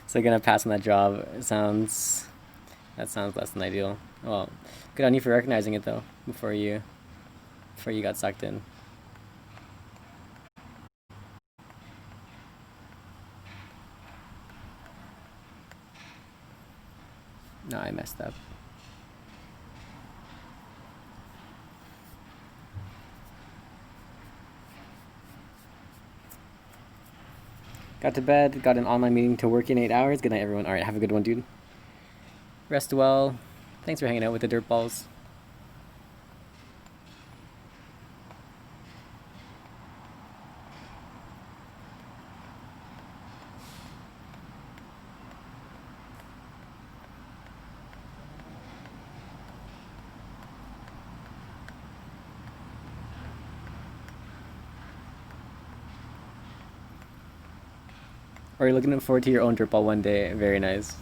So gonna pass on that job. That sounds less than ideal. Well, good on you for recognizing it though before you got sucked in. No, I messed up. Got to bed, got an online meeting to work in 8 hours. Good night, everyone. All right, have a good one, dude. Rest well. Thanks for hanging out with the Dirtballs. Or you're looking forward to your own Dirtball one day. Very nice.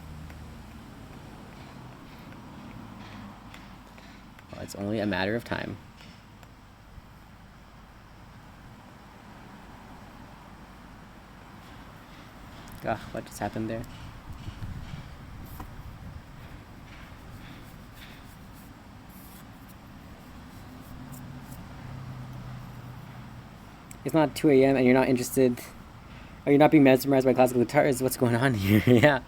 Well, it's only a matter of time. Ugh, what just happened there? It's not 2 a.m. and you're not interested. Are you not being mesmerized by classical guitars? What's going on here? Yeah.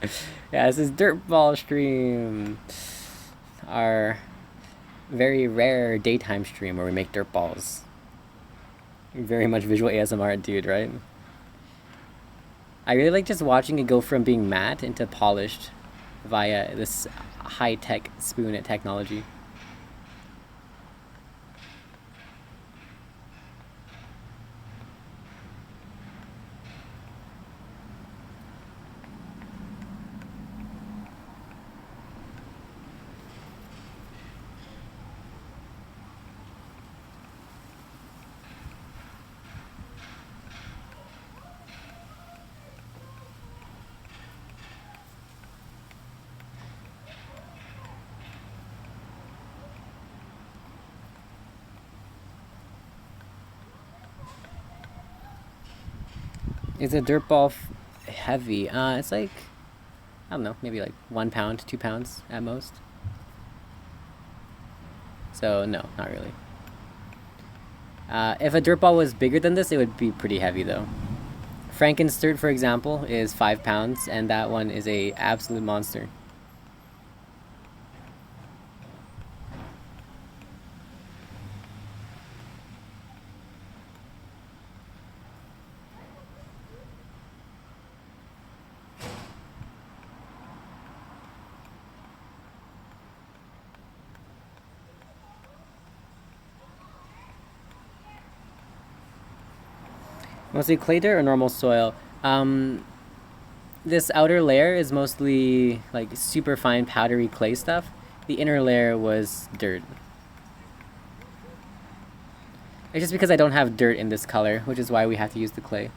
Yeah, this is Dirtball stream. Our very rare daytime stream where we make dirt balls. Very much visual ASMR, dude, right? I really like just watching it go from being matte into polished via this high-tech spoon technology. Is a dirt ball heavy? It's like, I don't know, maybe like 1 pound, 2 pounds at most. So no, not really. If a dirt ball was bigger than this, it would be pretty heavy though. Frankensturt, for example, is 5 pounds, and that one is a absolute monster. Mostly clay dirt or normal soil? This outer layer is mostly like super fine powdery clay stuff. The inner layer was dirt. It's just because I don't have dirt in this color, which is why we have to use the clay.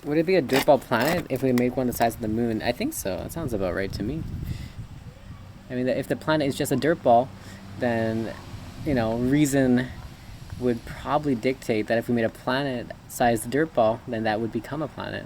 Would it be a dirtball planet if we make one the size of the moon? I think so. That sounds about right to me. I mean, if the planet is just a dirtball, then, you know, reason would probably dictate that if we made a planet-sized dirtball, then that would become a planet.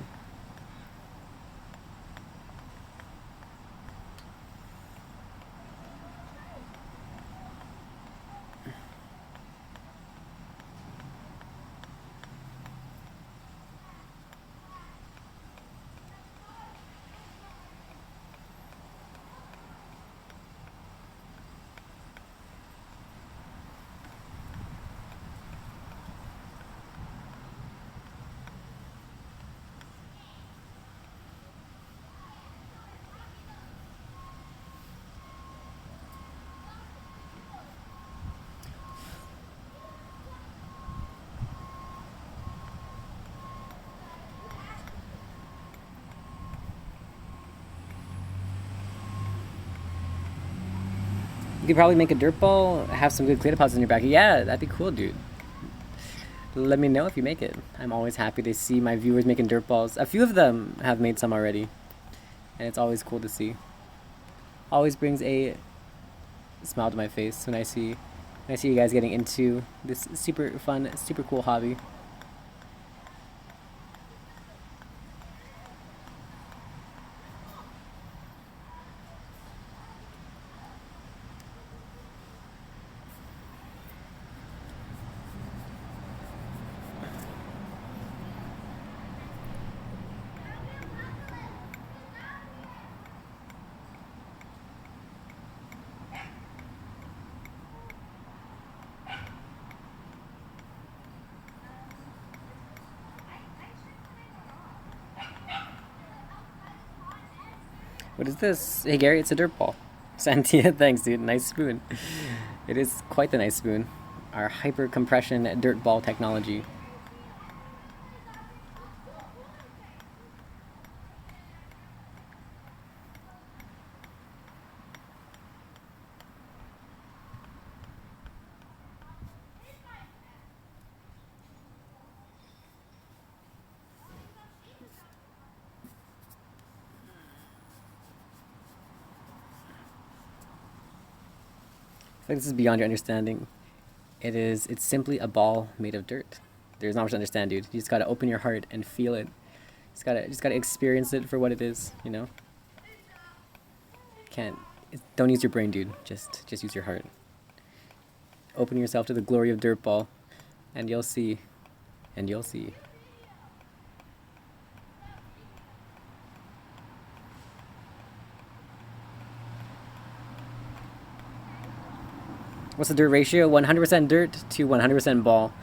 You could probably make a dirt ball, have some good clay deposits in your back. Yeah, that'd be cool, dude. Let me know if you make it. I'm always happy to see my viewers making dirt balls. A few of them have made some already, and it's always cool to see. Always brings a smile to my face when I see you guys getting into this super fun, super cool hobby. What is this? Hey Gary, it's a dirt ball. Santia, thanks dude, nice spoon. It is quite the nice spoon. Our hyper compression dirt ball technology. I think this is beyond your understanding. It's simply a ball made of dirt. There's not much to understand, dude. You just gotta open your heart and feel it. Just gotta experience it for what it is, you know? Don't use your brain, dude. Just use your heart. Open yourself to the glory of Dirtball, and you'll see. And you'll see. What's the dirt ratio? 100% dirt to 100% ball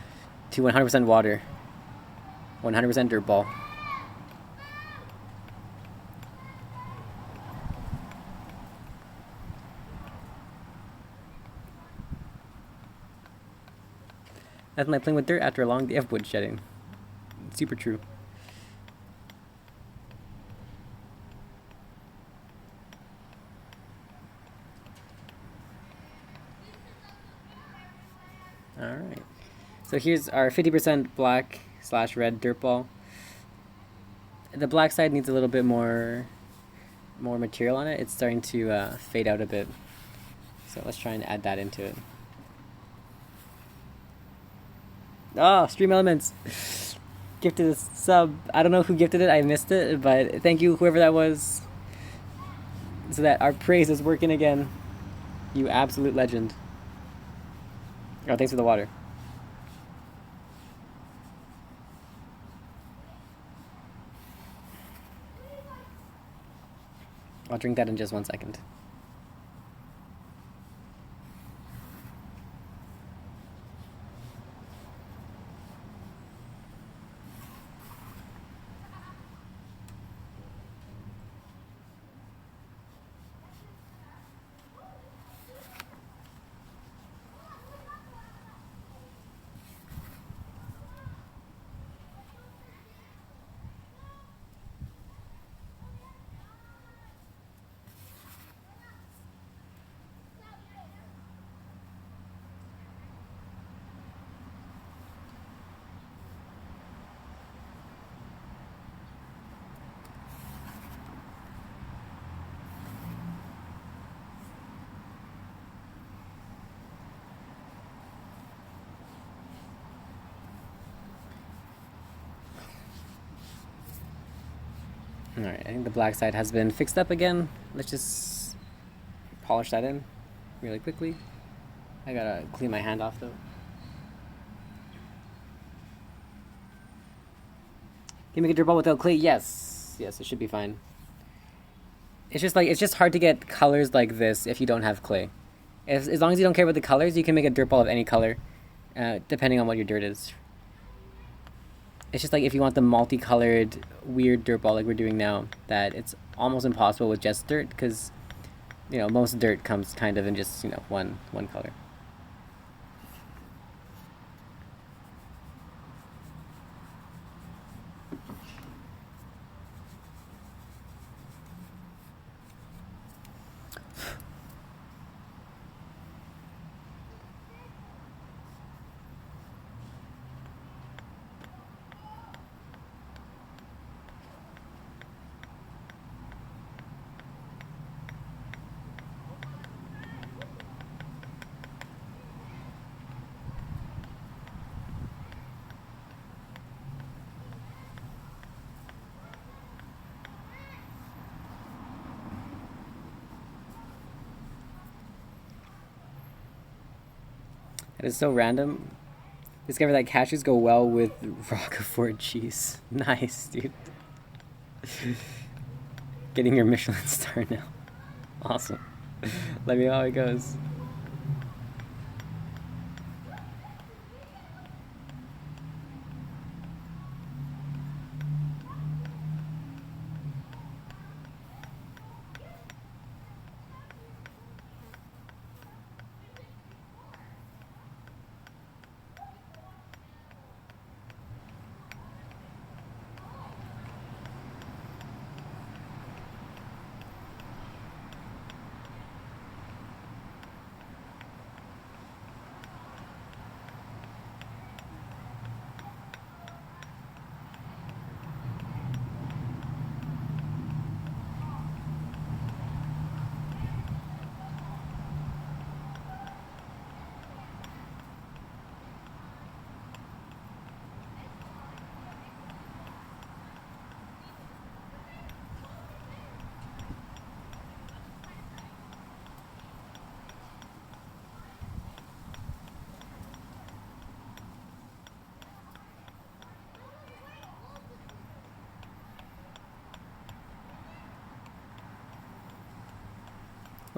to 100% water. 100% dirt ball. Nothing like playing with dirt after a long day of wood shedding. Super true. Alright. So here's our 50% black / red dirt ball. The black side needs a little bit more material on it. It's starting to fade out a bit. So let's try and add that into it. Oh, Stream Elements gifted a sub. I don't know who gifted it. I missed it, but thank you, whoever that was, so that our praise is working again. You absolute legend. Oh, thanks for the water. I'll drink that in just 1 second. Alright, I think the black side has been fixed up again. Let's just polish that in really quickly. I gotta clean my hand off though. Can you make a dirt ball without clay? Yes. Yes, it should be fine. It's just hard to get colors like this if you don't have clay. As long as you don't care about the colors, you can make a dirt ball of any color, depending on what your dirt is. It's just like if you want the multicolored weird dirt ball like we're doing now, that it's almost impossible with just dirt, because most dirt comes kind of in just one color. It is so random. Discover that cashews go well with Roquefort cheese. Nice, dude. Getting your Michelin star now. Awesome. Let me know how it goes.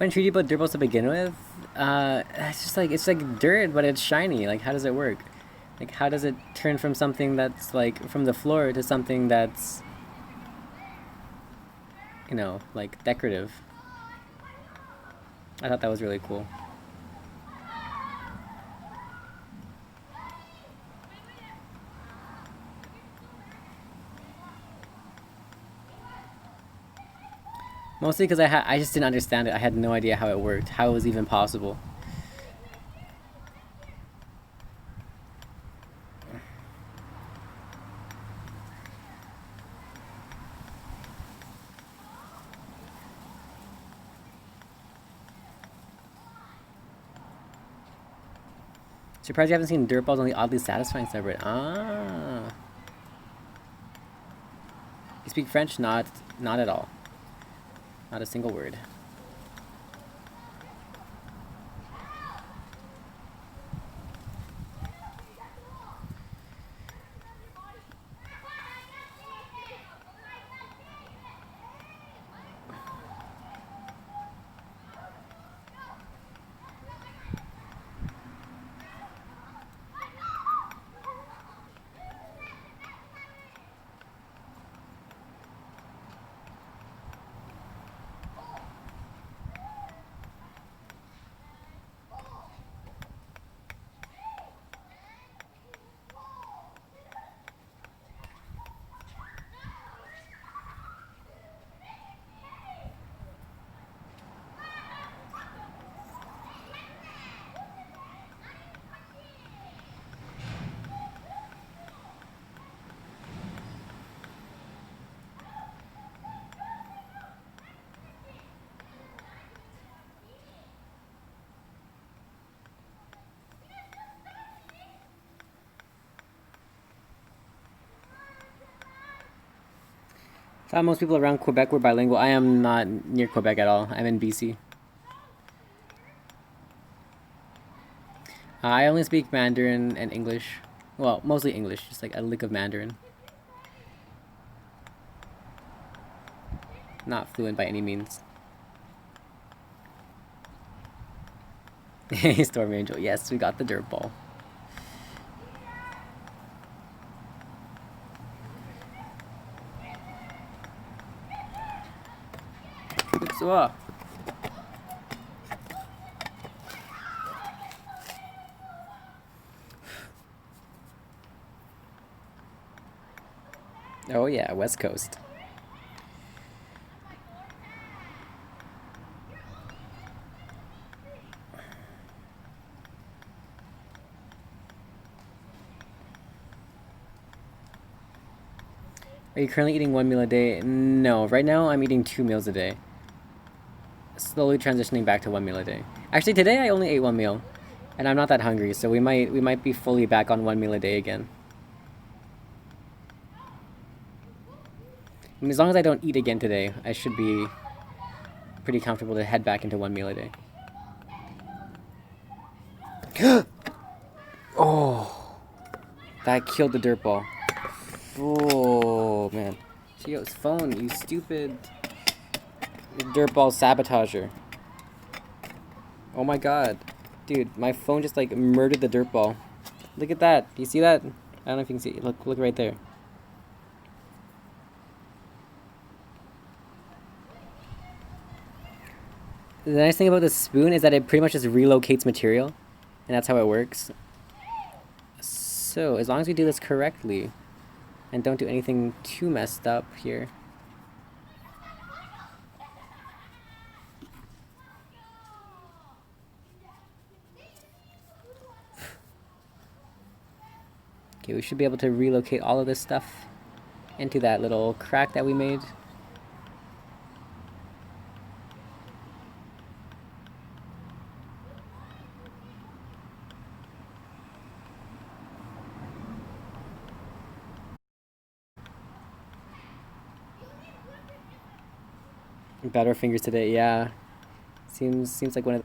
What intrigued you about Dirtballs to begin with? It's just like, it's like dirt, but it's shiny. Like, how does it work? Like, how does it turn from something that's like from the floor to something that's, you know, like decorative? I thought that was really cool. Mostly because I just didn't understand it. I had no idea how it worked, how it was even possible. Surprised you haven't seen Dirtballs on the Oddly Satisfying subreddit. Ah. You speak French? Not at all. Not a single word. I thought most people around Quebec were bilingual. I am not near Quebec at all. I'm in BC. I only speak Mandarin and English. Well, mostly English, just like a lick of Mandarin. Not fluent by any means. Hey, Storm Angel. Yes, we got the dirt ball. Oh yeah, West Coast. Are you currently eating 1 meal a day? No, right now I'm eating 2 meals a day. Slowly transitioning back to 1 meal a day. Actually, today I only ate 1 meal, and I'm not that hungry, so we might be fully back on 1 meal a day again. I mean, as long as I don't eat again today, I should be pretty comfortable to head back into 1 meal a day. Oh, that killed the dirt ball. Oh man, Chio's phone, you stupid dirtball sabotager. Oh my god, dude, my phone just like murdered the dirt ball. Look at that. Do you see that? I don't know if you can see. Look right there. The nice thing about this spoon is that it pretty much just relocates material, and that's how it works. So as long as we do this correctly and don't do anything too messed up here. Okay, we should be able to relocate all of this stuff into that little crack that we made. Better fingers today, yeah. Seems like one of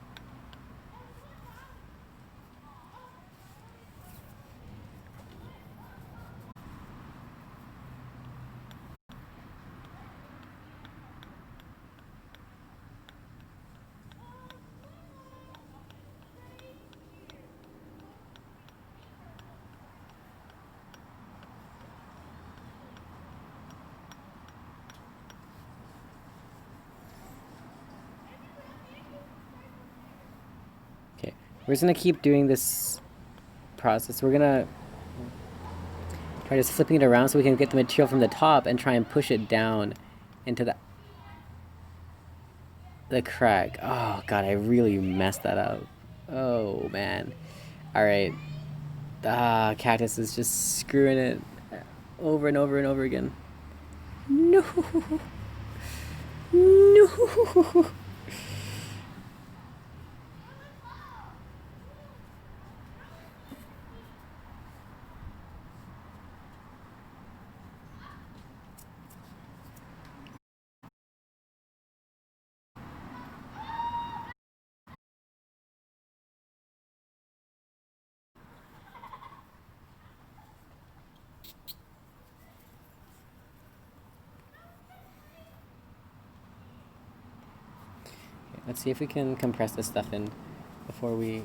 We're just gonna keep doing this process. We're gonna try just flipping it around so we can get the material from the top and try and push it down into the crack. Oh god, I really messed that up. Oh man. Alright. Cactus is just screwing it over and over and over again. No. No. Let's see if we can compress this stuff in before we...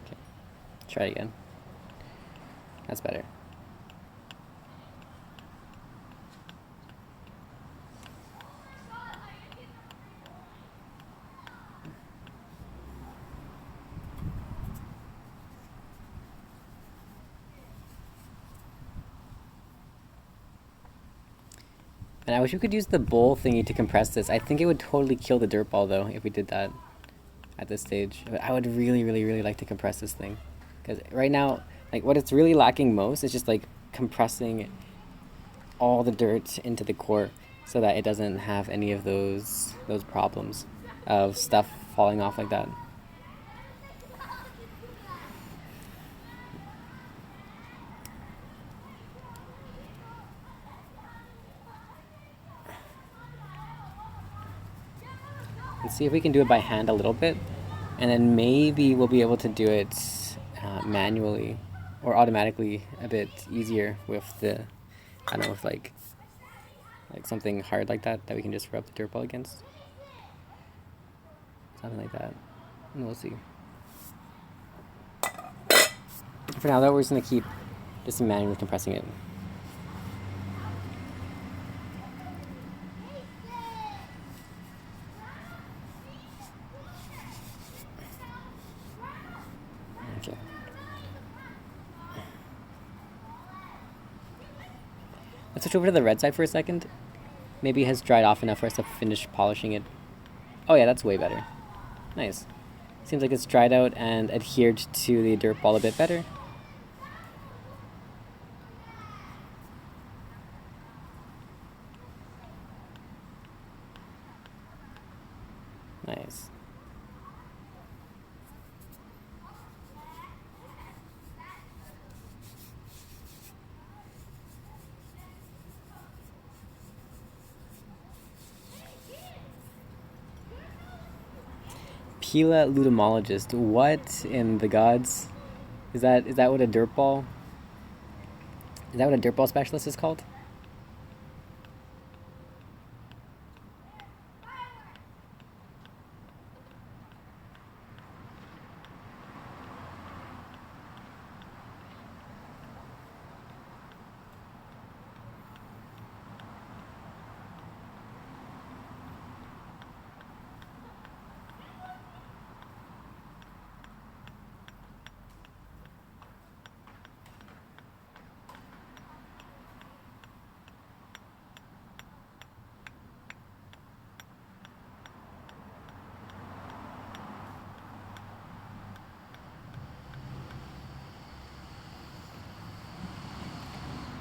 Okay, try it again. That's better. And I wish we could use the bowl thingy to compress this. I think it would totally kill the dirt ball though if we did that at this stage. But I would really, really, really like to compress this thing. Because right now, like what it's really lacking most is just like compressing all the dirt into the core so that it doesn't have any of those problems of stuff falling off like that. Let's see if we can do it by hand a little bit, and then maybe we'll be able to do it manually or automatically a bit easier with the, I don't know, with like something hard like that we can just rub the dirt ball against. Something like that. And we'll see. For now though, we're just gonna keep just manually compressing it. Okay. Let's switch over to the red side for a second. Maybe it has dried off enough for us to finish polishing it. Oh yeah, that's way better. Nice. Seems like it's dried out and adhered to the dirt ball a bit better. Nice. Pila ludomologist. What in the gods? Is that what a dirt ball? Is that what a dirt ball specialist is called?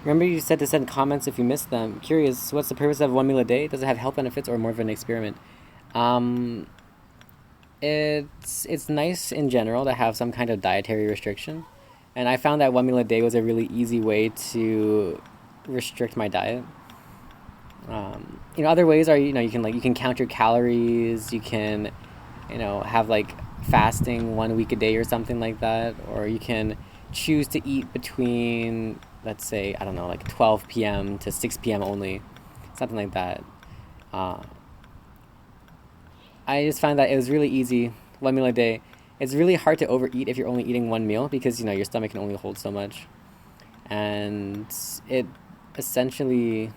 Remember you said to send comments if you missed them. Curious, what's the purpose of 1 meal a day? Does it have health benefits or more of an experiment? It's nice in general to have some kind of dietary restriction. And I found that 1 meal a day was a really easy way to restrict my diet. Other ways are, you can count your calories, you can, have like fasting 1 week a day or something like that, or you can choose to eat between let's say, I don't know, like 12 p.m. to 6 p.m. only, something like that. I just found that it was really easy, 1 meal a day. It's really hard to overeat if you're only eating 1 meal because, your stomach can only hold so much. And it essentially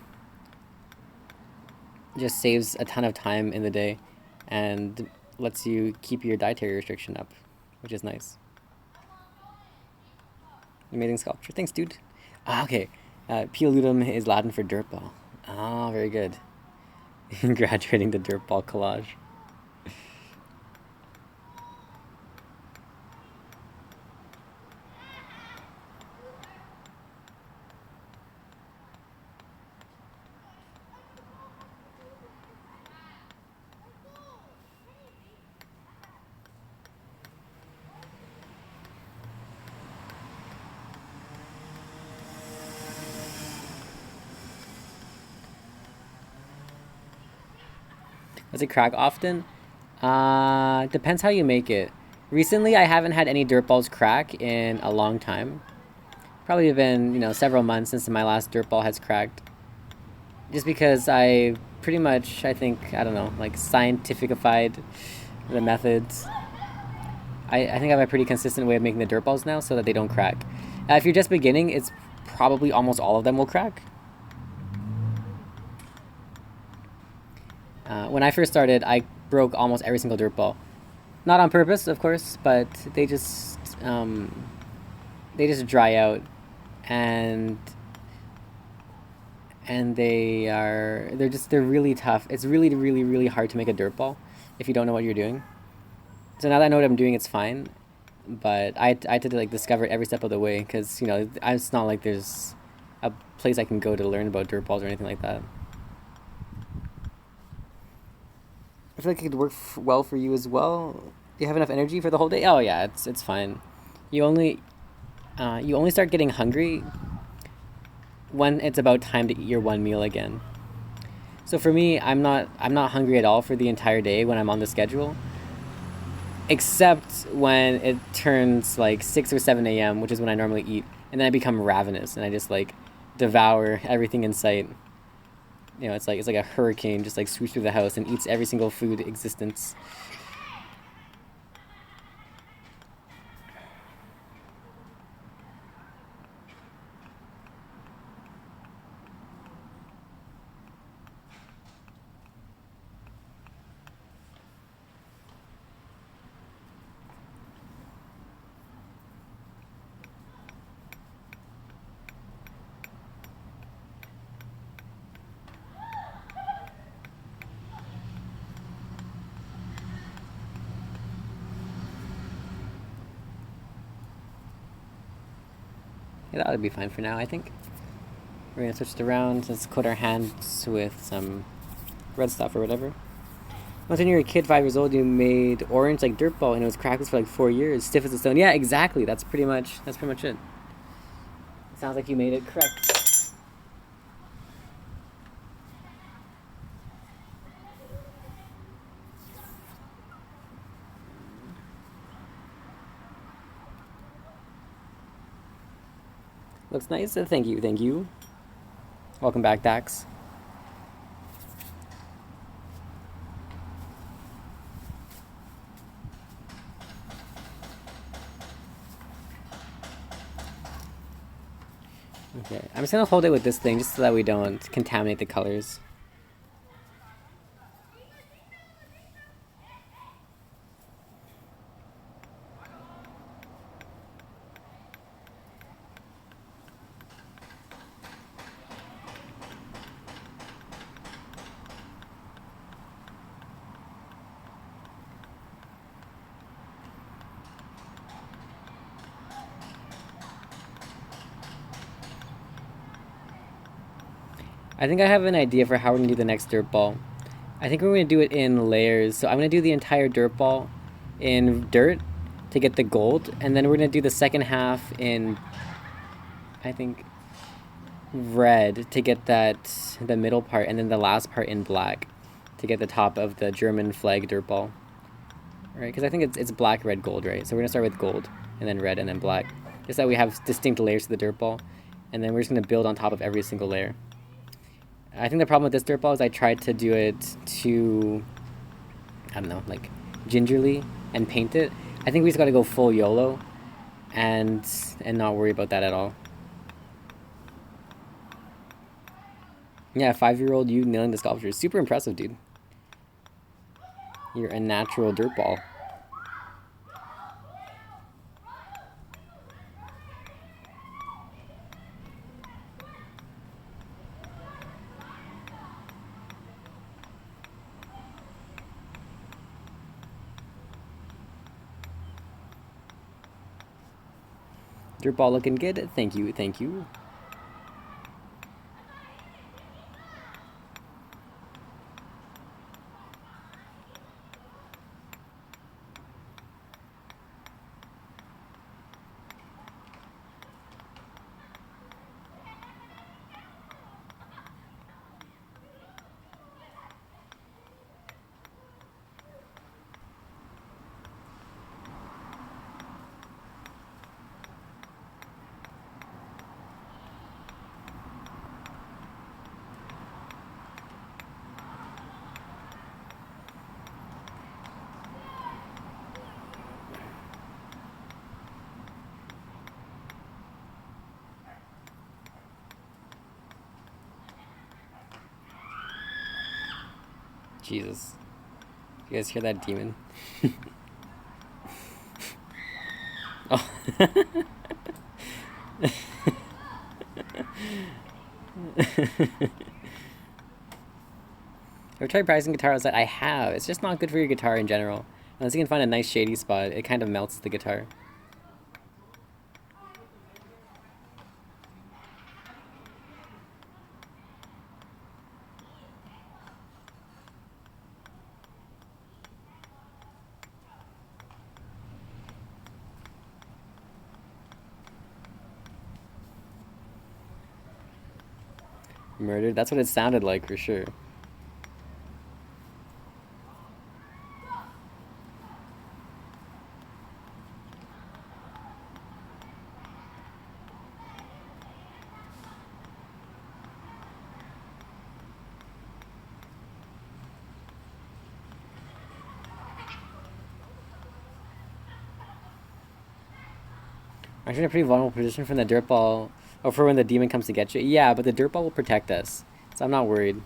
just saves a ton of time in the day and lets you keep your dietary restriction up, which is nice. Amazing sculpture. Thanks, dude. Okay. Pioludum is Latin for dirtball. Very good. Graduating the dirtball collage. Does it crack often? Depends how you make it. Recently, I haven't had any dirt balls crack in a long time. Probably been, several months since my last dirt ball has cracked. Just because I pretty much, I think, I don't know, like scientificified the methods. I think I have a pretty consistent way of making the dirt balls now so that they don't crack. If you're just beginning, it's probably almost all of them will crack. When I first started, I broke almost every single dirt ball. Not on purpose, of course, but they just dry out, and they're really tough. It's really, really, really hard to make a dirt ball if you don't know what you're doing. So now that I know what I'm doing, it's fine. But I had to discover it every step of the way because it's not like there's a place I can go to learn about dirt balls or anything like that. I feel like it could work well for you as well. Do you have enough energy for the whole day? Oh yeah, it's fine. You only start getting hungry when it's about time to eat your 1 meal again. So for me, I'm not hungry at all for the entire day when I'm on the schedule, except when it turns 6 or 7 a.m., which is when I normally eat, and then I become ravenous and I just devour everything in sight. It's like a hurricane just sweeps through the house and eats every single food in existence. Yeah, that would be fine for now, I think. We're gonna switch it around. Let's coat our hands with some red stuff or whatever. Once when you were a kid, 5 years old, you made orange dirt ball and it was crackless for 4 years, stiff as a stone. Yeah, exactly. That's pretty much it. It sounds like you made it correct. Looks nice. Thank you. Welcome back, Dax. Okay, I'm just gonna hold it with this thing just so that we don't contaminate the colors. I think I have an idea for how we're going to do the next dirt ball. I think we're going to do it in layers. So I'm going to do the entire dirt ball in dirt to get the gold. And then we're going to do the second half in, I think, red to get the middle part. And then the last part in black to get the top of the German flag dirt ball. Right? Because I think it's black, red, gold, right? So we're going to start with gold and then red and then black. Just so we have distinct layers to the dirt ball. And then we're just going to build on top of every single layer. I think the problem with this dirt ball is I tried to do it too, I don't know, like gingerly and paint it. I think we just got to go full YOLO and not worry about that at all. Yeah, 5-year-old you nailing the sculpture is super impressive, dude. You're a natural dirt ball. Dirt ball looking good. Thank you, thank you. Jesus. You guys hear that demon? Oh. I've tried practicing guitar outside. I have. It's just not good for your guitar in general. Unless you can find a nice shady spot, it kind of melts the guitar. Murdered? That's what it sounded like, for sure. Aren't you in a pretty vulnerable position from the dirt ball? Oh, for when the demon comes to get you? Yeah, but the dirt ball will protect us. So I'm not worried.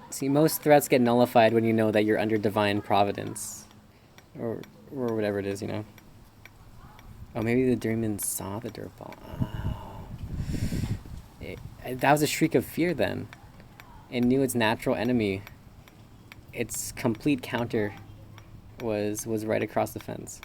See, most threats get nullified when you know that you're under divine providence. Or whatever it is, you know. Oh, maybe the demon saw the dirt ball. Oh. That was a shriek of fear then. It knew its natural enemy. Its complete counter was right across the fence.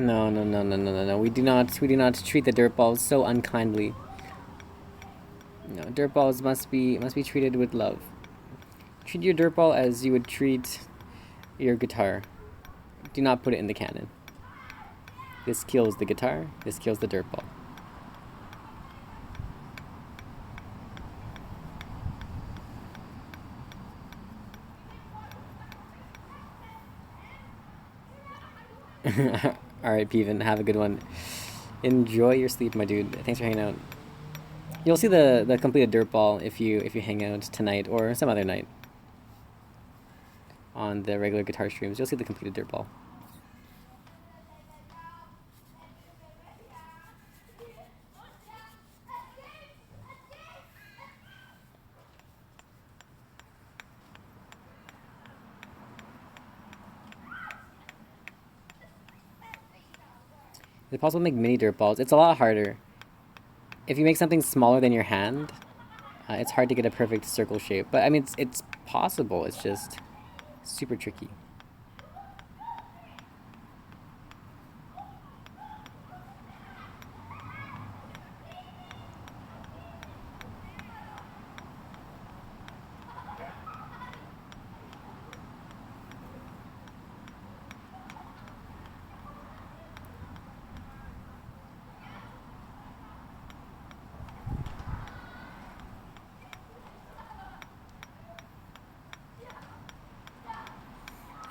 No. We do not treat the dirt balls so unkindly. No, dirt balls must be treated with love. Treat your dirt ball as you would treat your guitar. Do not put it in the cannon. This kills the guitar, this kills the dirt ball. Alright, Peven, have a good one. Enjoy your sleep, my dude. Thanks for hanging out. You'll see the completed dirt ball if you hang out tonight or some other night on the regular guitar streams. You'll see the completed dirt ball. Is it possible to make mini dirt balls? It's a lot harder. If you make something smaller than your hand, It's hard to get a perfect circle shape, but I mean, it's possible. It's just super tricky.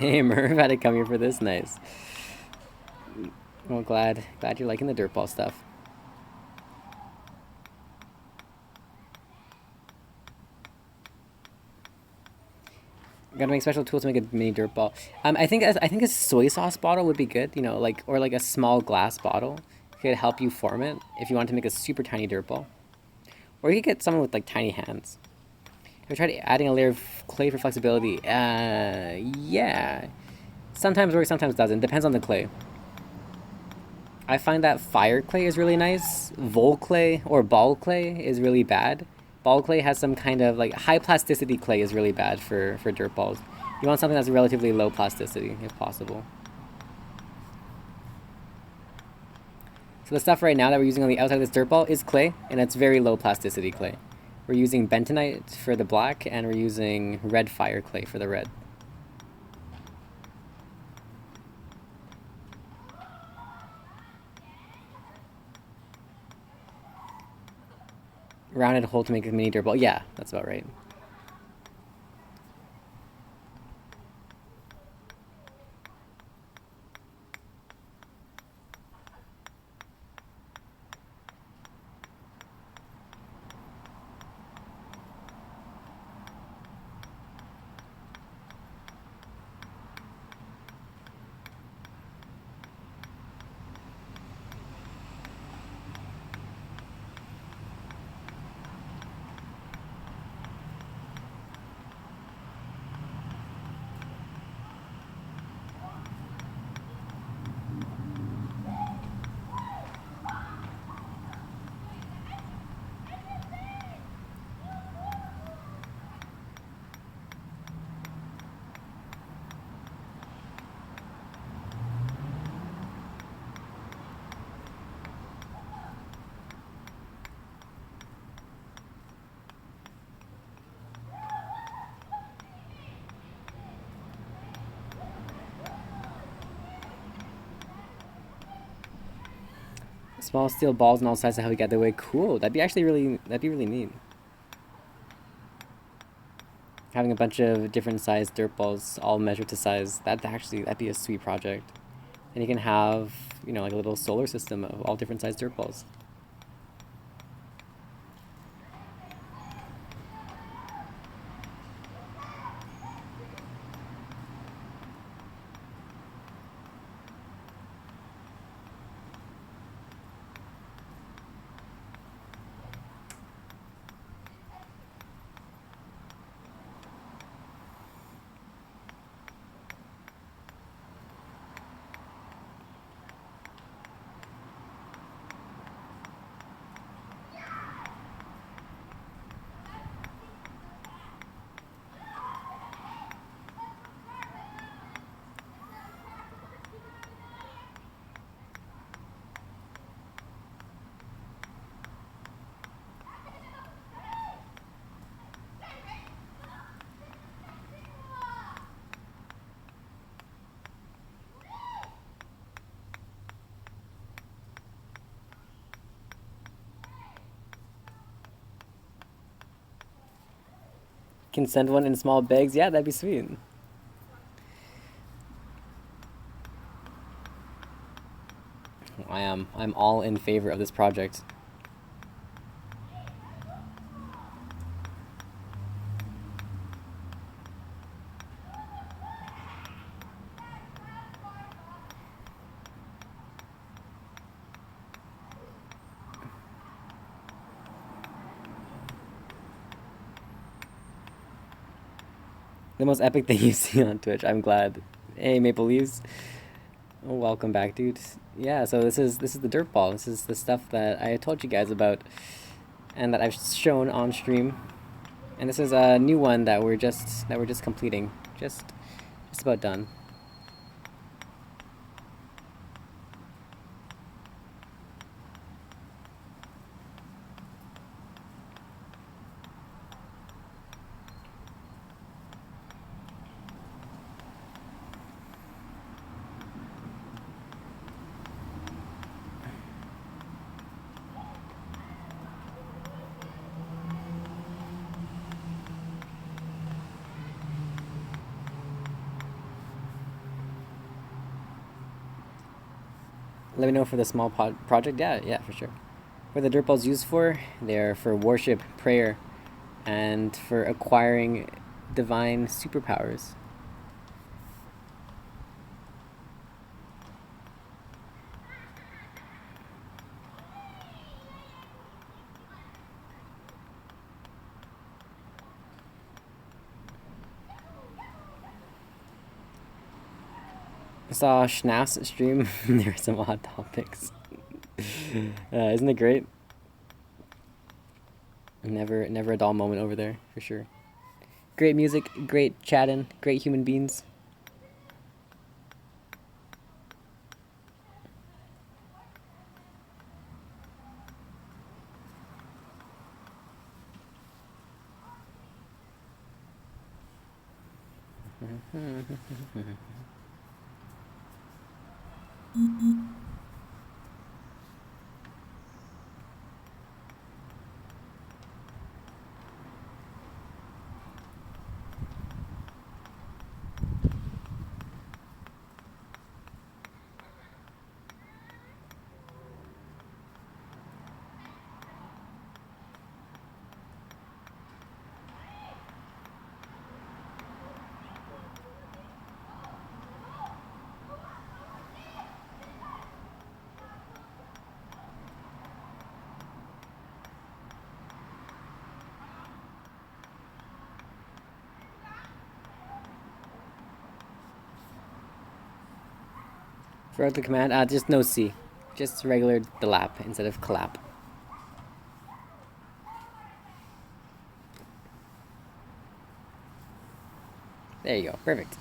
Hey Merv, had to come here for this. Nice. Well, glad you're liking the dirtball stuff. Gotta make special tools to make a mini dirtball. I think a soy sauce bottle would be good. You know, like or like a small glass bottle could help you form it if you want to make a super tiny dirtball. Or you could get someone with like tiny hands. Have you tried adding a layer of clay for flexibility? Yeah. Sometimes works, sometimes doesn't. Depends on the clay. I find that fire clay is really nice. Vol clay or ball clay is really bad. Ball clay has some kind of like high plasticity clay is really bad for dirt balls. You want something that's relatively low plasticity if possible. So the stuff right now that we're using on the outside of this dirt ball is clay, and it's very low plasticity clay. We're using bentonite for the black, and we're using red fire clay for the red. Rounded hole to make a mini dirt ball. Yeah, that's about right. Small steel balls on all sides of how we got the way. Cool. That'd be really neat. Having a bunch of different sized dirt balls all measured to size. That'd be a sweet project. And you can have, you know, like a little solar system of all different sized dirt balls. Can send one in small bags. Yeah, that'd be sweet. I'm all in favor of this project. The most epic thing you see on Twitch. I'm glad. Hey, Maple Leaves. Oh, welcome back, dude. Yeah, so this is the dirt ball. This is the stuff that I told you guys about. and that I've shown on stream. And this is a new one that we're just completing. Just about done. Let me know for the small project. Yeah, for sure. What are the Dirtballs used for? They're for worship, prayer, and for acquiring divine superpowers. I saw Schnaf's stream. There were some odd topics. Isn't it great? Never a dull moment over there, for sure. Great music, great chatting, great human beings. For the command, just no C. Just regular delap instead of clap. There you go, perfect.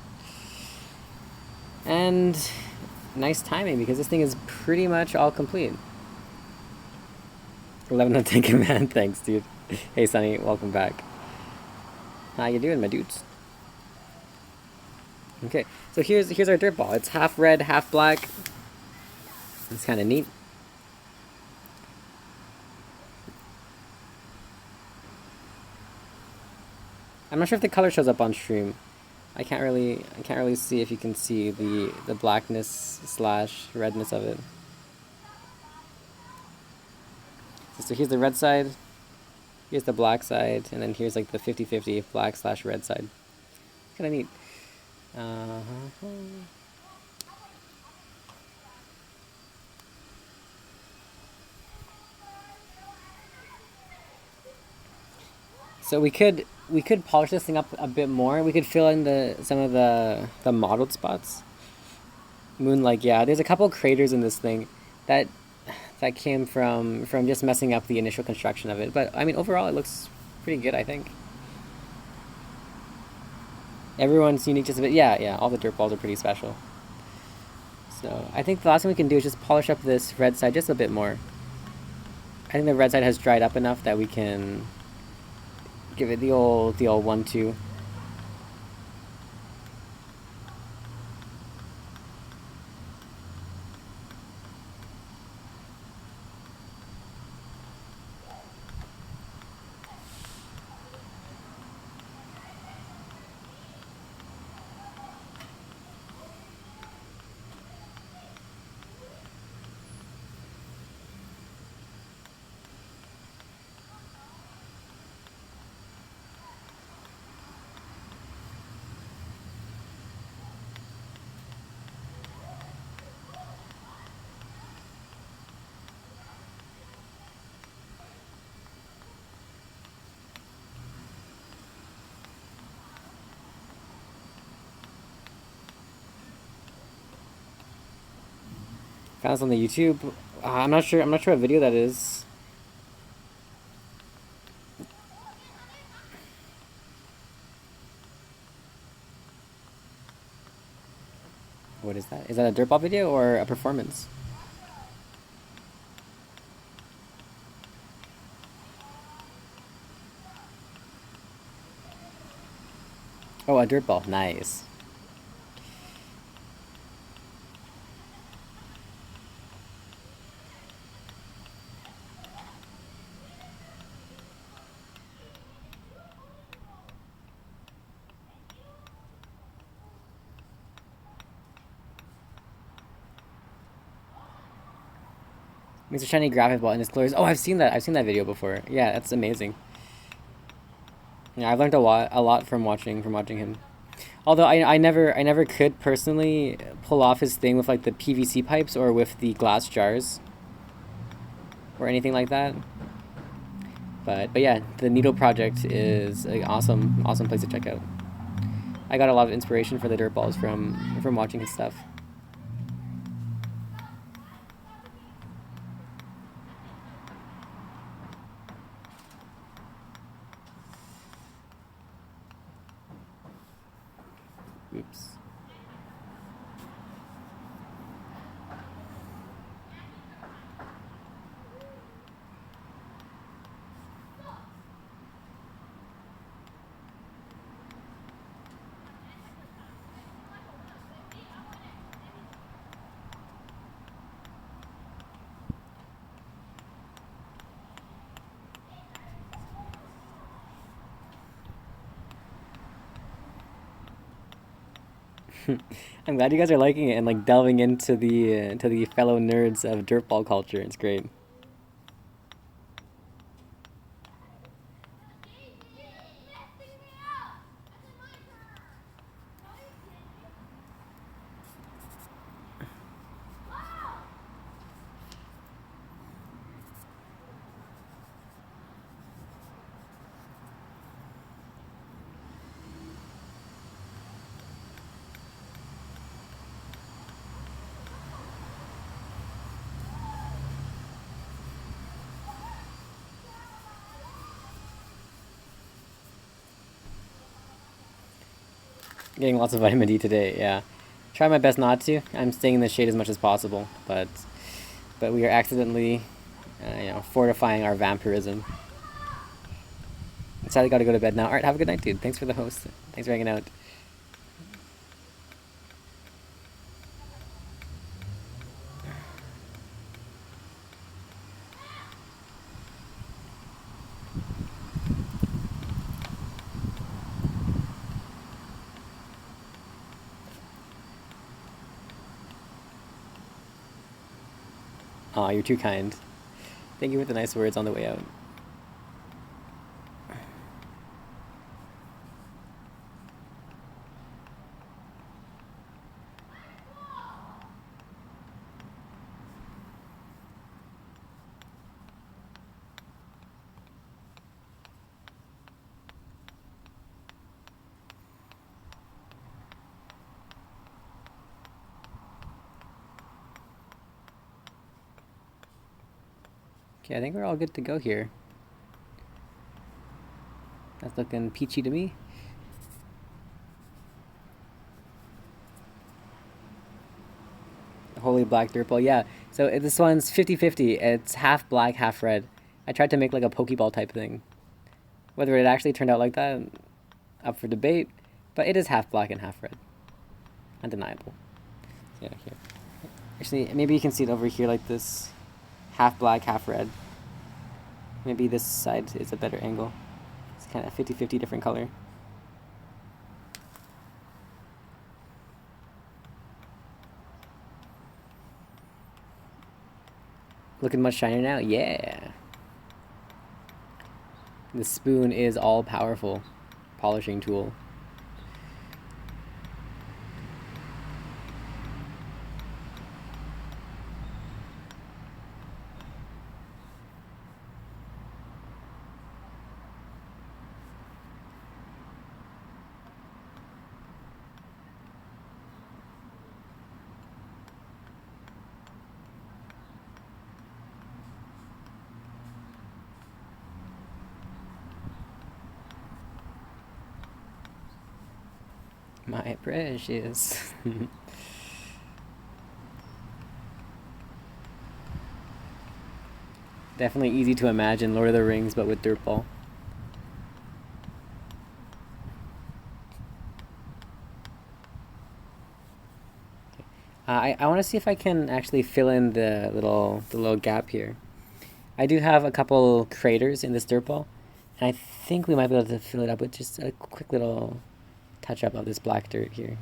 And nice timing because this thing is pretty much all complete. 11 on 10 command, thanks dude. Hey Sonny, welcome back. How you doing, my dudes? Okay, so here's our dirt ball. It's half red, half black. It's kind of neat. I'm not sure if the color shows up on stream. I can't really see if you can see the blackness / redness of it. So here's the red side, here's the black side, and then here's like the 50-50 black / red side. Kind of neat. So we could polish this thing up a bit more. We could fill in some of the mottled spots. Moonlight, yeah. There's a couple craters in this thing that came from just messing up the initial construction of it. But I mean, overall, it looks pretty good, I think. Everyone's unique just a bit. Yeah. All the dirt balls are pretty special. So I think the last thing we can do is just polish up this red side just a bit more. I think the red side has dried up enough that we can give it the old 1-2. Found this on the YouTube. I'm not sure what video that is. that? Is that a dirtball video or a performance? Oh, a dirtball. Nice. Makes a shiny graphic ball in his colors. Oh, I've seen that. I've seen that video before. Yeah, that's amazing. Yeah, I've learned a lot from watching him. Although I never could personally pull off his thing with like the PVC pipes or with the glass jars or anything like that. But yeah, the Needle Project is an awesome place to check out. I got a lot of inspiration for the Dirtballs from watching his stuff. Oops. I'm glad you guys are liking it and like delving into the fellow nerds of dirtball culture. It's great. Getting lots of vitamin D today, yeah. Try my best not to. I'm staying in the shade as much as possible, but we are accidentally, fortifying our vampirism. Sadly, gotta go to bed now. Alright, have a good night, dude. Thanks for the host. Thanks for hanging out. Aw, you're too kind. Thank you for the nice words on the way out. Okay, I think we're all good to go here. That's looking peachy to me. Holy black dirtball, yeah. So this one's 50-50. It's half black, half red. I tried to make like a Pokeball type thing. Whether it actually turned out like that, up for debate. But it is half black and half red. Undeniable. Yeah, here. Actually, maybe you can see it over here like this. Half black, half red. Maybe this side is a better angle. It's kind of 50-50 different color. Looking much shinier now? Yeah! The spoon is all-powerful polishing tool. My precious. Definitely easy to imagine Lord of the Rings, but with Dirtball. I want to see if I can actually fill in the little gap here. I do have a couple craters in this Dirtball, and I think we might be able to fill it up with just a quick little touch up of this black dirt here.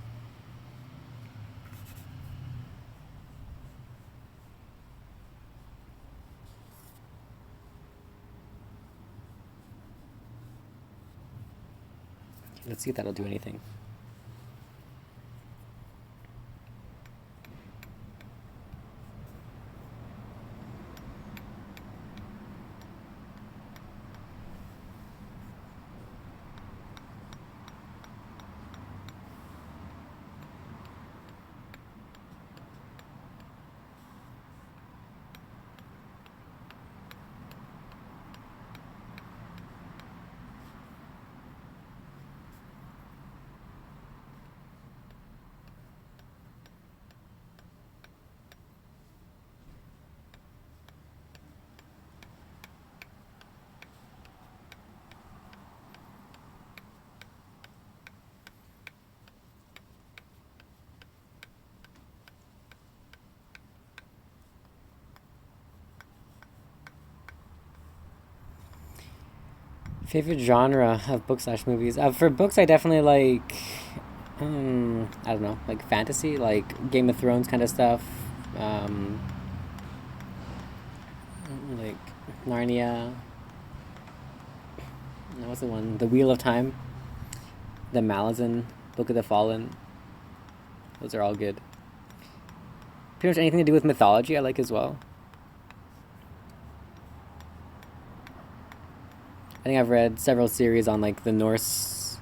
Let's see if that'll do anything. Favorite genre of books/movies? For books, I definitely like, I don't know, like fantasy, like Game of Thrones kind of stuff. Like Narnia. What's the one? The Wheel of Time. The Malazan, Book of the Fallen. Those are all good. Pretty much anything to do with mythology I like as well. I think I've read several series on like the Norse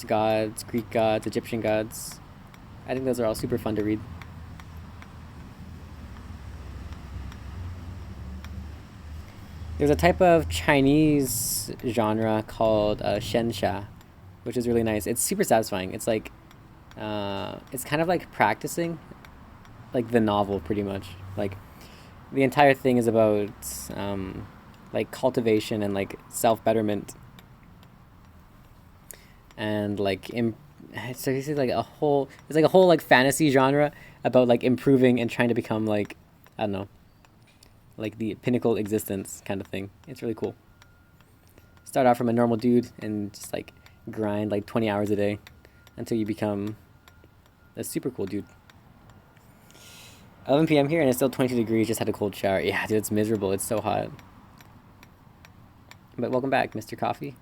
gods, Greek gods, Egyptian gods. I think those are all super fun to read. There's a type of Chinese genre called shensha, which is really nice. It's super satisfying. It's like, it's kind of like practicing, like the novel pretty much. Like, the entire thing is about like cultivation and like self-betterment. And like, so it's like a whole like fantasy genre about like improving and trying to become like, I don't know, like the pinnacle existence kind of thing. It's really cool. Start out from a normal dude and just like grind like 20 hours a day until you become a super cool dude. 11 p.m. here and it's still 22 degrees. Just had a cold shower. Yeah, dude, it's miserable. It's so hot. But welcome back, Mr. Coffee.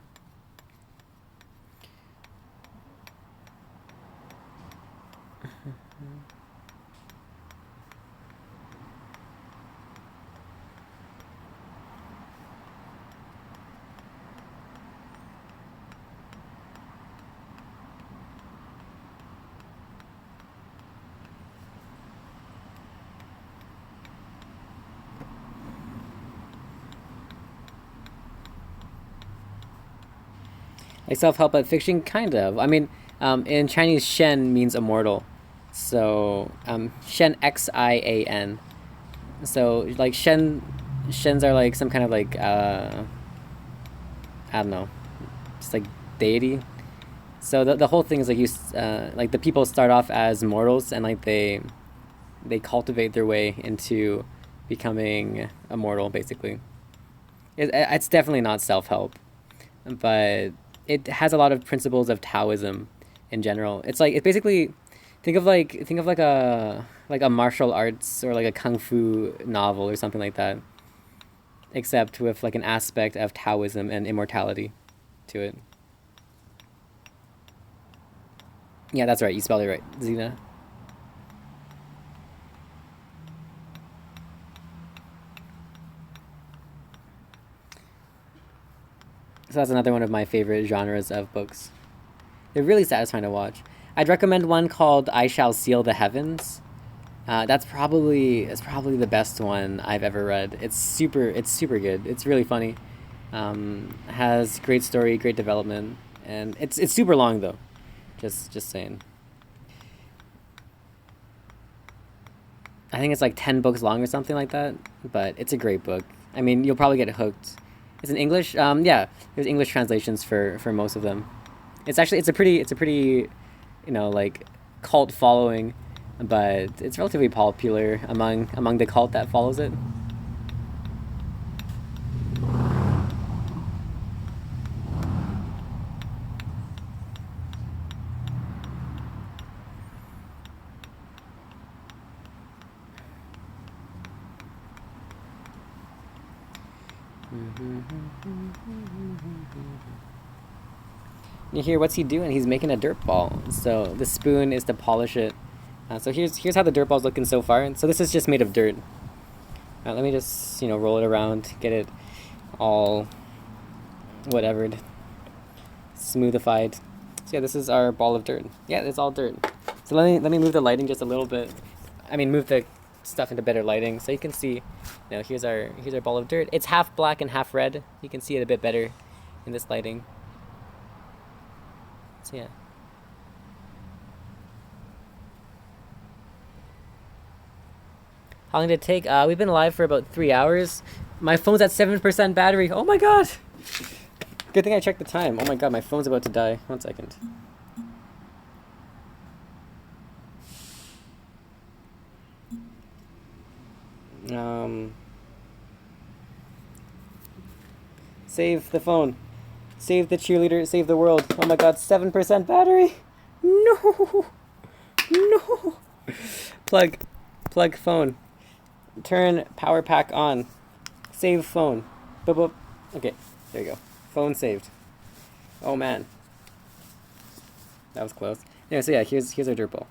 Like self-help but fiction, kind of. I mean, in Chinese, Shen means immortal. So, Shen, Xian. So, like, Shens are like some kind of like, I don't know, just like deity. So the whole thing is like like the people start off as mortals and like they cultivate their way into becoming immortal, basically. It's definitely not self-help, but it has a lot of principles of Taoism in general. It's basically think of like a martial arts or like a kung fu novel or something like that, except with like an aspect of Taoism and immortality to it. Yeah, that's right. You spelled it right, Zena. So that's another one of my favorite genres of books. They're really satisfying to watch. I'd recommend one called I Shall Seal the Heavens. That's probably the best one I've ever read. It's super good. It's really funny. Has great story, great development, and it's super long though. Just saying. I think it's like 10 books long or something like that, but it's a great book. I mean, you'll probably get hooked. It's in English. Yeah, there's English translations for most of them. It's a pretty, you know, like cult following, but it's relatively popular among the cult that follows it. You hear what's he doing? He's making a dirt ball. So the spoon is to polish it. So here's how the dirt ball's looking so far. So this is just made of dirt. Let me just roll it around, get it all whatevered, smoothified. So yeah, this is our ball of dirt. Yeah, it's all dirt. So let me move the lighting just a little bit. I mean, move the stuff into better lighting so you can see. Here's our ball of dirt. It's half black and half red. You can see it a bit better in this lighting. So yeah. How long did it take? We've been live for about 3 hours. My phone's at 7% battery. Oh my god! Good thing I checked the time. Oh my god, my phone's about to die. 1 second. Save the phone. Save the cheerleader. Save the world. Oh my god, 7% battery. No. No. Plug phone. Turn power pack on. Save phone. Boop, boop. Okay, there you go. Phone saved. Oh man. That was close. Anyway, so yeah, here's our dirt ball.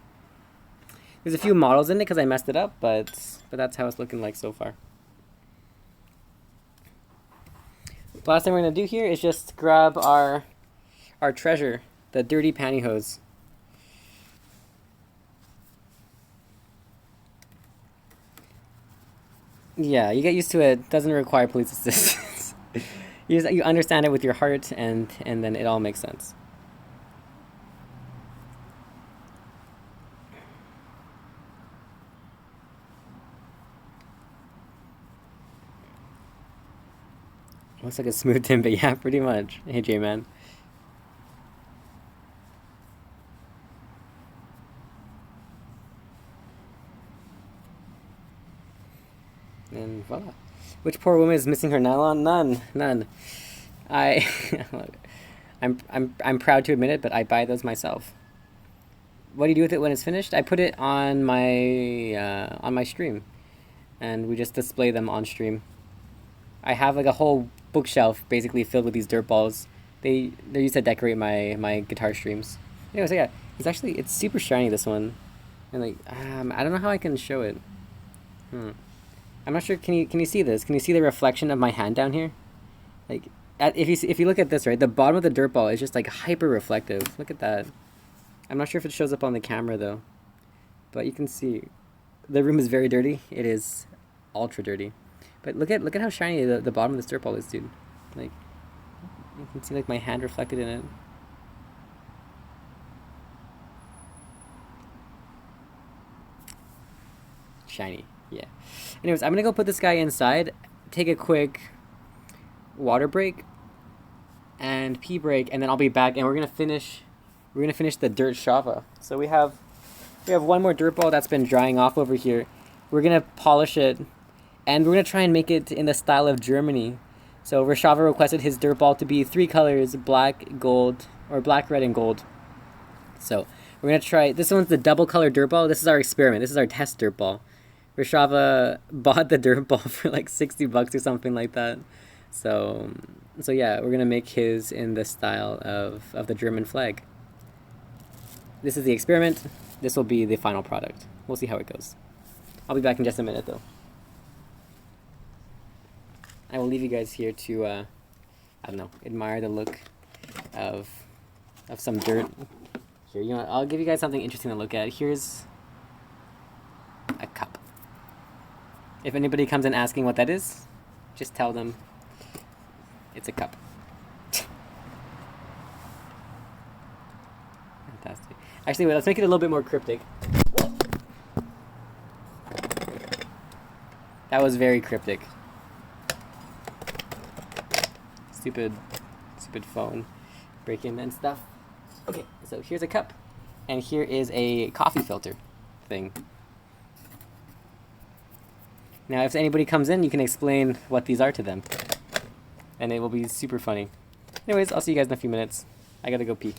There's a few models in it because I messed it up, but that's how it's looking like so far. The last thing we're gonna do here is just grab our treasure, the dirty pantyhose. Yeah, you get used to it. Doesn't require police assistance. You understand it with your heart, and then it all makes sense. Looks like a smooth tin, but yeah, pretty much. Hey, J-Man. And voila. Which poor woman is missing her nylon? None. I'm proud to admit it, but I buy those myself. What do you do with it when it's finished? I put it on my stream, and we just display them on stream. I have like a whole bookshelf basically filled with these dirt balls. They're used to decorate my guitar streams. Anyway, so yeah, it's super shiny, this one, and like I don't know how I can show it. I'm not sure. Can you see this? Can you see the reflection of my hand down here? Like, if you look at this, right, the bottom of the dirt ball is just like hyper reflective. Look at that. I'm not sure if it shows up on the camera though, but you can see the room is very dirty. It is ultra dirty. But look at how shiny the bottom of this dirt ball is, dude. Like, you can see like my hand reflected in it. Shiny, yeah. Anyways, I'm gonna go put this guy inside, take a quick water break and pee break, and then I'll be back, and we're gonna finish the dirt shava. So we have one more dirt ball that's been drying off over here. We're gonna polish it. And we're going to try and make it in the style of Germany. So Rashava requested his dirt ball to be 3 colors, black, gold, or black, red, and gold. So we're going to try, this one's the double color dirt ball. This is our experiment. This is our test dirt ball. Rashava bought the dirt ball for like $60 or something like that. So yeah, we're going to make his in the style of the German flag. This is the experiment. This will be the final product. We'll see how it goes. I'll be back in just a minute though. I will leave you guys here to, I don't know, admire the look of some dirt. Here, I'll give you guys something interesting to look at. Here's a cup. If anybody comes in asking what that is, just tell them it's a cup. Fantastic. Actually, wait, let's make it a little bit more cryptic. That was very cryptic. stupid phone break-in and stuff. Okay, so here's a cup, and here is a coffee filter thing. Now, if anybody comes in, you can explain what these are to them, and it will be super funny. Anyways, I'll see you guys in a few minutes. I gotta go pee.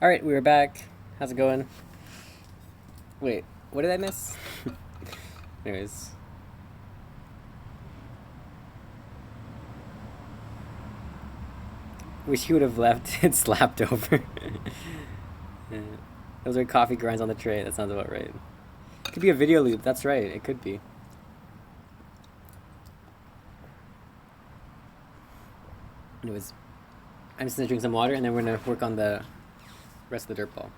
Alright, we are back. How's it going? Wait, what did I miss? Anyways. Wish you would have left it slapped over. Yeah. Those are coffee grinds on the tray. That sounds about right. Could be a video loop. That's right. It could be. Anyways, I'm just gonna drink some water and then we're gonna work on the rest of the dirt ball.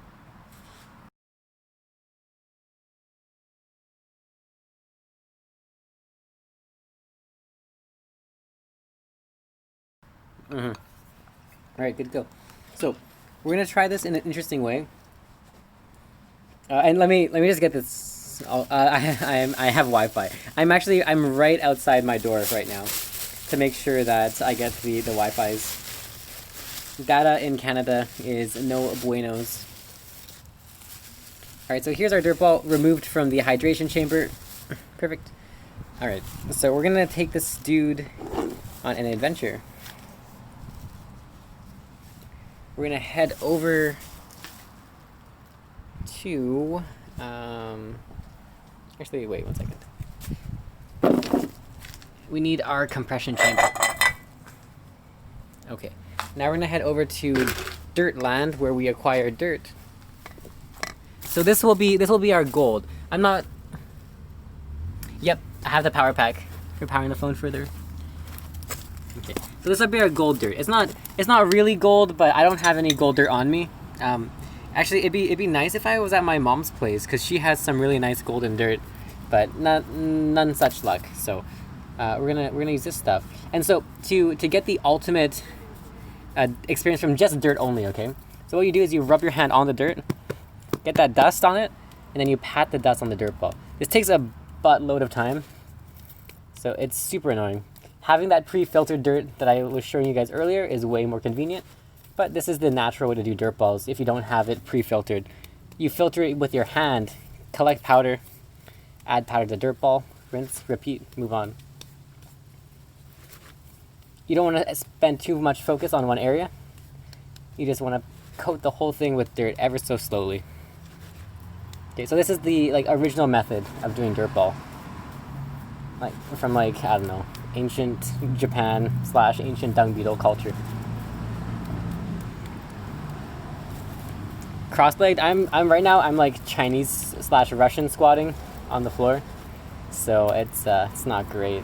Alright, good to go. So, we're gonna try this in an interesting way. And let me just get this. I have Wi-Fi. I'm right outside my door right now to make sure that I get the Wi-Fi's. Data in Canada is no buenos. Alright, so here's our dirt ball removed from the hydration chamber. Perfect. Alright, so we're gonna take this dude on an adventure. We're gonna head over to, actually, wait 1 second. We need our compression chamber. Okay. Now we're gonna head over to Dirt Land where we acquire dirt. So this will be our gold. I'm not. Yep, I have the power pack for powering the phone further. Okay, so this will be our gold dirt. It's not really gold, but I don't have any gold dirt on me. Actually, it'd be nice if I was at my mom's place because she has some really nice golden dirt, but none such luck. So we're gonna use this stuff. And so to get the ultimate experience from just dirt only, okay? So what you do is you rub your hand on the dirt, get that dust on it, and then you pat the dust on the dirt ball. This takes a buttload of time, so it's super annoying. Having that pre-filtered dirt that I was showing you guys earlier is way more convenient, but this is the natural way to do dirt balls if you don't have it pre-filtered. You filter it with your hand, collect powder, add powder to the dirt ball, rinse, repeat, move on. You don't want to spend too much focus on one area. You just want to coat the whole thing with dirt ever so slowly. Okay, so this is the original method of doing dirt ball. From I don't know, ancient Japan / ancient dung beetle culture. Cross-legged, I'm right now Chinese / Russian squatting on the floor. So it's not great.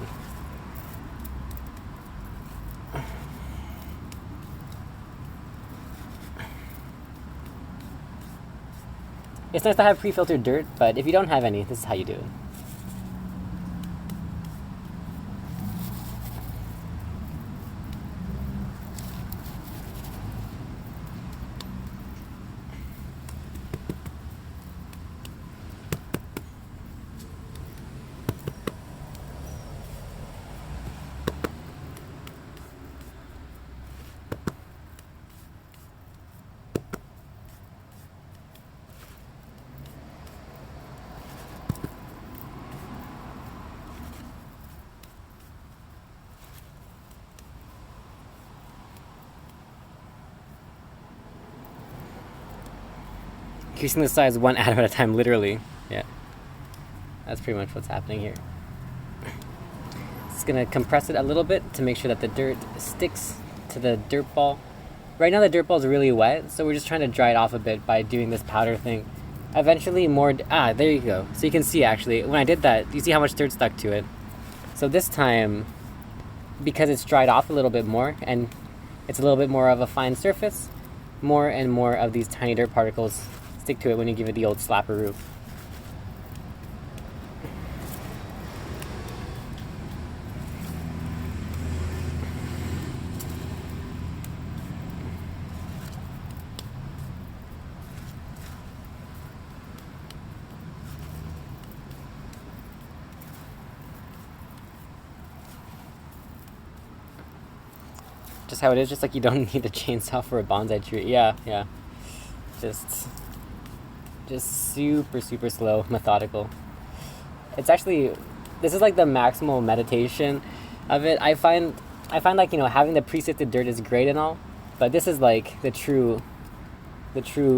It's nice to have pre-filtered dirt, but if you don't have any, this is how you do it. Increasing the size one atom at a time, literally. Yeah. That's pretty much what's happening here. Just gonna compress it a little bit to make sure that the dirt sticks to the dirt ball. Right now the dirt ball is really wet, so we're just trying to dry it off a bit by doing this powder thing. Eventually there you go. So you can see actually, when I did that, you see how much dirt stuck to it. So this time, because it's dried off a little bit more, and it's a little bit more of a fine surface, more and more of these tiny dirt particles stick to it when you give it the old slapper roof. Just how it is, just like you don't need a chainsaw for a bonsai tree. Yeah. Just super slow, methodical. It's actually, this is like the maximal meditation of it. I find like, having the pre-sifted dirt is great and all, but this is like the true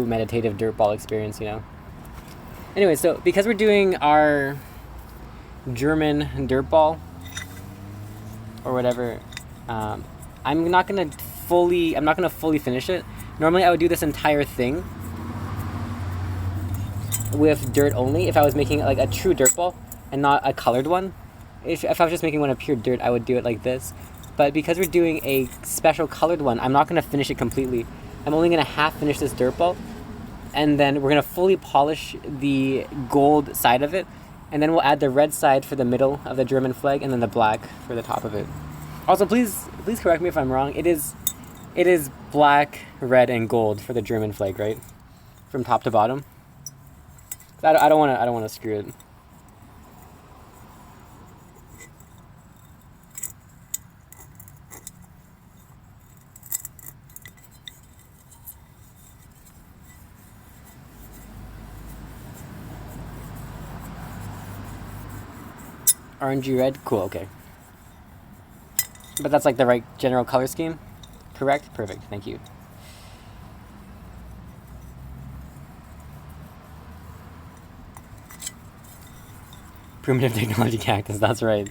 meditative dirt ball experience, Anyway, so because we're doing our German dirt ball or whatever, I'm not gonna fully finish it. Normally I would do this entire thing with dirt only if I was making like a true dirt ball and not a colored one. If I was just making one of pure dirt, I would do it like this. But because we're doing a special colored one, I'm not gonna finish it completely. I'm only gonna half finish this dirt ball, and then we're gonna fully polish the gold side of it, and then we'll add the red side for the middle of the German flag, and then the black for the top of it. Also, please correct me if I'm wrong. It is black, red, and gold for the German flag, right? From top to bottom. I don't want to screw it. Orangey red, cool, okay. But that's like the right general color scheme? Correct? Perfect, thank you. Primitive technology cactus, that's right.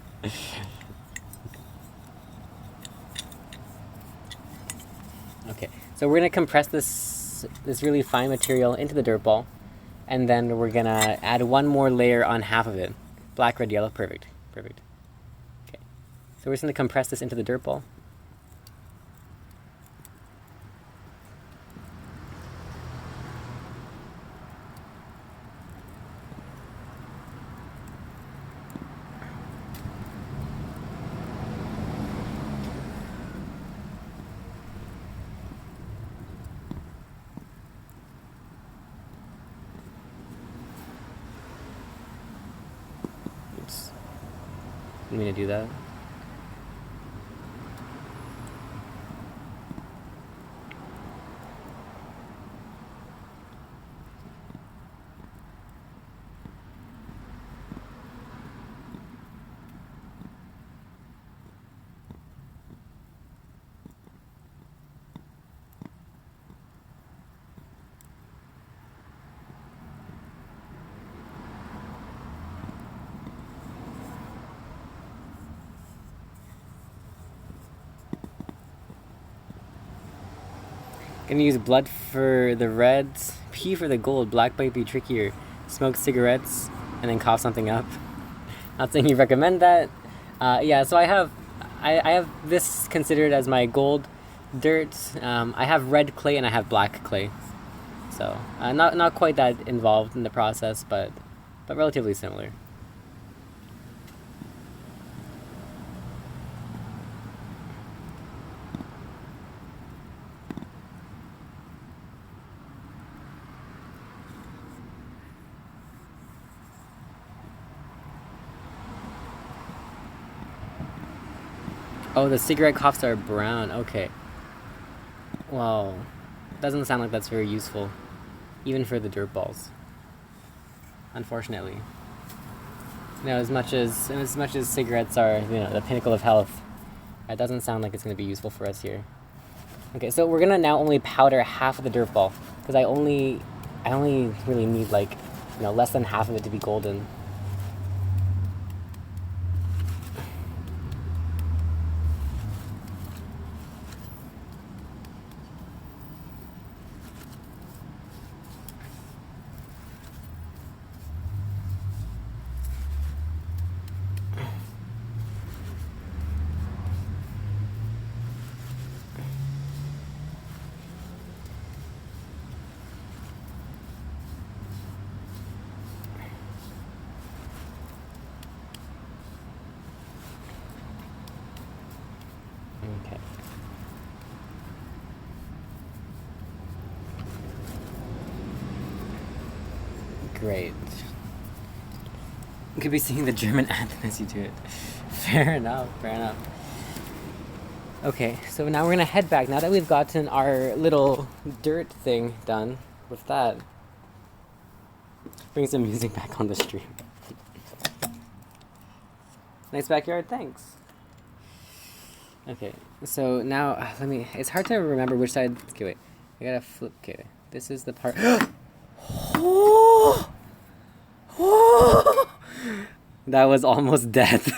Okay, so we're gonna compress this really fine material into the dirt ball, and then we're gonna add one more layer on half of it. Black, red, yellow, perfect. Okay, so we're just gonna compress this into the dirt ball. I'm gonna do that. Gonna use blood for the reds, P for the gold, black might be trickier. Smoke cigarettes and then cough something up. Not saying you recommend that. Yeah, so I have this considered as my gold dirt. I have red clay and I have black clay. So not quite that involved in the process, but relatively similar. Oh, the cigarette coughs are brown. Okay. Well, doesn't sound like that's very useful, even for the dirt balls. Unfortunately. As much as cigarettes are, the pinnacle of health, it doesn't sound like it's going to be useful for us here. Okay, so we're gonna now only powder half of the dirt ball because I only really need less than half of it to be golden. Okay. Great. You could be singing the German anthem as you do it. Fair enough. Okay, so now we're gonna head back. Now that we've gotten our little dirt thing done with that, bring some music back on the stream. Nice backyard, thanks. Okay, so now it's hard to remember which side. Okay, wait. I gotta flip. Okay, this is the part. That was almost death.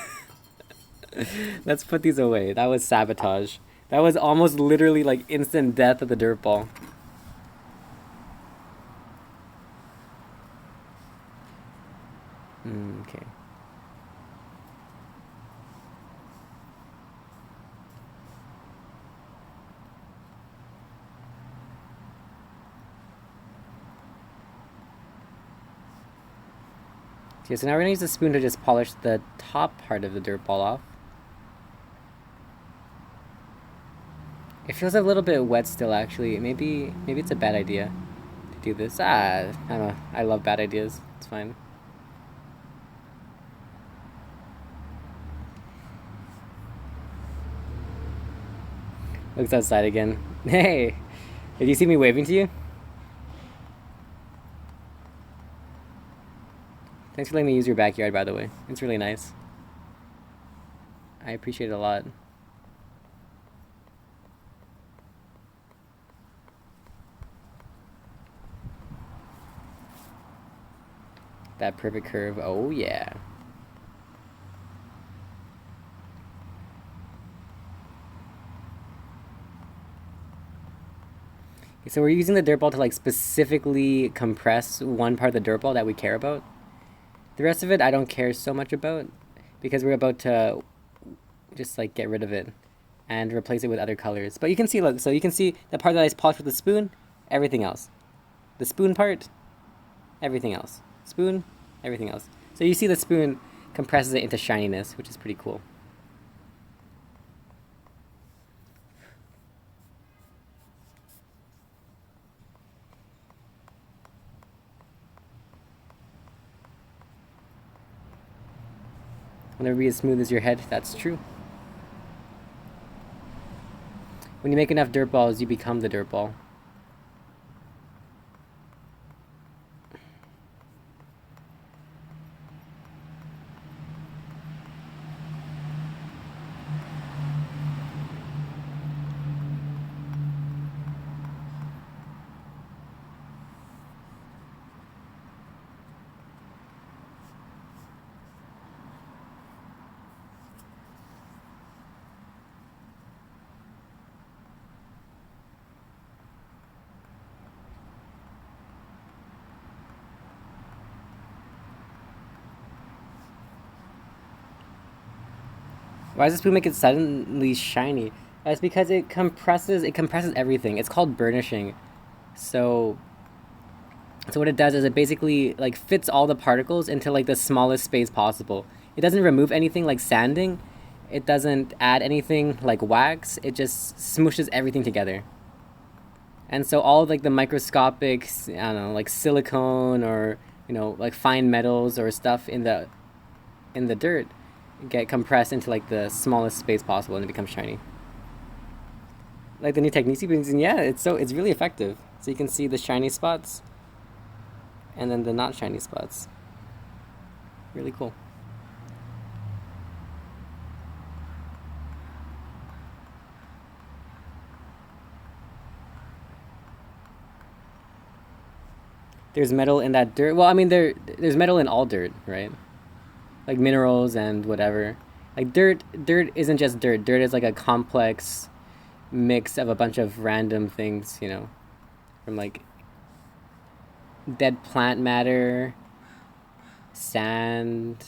Let's put these away. That was sabotage. That was almost literally instant death of the dirt ball. Okay. Okay, so now we're gonna use a spoon to just polish the top part of the dirt ball off. It feels a little bit wet still, actually. Maybe it's a bad idea to do this. I don't know. I love bad ideas. It's fine. Looks outside again. Hey! Did you see me waving to you? Thanks for letting me use your backyard, by the way. It's really nice. I appreciate it a lot. That perfect curve. Oh, yeah. Okay, so we're using the dirt ball to specifically compress one part of the dirt ball that we care about. The rest of it I don't care so much about because we're about to just get rid of it and replace it with other colors. But you can see, look, so you can see the part that I polished with the spoon, everything else. The spoon part, everything else. Spoon, everything else. So you see the spoon compresses it into shininess, which is pretty cool. Will never be as smooth as your head. That's true. When you make enough dirt balls, you become the dirt ball. Why does the spoon make it suddenly shiny? That's because it compresses everything. It's called burnishing. So So what it does is it basically like fits all the particles into like the smallest space possible. It doesn't remove anything like sanding. It doesn't add anything like wax. It just smooshes everything together. And so all like the microscopic, I don't know, like silicone or, you know, like fine metals or stuff in the dirt get compressed into like the smallest space possible and it becomes shiny. Like the new techniques you've been using, yeah, it's really effective. So you can see the shiny spots and then the not shiny spots. Really cool. There's metal in that dirt. Well, I mean, there's metal in all dirt, right? Like minerals and whatever. Like dirt isn't just dirt. Dirt is like a complex mix of a bunch of random things, you know, from like dead plant matter, sand,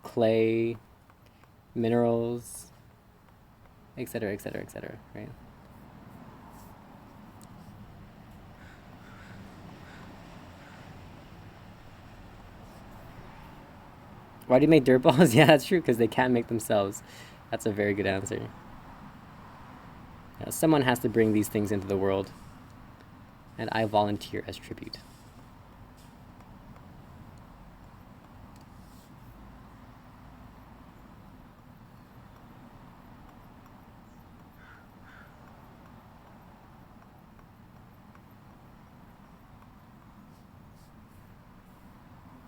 clay, minerals, etc., etc., etc., right? Why do you make dirt balls? Yeah, that's true, because they can't make themselves. That's a very good answer. Yeah, someone has to bring these things into the world, and I volunteer as tribute.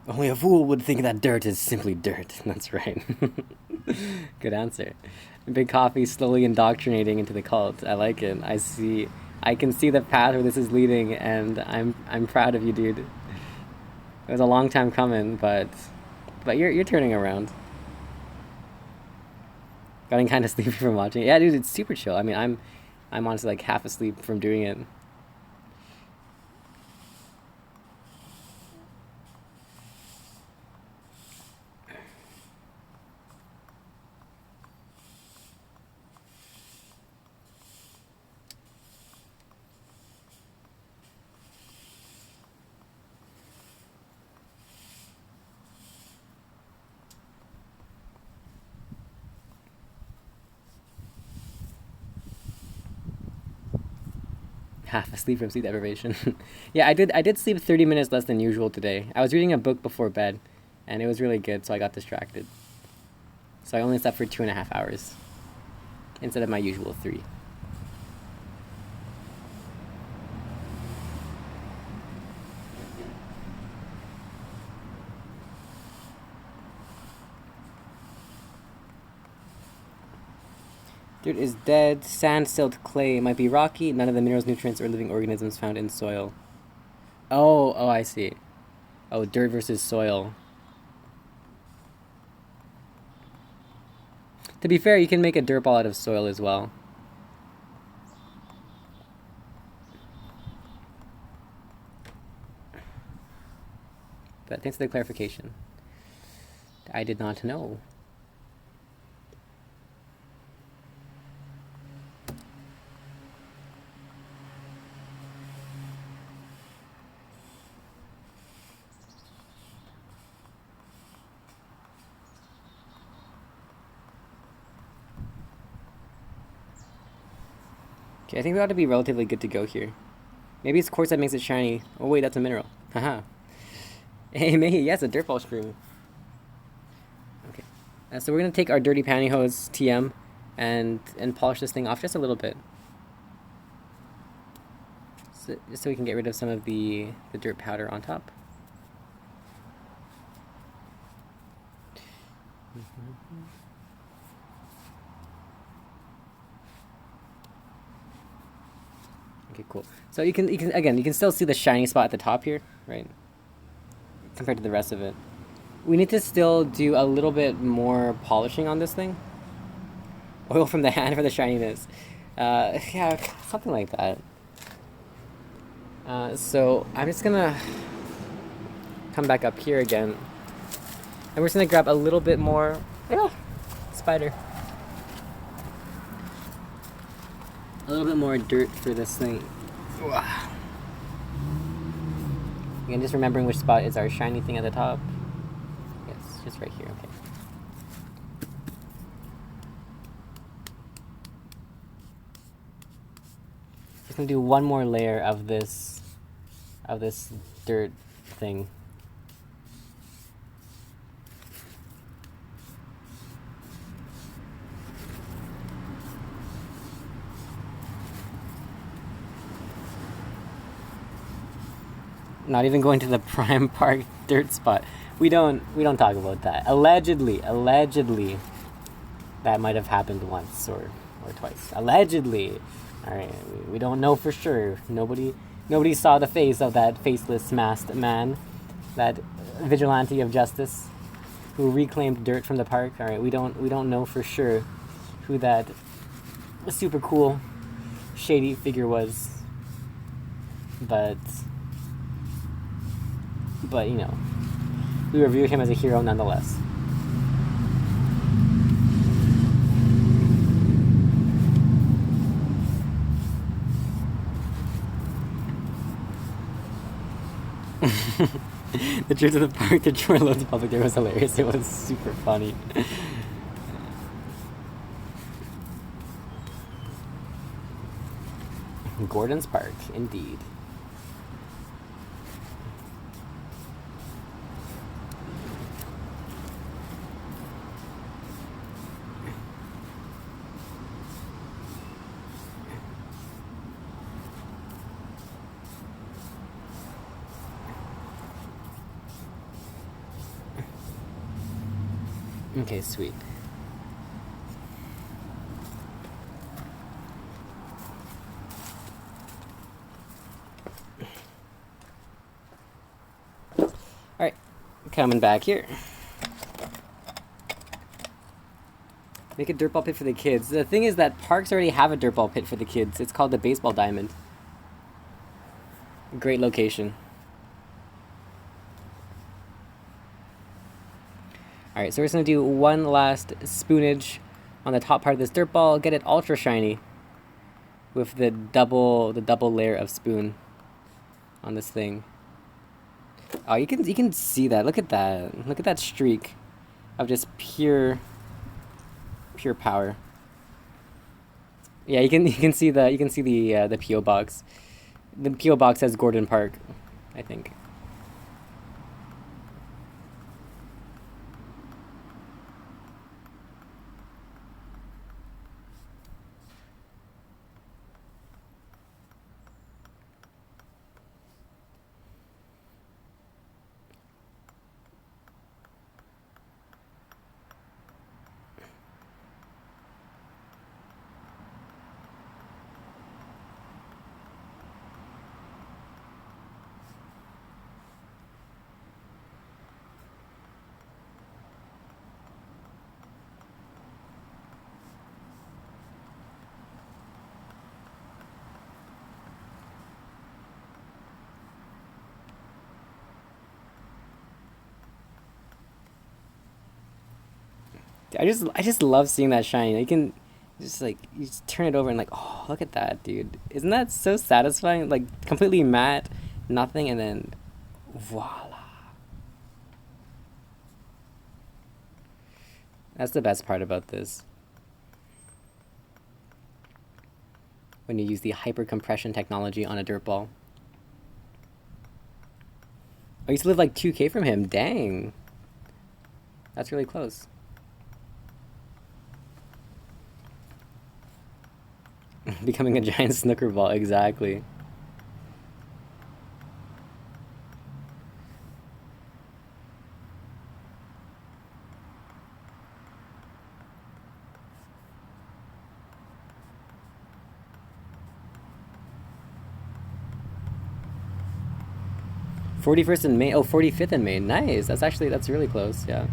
Only a fool would think that dirt is simply dirt. That's right. Good answer. Big Coffee slowly indoctrinating into the cult. I like it. I can see the path where this is leading, and I'm proud of you, dude. It was a long time coming, but you're turning around. Getting kind of sleepy from watching it. Yeah, dude, it's super chill. I mean, I'm honestly like half asleep from doing it. Half asleep from sleep deprivation. Yeah, I did sleep 30 minutes less than usual today. I was reading a book before bed, and it was really good, so I got distracted. So I only slept for 2.5 hours instead of my usual 3. Dirt is dead. Sand, silt, clay. It might be rocky. None of the minerals, nutrients, or living organisms found in soil. Oh, I see. Oh, dirt versus soil. To be fair, you can make a dirt ball out of soil as well. But thanks for the clarification. I did not know. Okay, I think we ought to be relatively good to go here. Maybe it's quartz that makes it shiny. Oh wait, that's a mineral. Haha. Hey, May, yes, a dirt ball screw. Okay, so we're gonna take our dirty pantyhose TM and polish this thing off just a little bit, just so we can get rid of some of the dirt powder on top. Okay, cool. So you can still see the shiny spot at the top here, right? Compared to the rest of it. We need to still do a little bit more polishing on this thing. Oil from the hand for the shininess. Yeah, something like that. So I'm just gonna come back up here again. And we're just gonna grab a little bit more. Oh, spider. A little bit more dirt for this thing. Again, just remembering which spot is our shiny thing at the top. Yes, just right here, okay. Just gonna do one more layer of this dirt thing. Not even going to the Prime Park dirt spot. We don't talk about that. Allegedly, that might have happened once or twice. Allegedly. All right, we don't know for sure. Nobody saw the face of that faceless masked man, that vigilante of justice, who reclaimed dirt from the park. All right, we don't know for sure who that super cool, shady figure was, but you know, we review him as a hero nonetheless. The trip to the park to tour loads of public there was hilarious. It was super funny. Gordon's Park, indeed. Okay, sweet. Alright, coming back here. Make a dirtball pit for the kids. The thing is that parks already have a dirtball pit for the kids. It's called the Baseball Diamond. Great location. Alright, so we're just going to do one last spoonage on the top part of this dirt ball, get it ultra shiny with the double layer of spoon on this thing. Oh, you can see that. Look at that. Look at that streak of just pure power. Yeah, you can see the PO box. The PO box says Gordon Park, I think. I just love seeing that shine. You can just like you just turn it over and like, oh, look at that, dude. Isn't that so satisfying? Like completely matte, nothing, and then voila. That's the best part about this. When you use the hyper compression technology on a dirt ball. I used to live like 2K from him. Dang. That's really close. Becoming a giant snooker ball, exactly. '41st in May. Oh, 45th in May. Nice. That's really close. Yeah.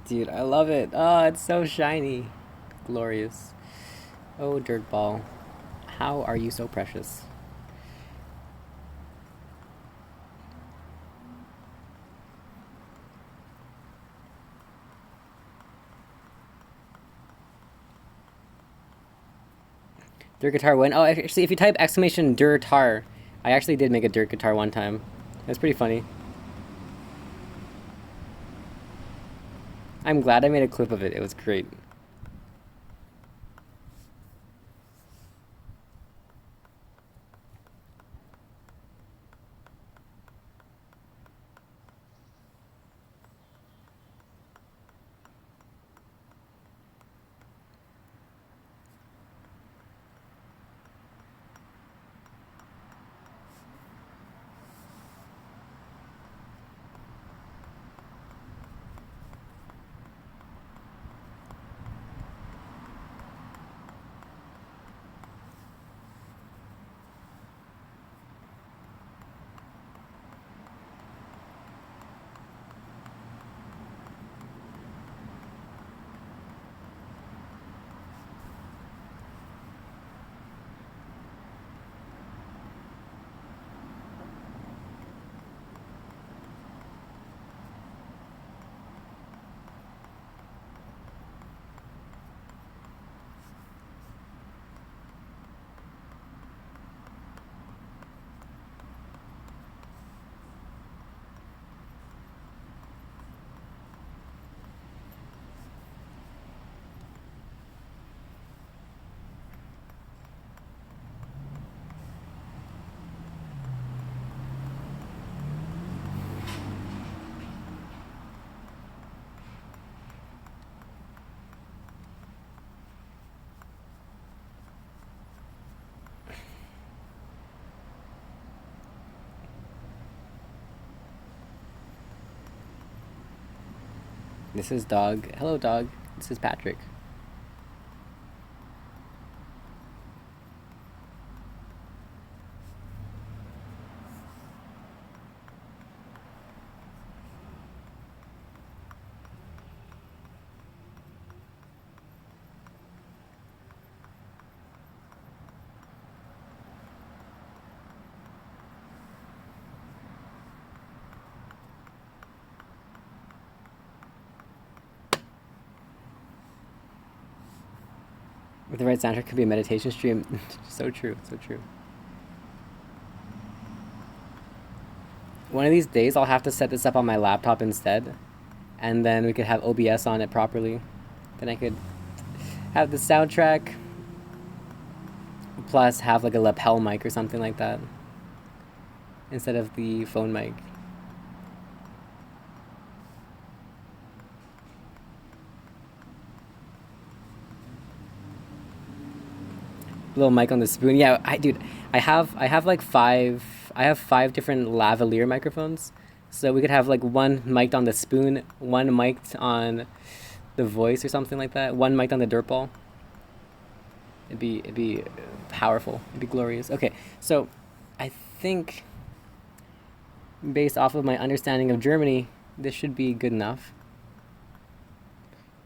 Dude, I love it. Oh, it's so shiny. Glorious. Oh, Dirtball. How are you so precious? Dirt guitar win. Oh, actually, if you type exclamation Dirtar, I actually did make a dirt guitar one time. It's pretty funny. I'm glad I made a clip of it. It was great. This is Dog. Hello, Dog. This is Patrick. With the right soundtrack, could be a meditation stream. So true, so true. One of these days, I'll have to set this up on my laptop instead, and then we could have OBS on it properly. Then I could have the soundtrack, plus have like a lapel mic or something like that, instead of the phone mic. Little mic on the spoon. Yeah, dude, I have like five different lavalier microphones. So we could have like one mic'd on the spoon, one mic'd on the voice or something like that, one mic'd on the dirtball. It'd be powerful. It'd be glorious. Okay, so I think based off of my understanding of Germany, this should be good enough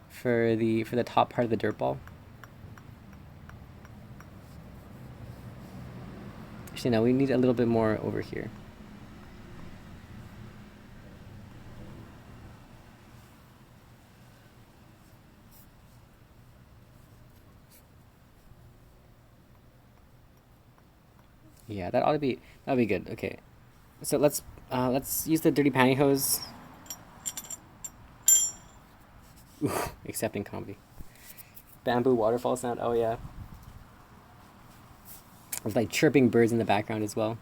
for the top part of the dirtball. Actually, no, we need a little bit more over here. Yeah, that'll be good. Okay, so let's use the dirty pantyhose. Ooh, accepting combi. Bamboo waterfall sound. Oh yeah. With like chirping birds in the background as well.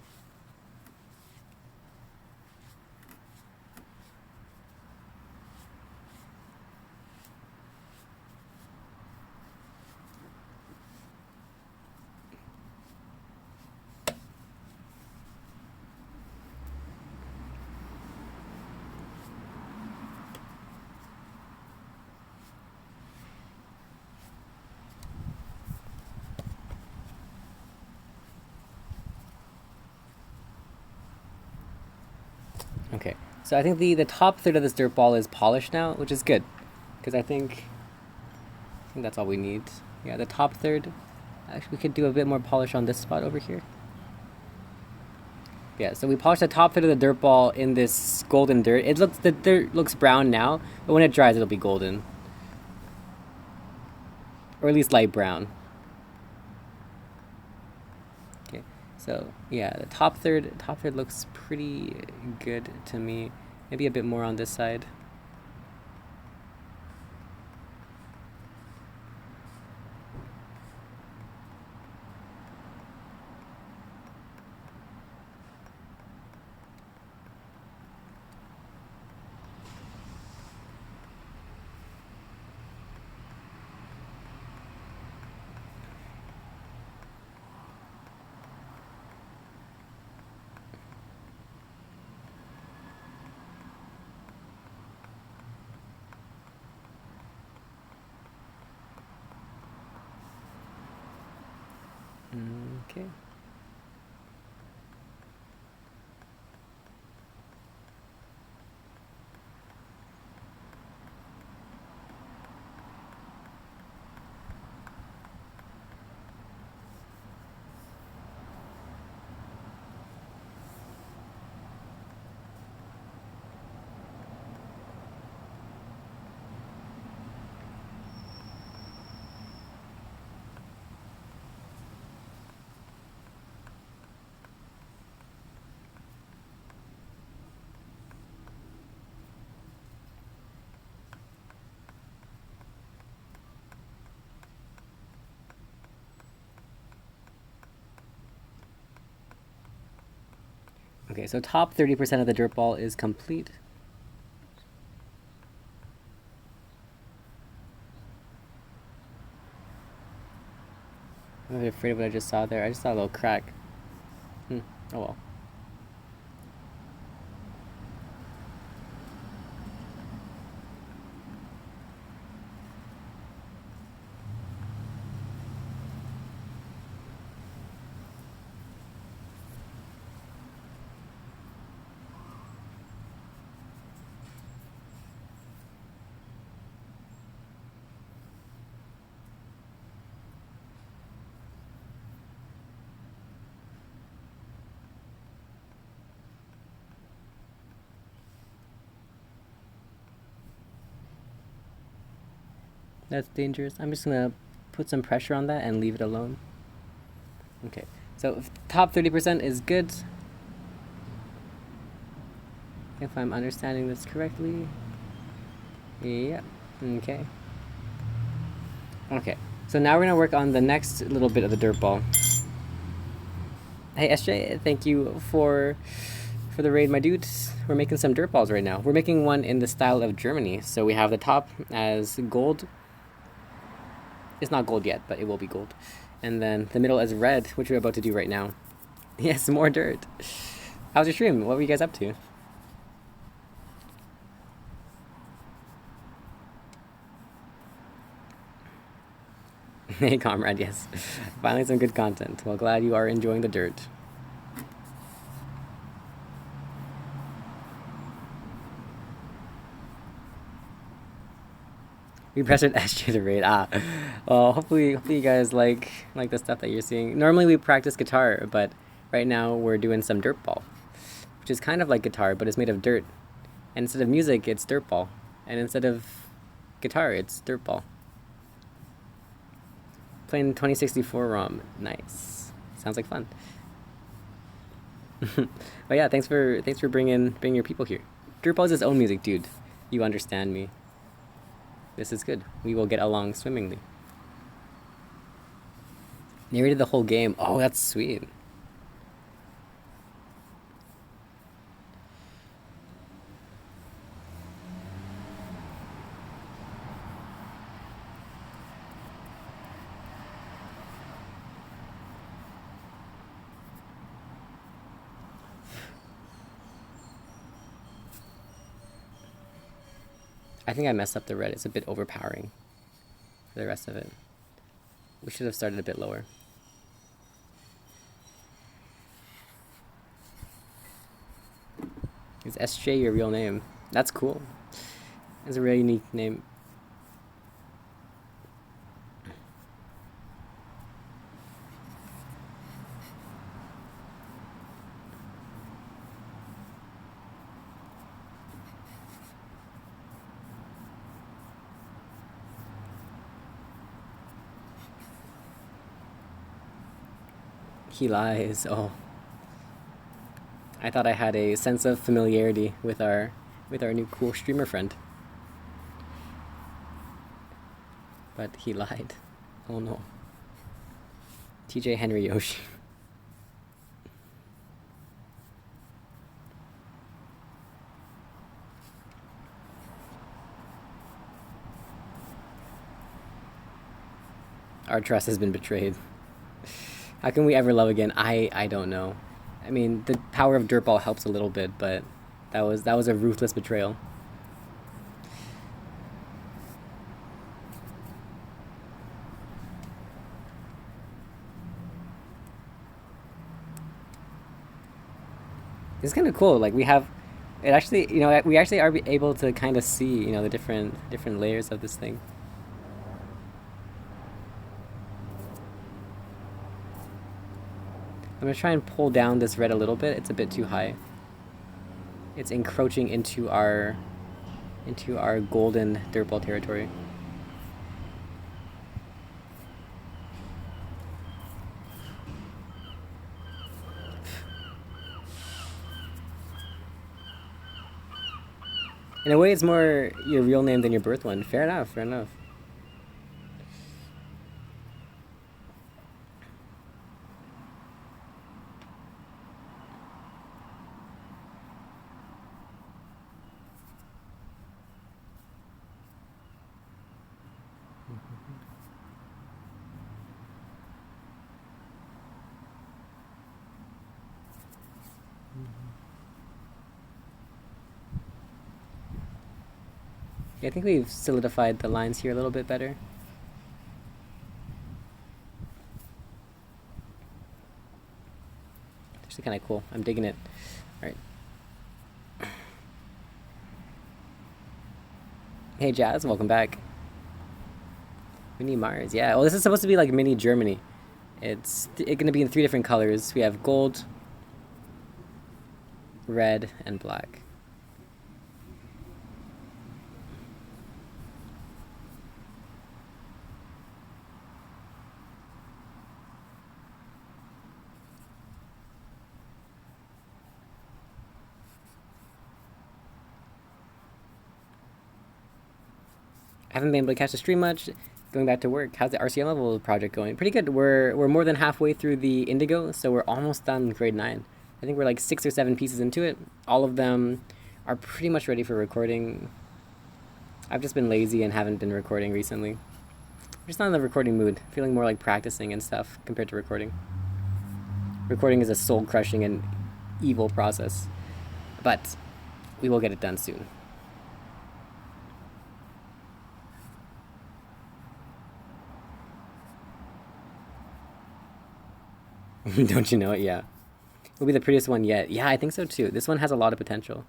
Okay, so I think the top third of this dirt ball is polished now, which is good. because I think that's all we need. Yeah, the top third. Actually, we could do a bit more polish on this spot over here. Yeah, so we polished the top third of the dirt ball in this golden dirt. The dirt looks brown now, but when it dries, it'll be golden, or at least light brown. Okay, so yeah, the top third looks pretty good to me. Maybe a bit more on this side. Okay. Okay, so top 30% of the dirt ball is complete. I'm a bit afraid of what I just saw there. I just saw a little crack. Oh well. That's dangerous. I'm just gonna put some pressure on that and leave it alone. Okay, so top 30% is good. If I'm understanding this correctly. Yeah, okay. Okay, so now we're gonna work on the next little bit of the dirt ball. Hey SJ, thank you for the raid, my dudes. We're making some dirt balls right now. We're making one in the style of Germany. So we have the top as gold. It's not gold yet, but it will be gold. And then the middle as red, which we're about to do right now. Yes, more dirt. How's your stream? What were you guys up to? Hey, comrade, yes. Finally some good content. Well, glad you are enjoying the dirt. We pressured SJ to raid. Well, hopefully you guys like the stuff that you're seeing. Normally we practice guitar, but right now we're doing some dirt ball, which is kind of like guitar, but it's made of dirt. And instead of music, it's dirt ball. And instead of guitar, it's dirt ball. Playing 2064 ROM. Nice. Sounds like fun. But yeah, thanks for bringing your people here. Dirt ball is his own music, dude. You understand me. This is good. We will get along swimmingly. Narrated the whole game. Oh, that's sweet. I think I messed up the red. It's a bit overpowering for the rest of it. We should have started a bit lower. Is SJ your real name? That's cool. It's a really unique name. He lies. Oh. I thought I had a sense of familiarity with our new cool streamer friend. But he lied. Oh no. TJ Henry Yoshi. Our trust has been betrayed. How can we ever love again? I don't know. I mean, the power of Dirtball helps a little bit, but that was a ruthless betrayal. It's kind of cool. Like we have, it actually, we actually are able to kind of see, the different layers of this thing. I'm gonna try and pull down this red a little bit. It's a bit too high. It's encroaching into our golden dirtball territory. In a way, it's more your real name than your birth one. Fair enough, fair enough. Yeah, I think we've solidified the lines here a little bit better. Actually kind of cool. I'm digging it. All right. Hey Jazz, welcome back. Mini Mars, yeah. Well, this is supposed to be like mini Germany. It's gonna be in 3 different colors. We have gold, red, and black. I haven't been able to catch the stream much. Going back to work. How's the RCM level project going? Pretty good. We're more than halfway through the Indigo, so we're almost done grade 9. I think we're like 6 or 7 pieces into it. All of them are pretty much ready for recording. I've just been lazy and haven't been recording recently. I'm just not in the recording mood. Feeling more like practicing and stuff compared to recording. Recording is a soul-crushing and evil process. But we will get it done soon. Don't you know it? Yeah. It'll be the prettiest one yet. Yeah, I think so too. This one has a lot of potential.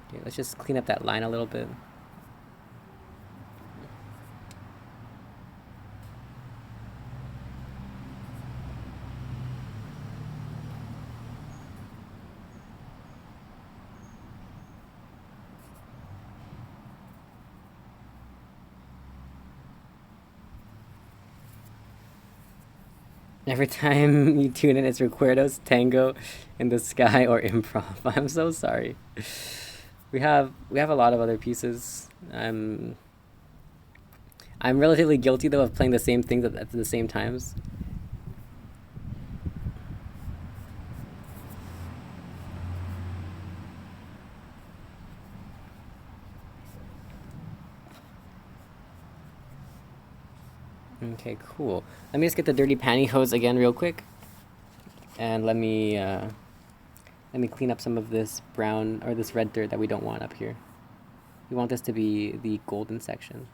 Okay, let's just clean up that line a little bit. Every time you tune in, it's Recuerdos, Tango, in the Sky, or Improv. I'm so sorry. We have a lot of other pieces. I'm relatively guilty though of playing the same things at the same times. Okay, cool. Let me just get the dirty pantyhose again real quick. And let me clean up some of this brown or this red dirt that we don't want up here. We want this to be the golden section.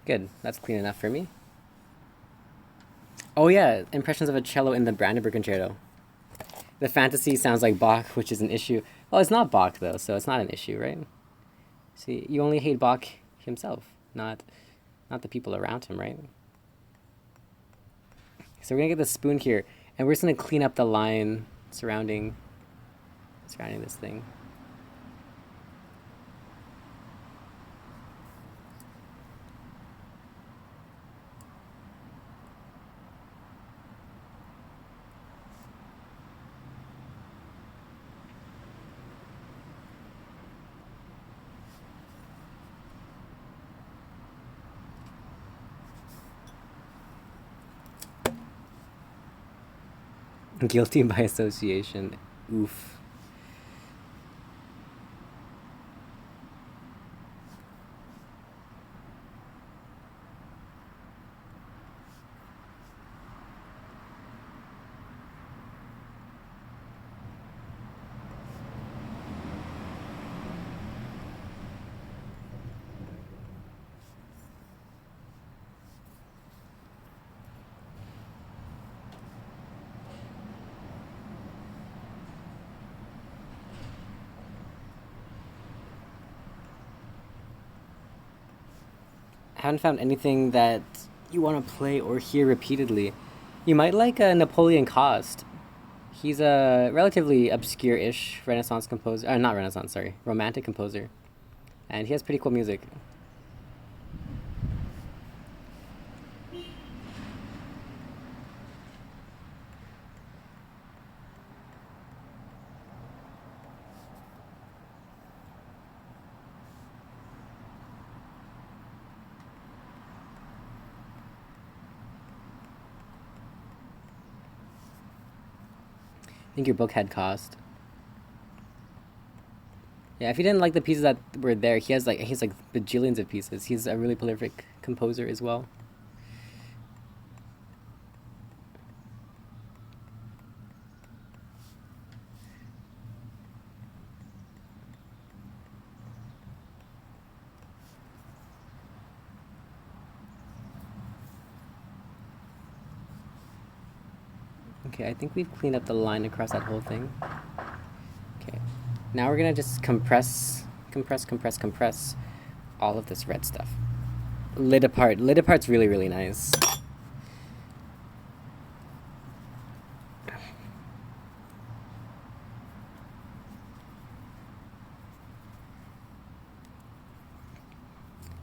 Good, that's clean enough for me. Oh yeah, impressions of a cello in the Brandenburg Concerto. The fantasy sounds like Bach, which is an issue. Well, it's not Bach though, so it's not an issue, right? See, you only hate Bach himself, not the people around him, right? So we're gonna get the spoon here, and we're just gonna clean up the line surrounding this thing. Guilty by association. Oof. I haven't found anything that you want to play or hear repeatedly. You might like Napoleon Cost. He's a relatively obscure-ish Renaissance composer. Not Renaissance, sorry. Romantic composer. And he has pretty cool music. I think your book had Cost. Yeah, if you didn't like the pieces that were there, he's like bajillions of pieces. He's a really prolific composer as well. Okay, I think we've cleaned up the line across that whole thing. Okay, now we're gonna just compress all of this red stuff. Lid apart. Lid apart's really, really nice.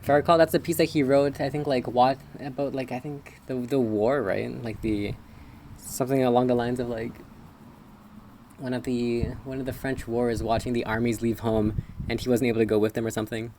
If I recall, that's the piece that he wrote, I think, like, what, about, like, I think, the war, right? Like, something along the lines of, like, one of the French wars, watching the armies leave home, and he wasn't able to go with them or something.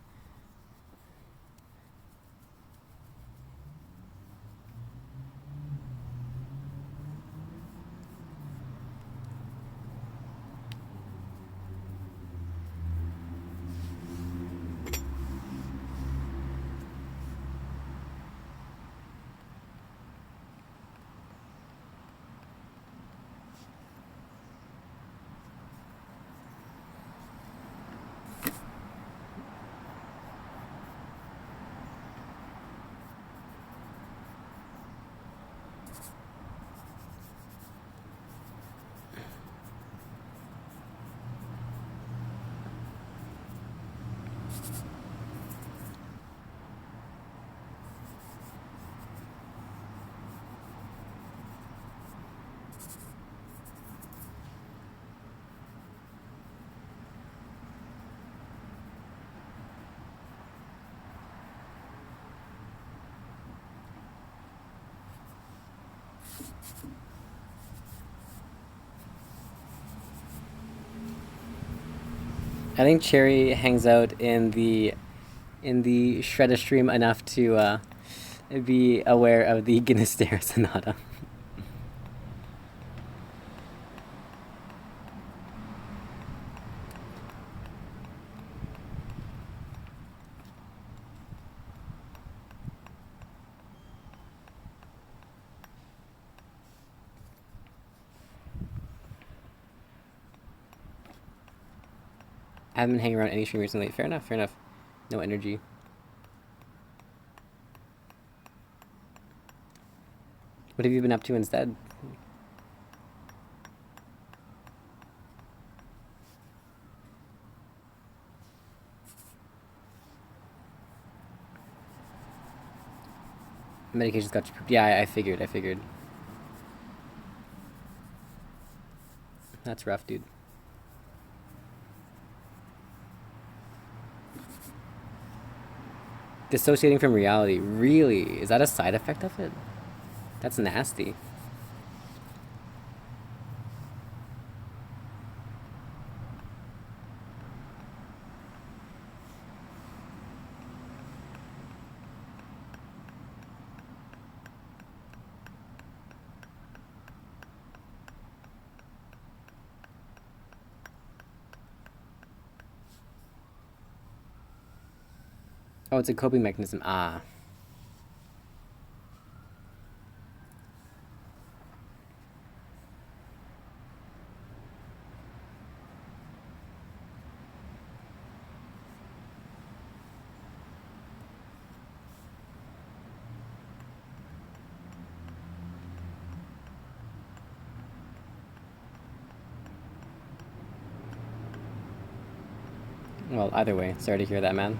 I think Cherry hangs out in the Shredder stream enough to be aware of the Ginnister Sonata. I haven't been hanging around any stream recently. Fair enough, fair enough. No energy. What have you been up to instead? Medication's got you pooped. Yeah, I figured. That's rough, dude. Dissociating from reality. Really? Is that a side effect of it? That's nasty. Oh, it's a coping mechanism. Ah. Well, either way, sorry to hear that, man.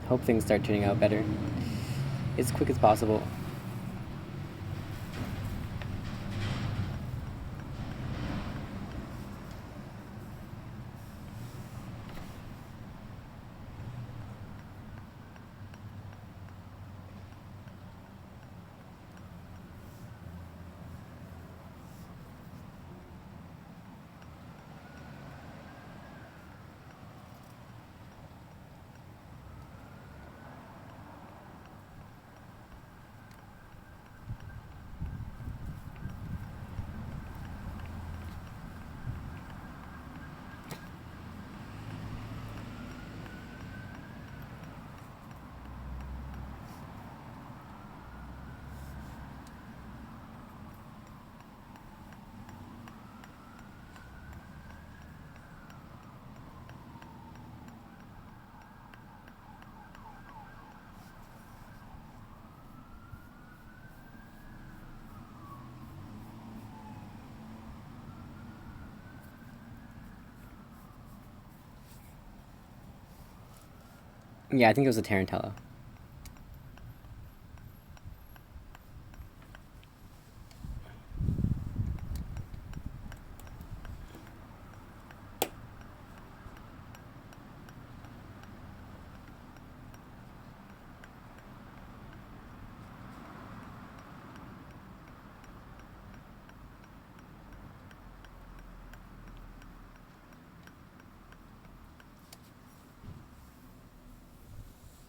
Hope things start turning out better. As quick as possible. Yeah, I think it was a tarantella.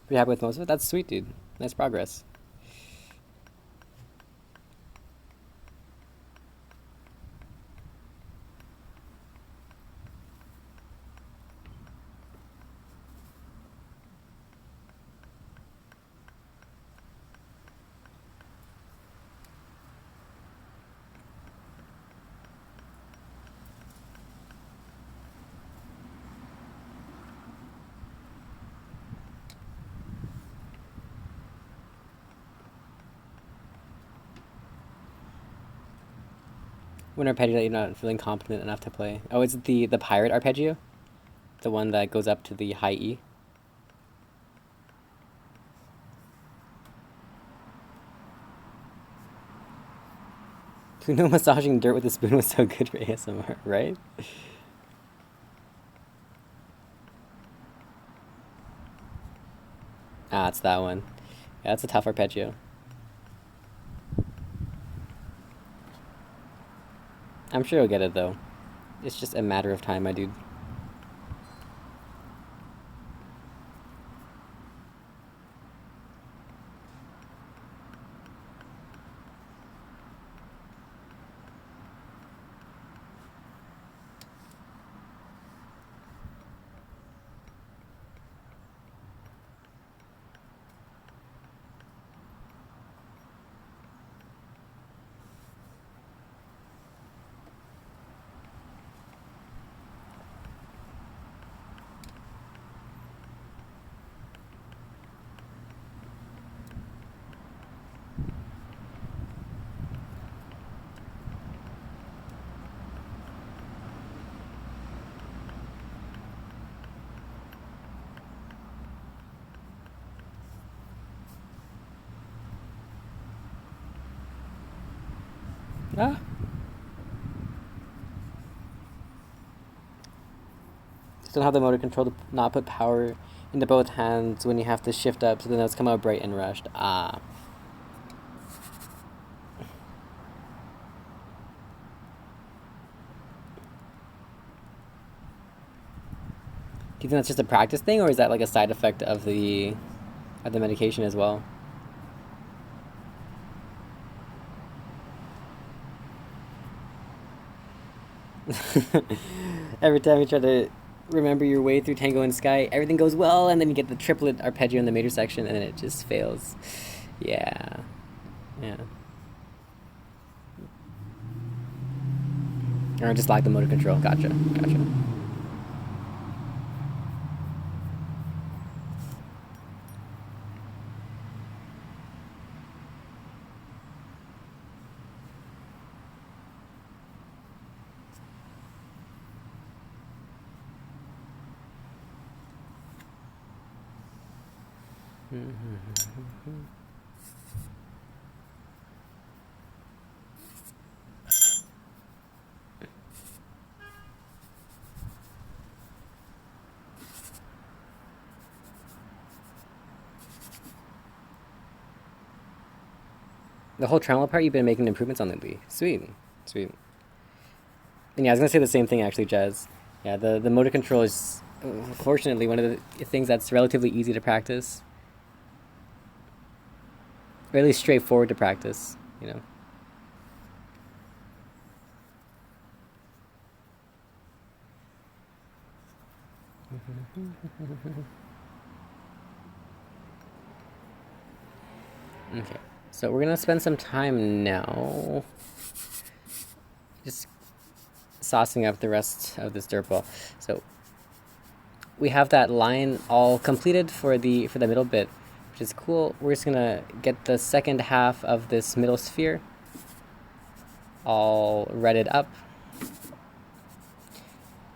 Pretty happy with most of it? That's sweet, dude. Nice progress. When arpeggio that you're not feeling confident enough to play. Oh, is it the pirate arpeggio? The one that goes up to the high E? Who knew massaging dirt with a spoon was so good for ASMR, right? Ah, it's that one. Yeah, that's a tough arpeggio. I'm sure you'll get it, though. It's just a matter of time, my dude. Ah. Still have the motor control to not put power into both hands when you have to shift up so the notes come out bright and rushed. Ah. Do you think that's just a practice thing, or is that like a side effect of the medication as well? Every time you try to remember your way through Tango and Sky, everything goes well, and then you get the triplet arpeggio in the major section, and then it just fails. Yeah. Yeah. Or just lack the motor control. Gotcha. Gotcha. The whole tremolo part, you've been making improvements on lately. Sweet. Sweet. And yeah, I was going to say the same thing, actually, Jazz. Yeah, the motor control is, fortunately, one of the things that's relatively easy to practice. Or at least straightforward to practice, you know. Okay, so we're gonna spend some time now just saucing up the rest of this dirt ball. So we have that line all completed for the middle bit, which is cool. We're just gonna get the second half of this middle sphere all redded up,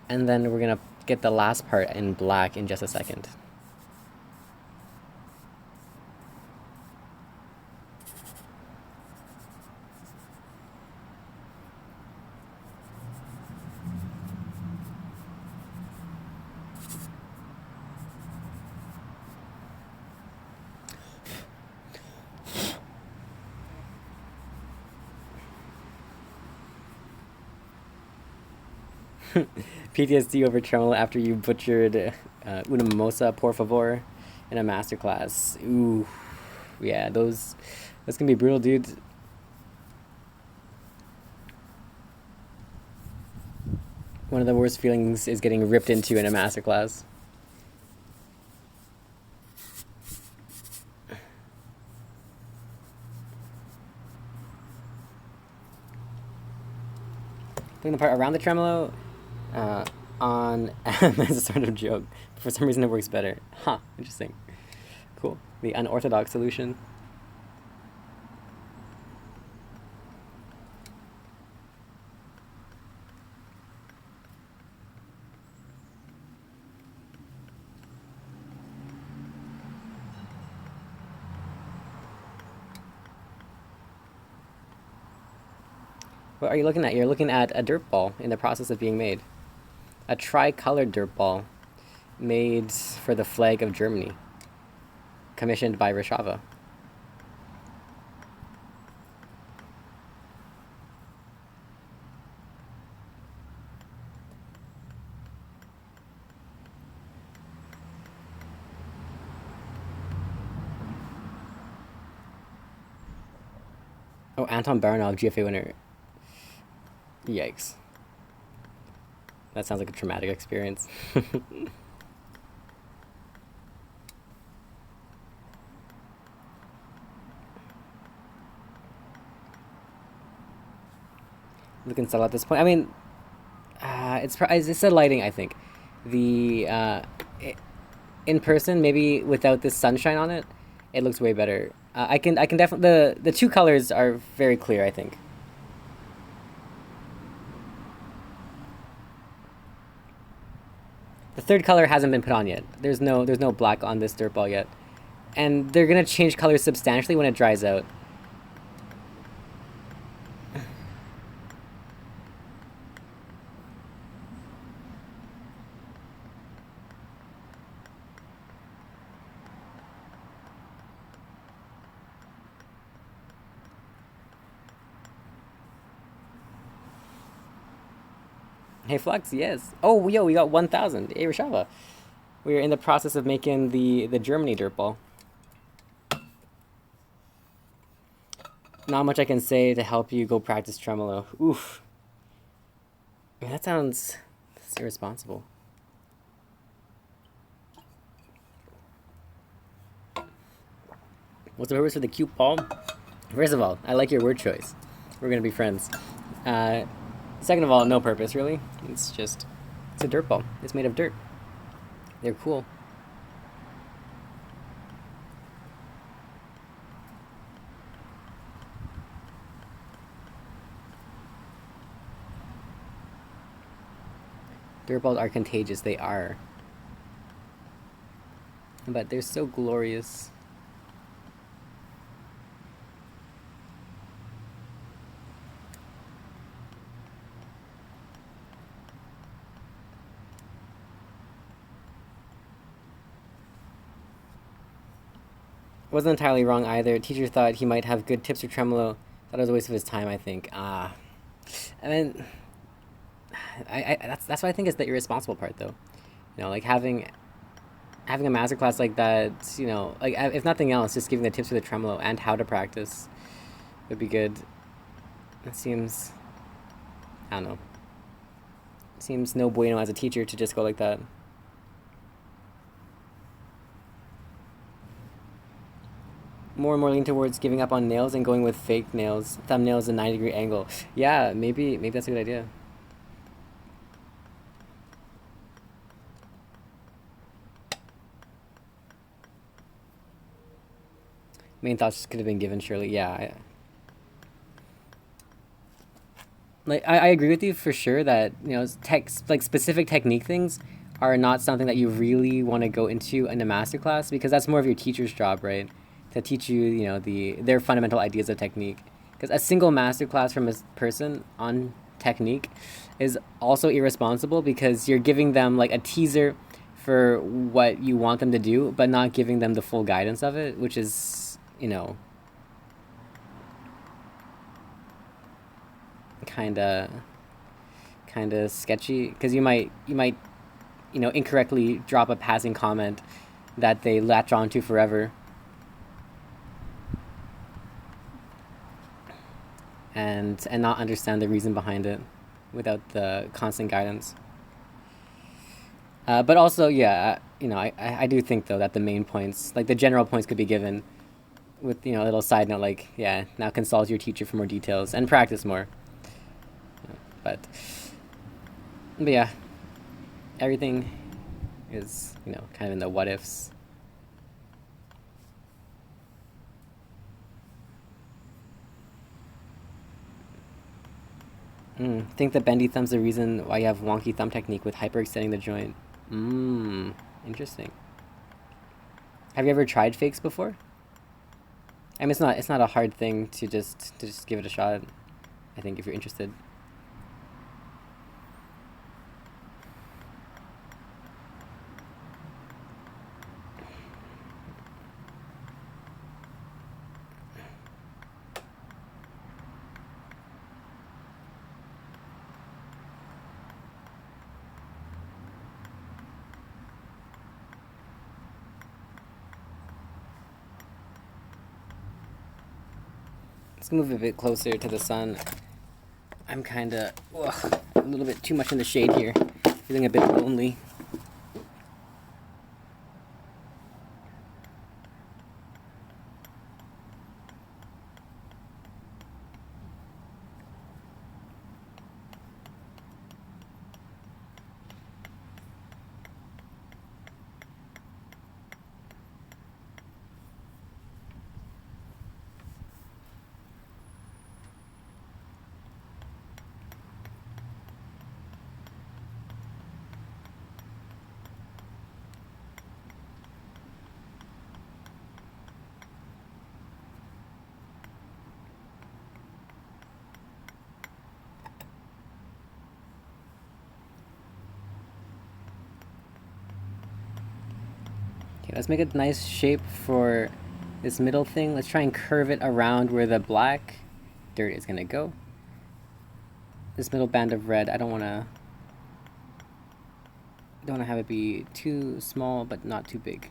and then we're gonna get the last part in black in just a second. PTSD over tremolo after you butchered una mimosa, por favor, in a masterclass. Ooh, yeah, that's gonna be brutal, dude. One of the worst feelings is getting ripped into in a masterclass. Doing the part around the tremolo on as a sort of joke. But for some reason it works better. Huh, interesting. Cool. The unorthodox solution. What are you looking at? You're looking at a dirt ball in the process of being made. A tricolored dirt ball made for the flag of Germany, commissioned by Rashava. Oh, Anton Baranov, GFA winner. Yikes. That sounds like a traumatic experience. Looking subtle at this point. I mean, it's the lighting, I think. The in person, maybe without this sunshine on it, it looks way better. I can definitely the two colors are very clear, I think. The third color hasn't been put on yet. There's no black on this dirt ball yet. And they're gonna change colors substantially when it dries out. Hey Flux, yes. Oh, yo, we got 1,000. Hey Rashava. We are in the process of making the Germany dirtball. Not much I can say to help you go practice tremolo. Oof. Man, that's irresponsible. What's the purpose for the cute ball? First of all, I like your word choice. We're gonna be friends. Second of all, no purpose really. It's a dirt ball. It's made of dirt. They're cool. Dirt balls are contagious. They are. But they're so glorious. Wasn't entirely wrong either. Teacher thought he might have good tips for tremolo. Thought it was a waste of his time, I think. I mean, that's what I think is the irresponsible part, though. You know, like having a masterclass like that. You know, like if nothing else, just giving the tips for the tremolo and how to practice would be good. It seems, I don't know. It seems no bueno as a teacher to just go like that. More and more lean towards giving up on nails and going with fake nails, thumbnails, a 90-degree angle. Yeah, maybe that's a good idea. Main thoughts could have been given, surely. Yeah. I agree with you for sure that, you know, specific technique things are not something that you really want to go into in a masterclass, because that's more of your teacher's job, right? To teach you, you know, their fundamental ideas of technique. Because a single masterclass from a person on technique is also irresponsible, because you're giving them like a teaser for what you want them to do, but not giving them the full guidance of it, which is, you know, kind of sketchy, because you might you know, incorrectly drop a passing comment that they latch onto forever, and not understand the reason behind it without the constant guidance. But also, yeah, you know, I do think though that the main points, like the general points, could be given with, you know, a little side note like, yeah, now consult your teacher for more details and practice more. But yeah, everything is, you know, kind of in the what ifs. Think the bendy thumb's the reason why you have wonky thumb technique with hyperextending the joint. Interesting. Have you ever tried fakes before? I mean, it's not a hard thing to just give it a shot, I think, if you're interested. Let's move a bit closer to the sun. I'm kind of a little bit too much in the shade here. Feeling a bit lonely. Okay, let's make a nice shape for this middle thing. Let's try and curve it around where the black dirt is gonna go. This middle band of red, I don't want to Don't want to have it be too small, but not too big.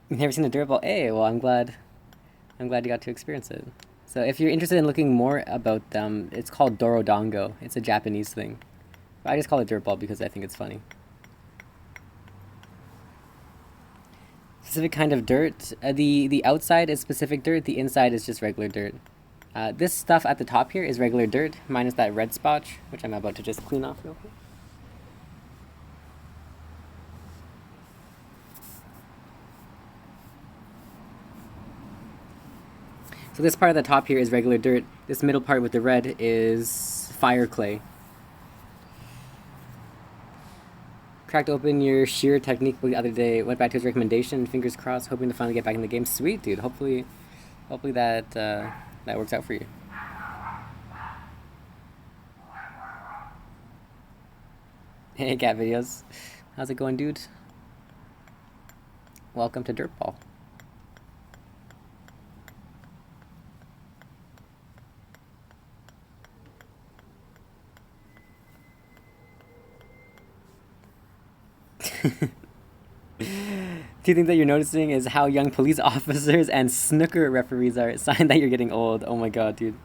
You've never seen a Dirtball? Hey, well, I'm glad you got to experience it. So if you're interested in looking more about them, it's called Dorodango. It's a Japanese thing. I just call it Dirtball because I think it's funny. Specific kind of dirt. The outside is specific dirt. The inside is just regular dirt. This stuff at the top here is regular dirt, minus that red spot, which I'm about to just clean off real quick. So this part at the top here is regular dirt. This middle part with the red is fire clay. Cracked open your shear technique book the other day. Went back to his recommendation. Fingers crossed. Hoping to finally get back in the game. Sweet, dude. Hopefully that that works out for you. Hey, cat videos. How's it going, dude? Welcome to Dirtball. Two things that you're noticing is how young police officers and snooker referees are. A sign that you're getting old. Oh my god, dude.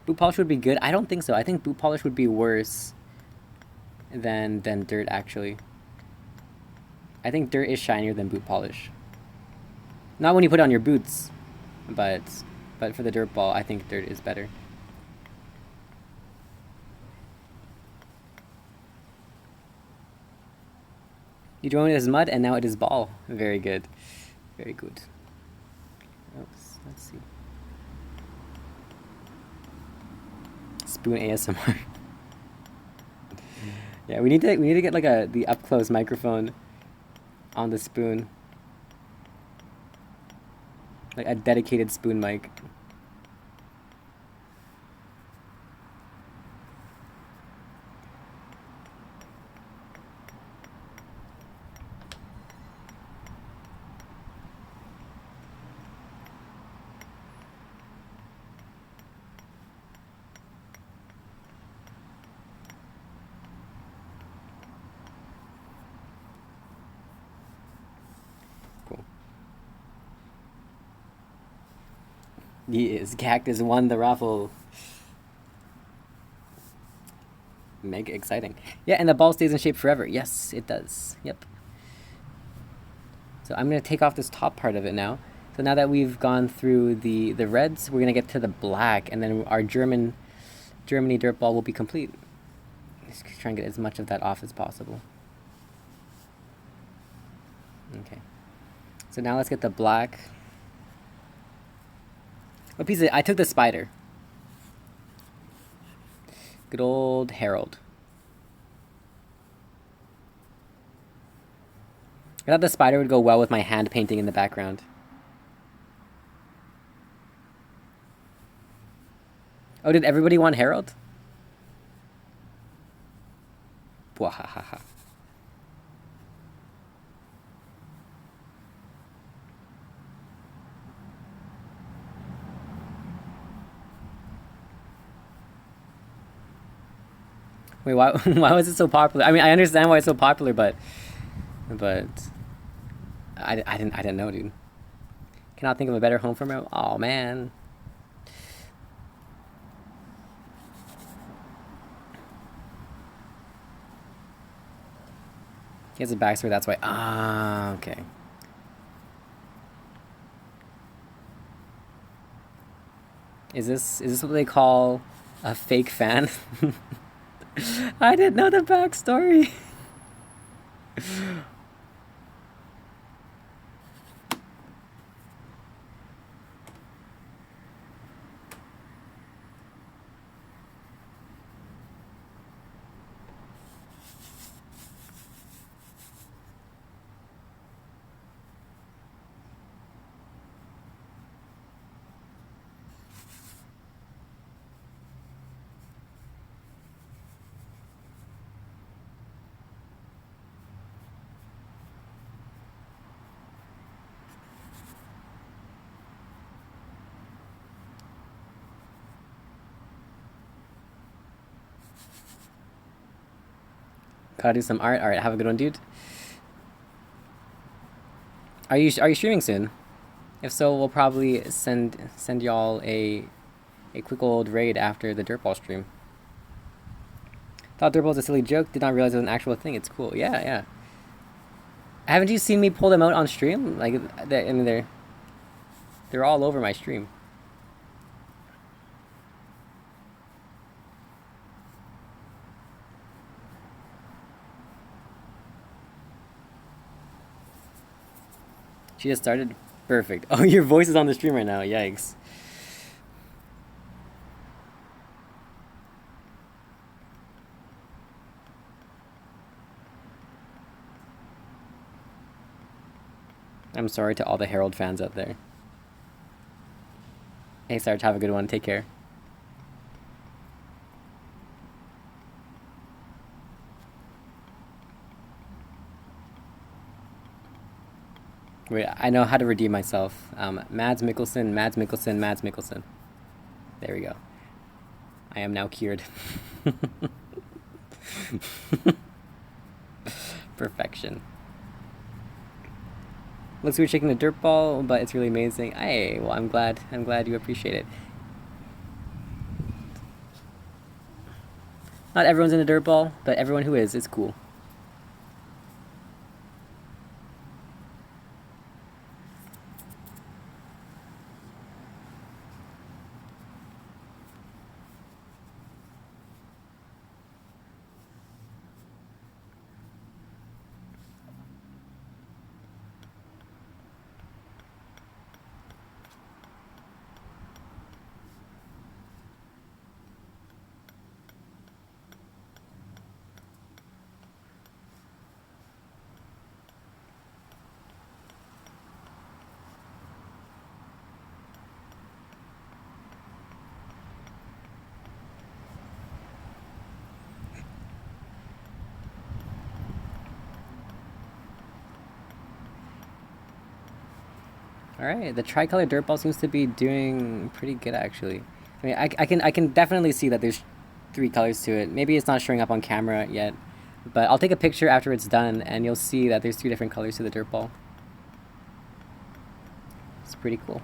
Boot polish would be good. I don't think so. I think boot polish would be worse than dirt, actually. I think dirt is shinier than boot polish. Not when you put it on your boots, but for the dirt ball, I think dirt is better. You joined it as mud, and now it is ball. Very good. Very good. Oops, let's see. Spoon ASMR. Yeah, we need to get like the up close microphone on the spoon. Like a dedicated spoon mic. Yes, Cactus won the raffle. Mega exciting. Yeah, and the ball stays in shape forever. Yes, it does. Yep. So I'm going to take off this top part of it now. So now that we've gone through the reds, we're going to get to the black, and then our Germany dirt ball will be complete. Just try and get as much of that off as possible. Okay. So now let's get the black. What piece I took the spider. Good old Harold. I thought the spider would go well with my hand painting in the background. Oh, did everybody want Harold? Wahahaha. Wait, why was it so popular? I mean, I understand why it's so popular, but I didn't know, dude. Cannot think of a better home for him. Oh man. He has a backstory, that's why. Ah, okay. Is this what they call a fake fan? I didn't know the backstory. Gotta do some art. All right, have a good one, dude. Are you streaming soon? If so, we'll probably send y'all a quick old raid after the Dirtball stream. Thought Dirtball was a silly joke. Did not realize it was an actual thing. It's cool. Yeah, yeah. Haven't you seen me pull them out on stream? Like, I mean, they're all over my stream. She just started? Perfect. Oh, your voice is on the stream right now. Yikes. I'm sorry to all the Herald fans out there. Hey, Sarge, have a good one. Take care. Wait, I know how to redeem myself. Mads Mikkelsen, Mads Mikkelsen, Mads Mikkelsen. There we go. I am now cured. Perfection. Looks weird shaking the dirt ball, but it's really amazing. Hey, well, I'm glad you appreciate it. Not everyone's in a dirt ball, but everyone who is cool. Alright, the tricolor dirt ball seems to be doing pretty good, actually. I mean, I can definitely see that there's 3 colors to it. Maybe it's not showing up on camera yet, but I'll take a picture after it's done, and you'll see that there's 3 different colors to the dirt ball. It's pretty cool.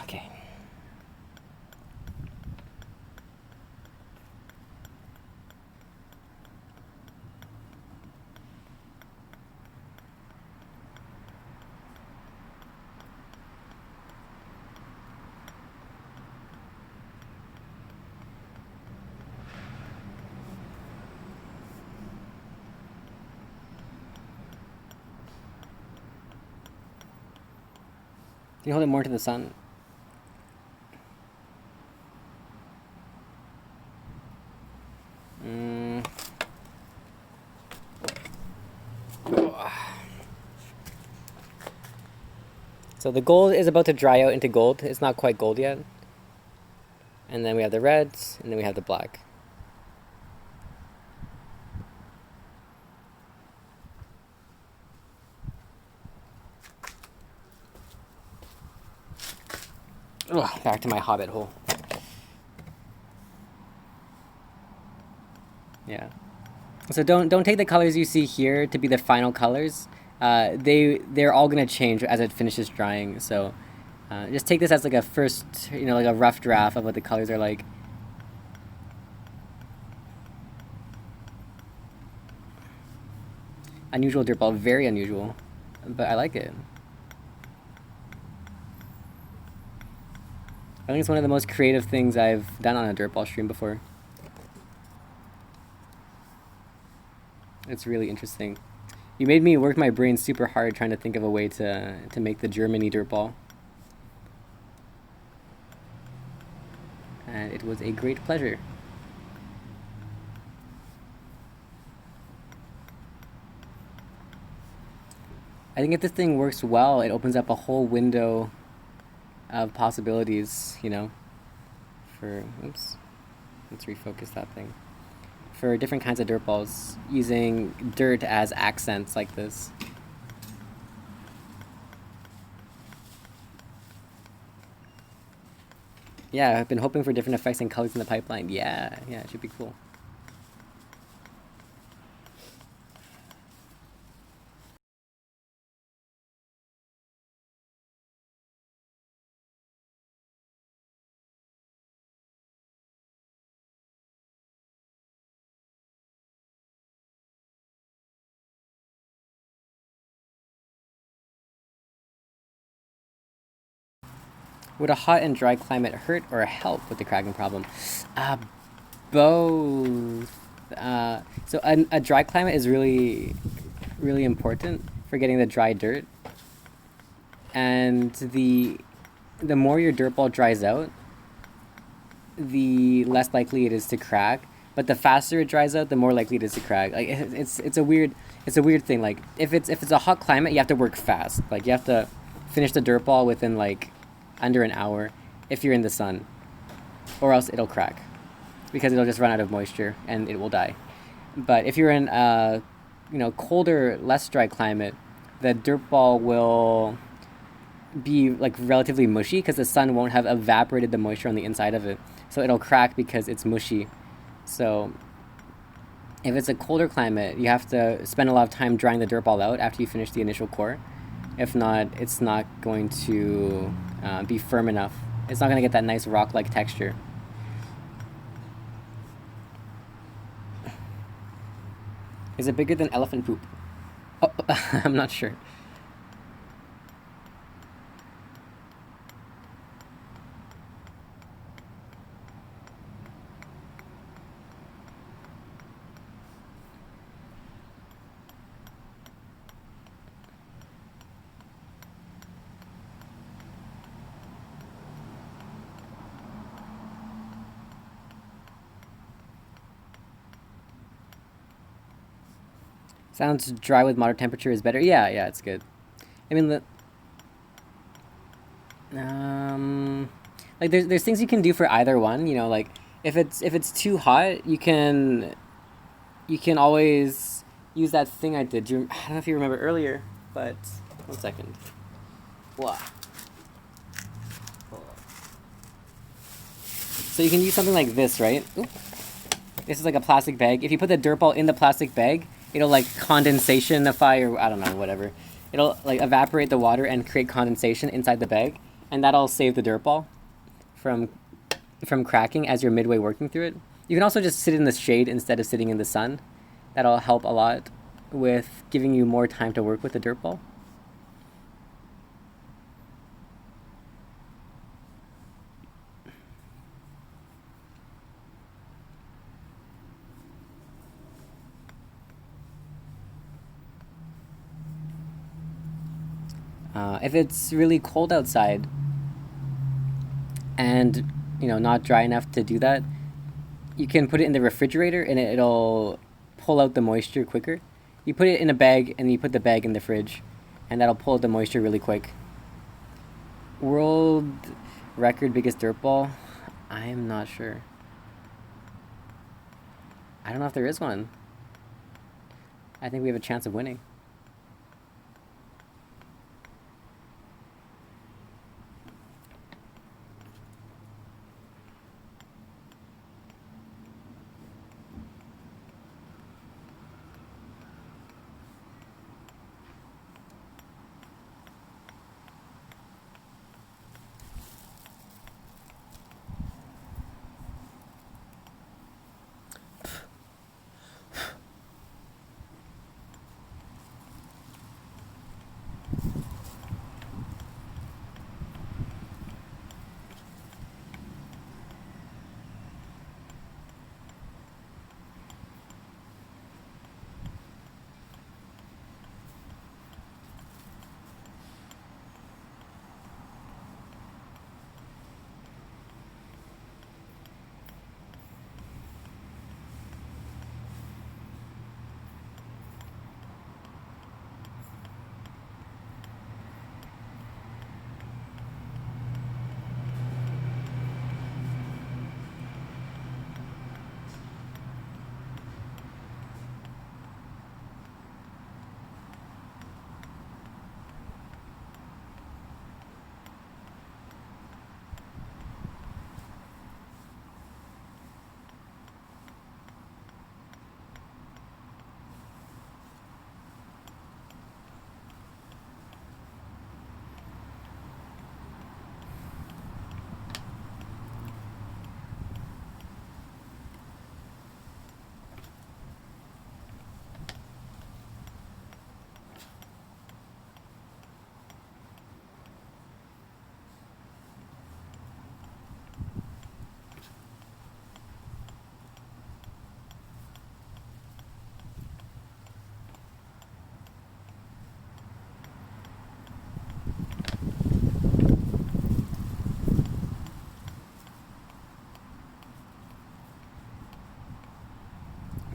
Okay. Can you hold it more to the sun? So the gold is about to dry out into gold. It's not quite gold yet. And then we have the reds, and then we have the black. Ugh, back to my hobbit hole. Yeah. So don't take the colors you see here to be the final colors. They're all gonna change as it finishes drying. So just take this as like a first, like a rough draft of what the colors are like. Unusual dirt ball, very unusual, but I like it. I think it's one of the most creative things I've done on a Dirtball stream before. It's really interesting. You made me work my brain super hard trying to think of a way to make the Germany Dirtball. And it was a great pleasure. I think if this thing works well, it opens up a whole window of possibilities, for, oops, let's refocus that thing. for different kinds of dirt balls using dirt as accents like this. Yeah, I've been hoping for different effects and colors in the pipeline. Yeah, it should be cool. Would a hot and dry climate hurt or help with the cracking problem? Both. So a dry climate is really, really important for getting the dry dirt. And the more your dirt ball dries out, the less likely it is to crack. But the faster it dries out, the more likely it is to crack. Like it's a weird thing. Like if it's a hot climate, you have to work fast. Like you have to finish the dirt ball within like under an hour if you're in the sun, or else it'll crack because it'll just run out of moisture and it will die. But if you're in a colder, less dry climate, the dirt ball will be like relatively mushy because the sun won't have evaporated the moisture on the inside of it, so it'll crack because it's mushy. So if it's a colder climate, you have to spend a lot of time drying the dirt ball out after you finish the initial core. If not, it's not going to be firm enough. It's not going to get that nice rock-like texture. Is it bigger than elephant poop? Oh, I'm not sure. Sounds dry with moderate temperature is better. Yeah, it's good. I mean, like there's things you can do for either one. Like if it's too hot, you can always use that thing I did. I don't know if you remember earlier, but 1 second. Wow. So you can use something like this, right? Oop. This is like a plastic bag. If you put the dirt ball in the plastic bag, it'll like condensationify, or I don't know, whatever. It'll like evaporate the water and create condensation inside the bag, and that'll save the dirt ball from cracking as you're midway working through it. You can also just sit in the shade instead of sitting in the sun. That'll help a lot with giving you more time to work with the dirt ball. If it's really cold outside and not dry enough to do that, you can put it in the refrigerator and it'll pull out the moisture quicker. You put it in a bag and you put the bag in the fridge, and that'll pull out the moisture really quick. World record biggest dirt ball? I'm not sure. I don't know if there is one. I think we have a chance of winning.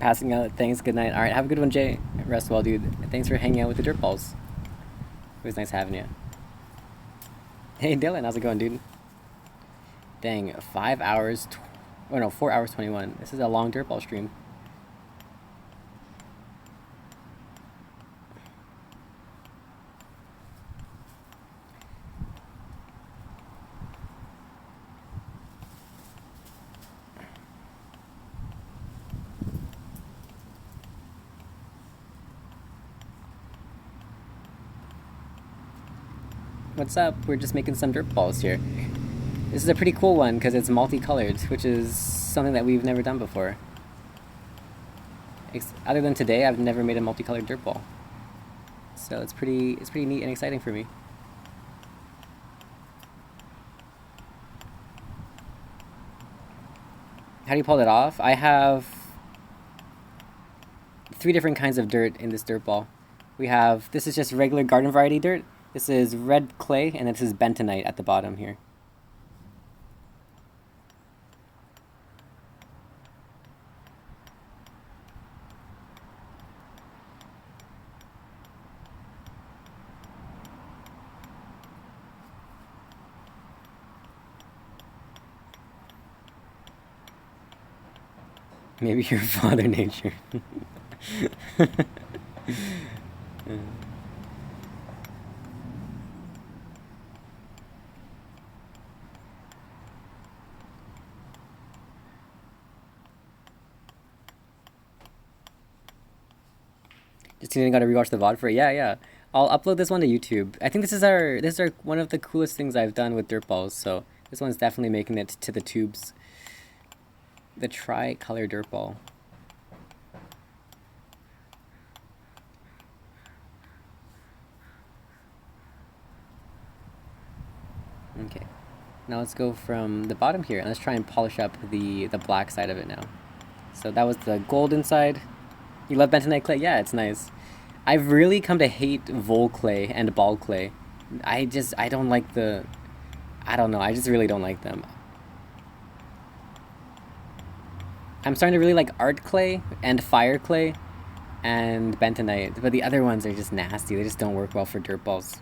passing out. Thanks. Good night. All right. Have a good one, Jay. Rest well, dude. Thanks for hanging out with the Dirtballs. It was nice having you. Hey, Dylan. How's it going, dude? Dang. 5 hours. 4 hours 21. This is a long Dirtball stream. What's up? We're just making some dirt balls here. This is a pretty cool one because it's multicolored, which is something that we've never done before. Other than today, I've never made a multicolored dirt ball. So it's pretty neat and exciting for me. How do you pull it off? I have 3 different kinds of dirt in this dirt ball. This is just regular garden variety dirt. This is red clay, and this is bentonite at the bottom here. Maybe your father nature. Just gotta rewatch the VOD for it. Yeah. I'll upload this one to YouTube. I think this is one of the coolest things I've done with Dirtballs, so this one's definitely making it to the tubes. The tri-color Dirtball. Okay. Now let's go from the bottom here and let's try and polish up the black side of it now. So that was the golden side. You love bentonite clay? Yeah, it's nice. I've really come to hate vol clay and ball clay. I don't like I don't know, I just really don't like them. I'm starting to really like art clay and fire clay and bentonite, but the other ones are just nasty. They just don't work well for dirt balls.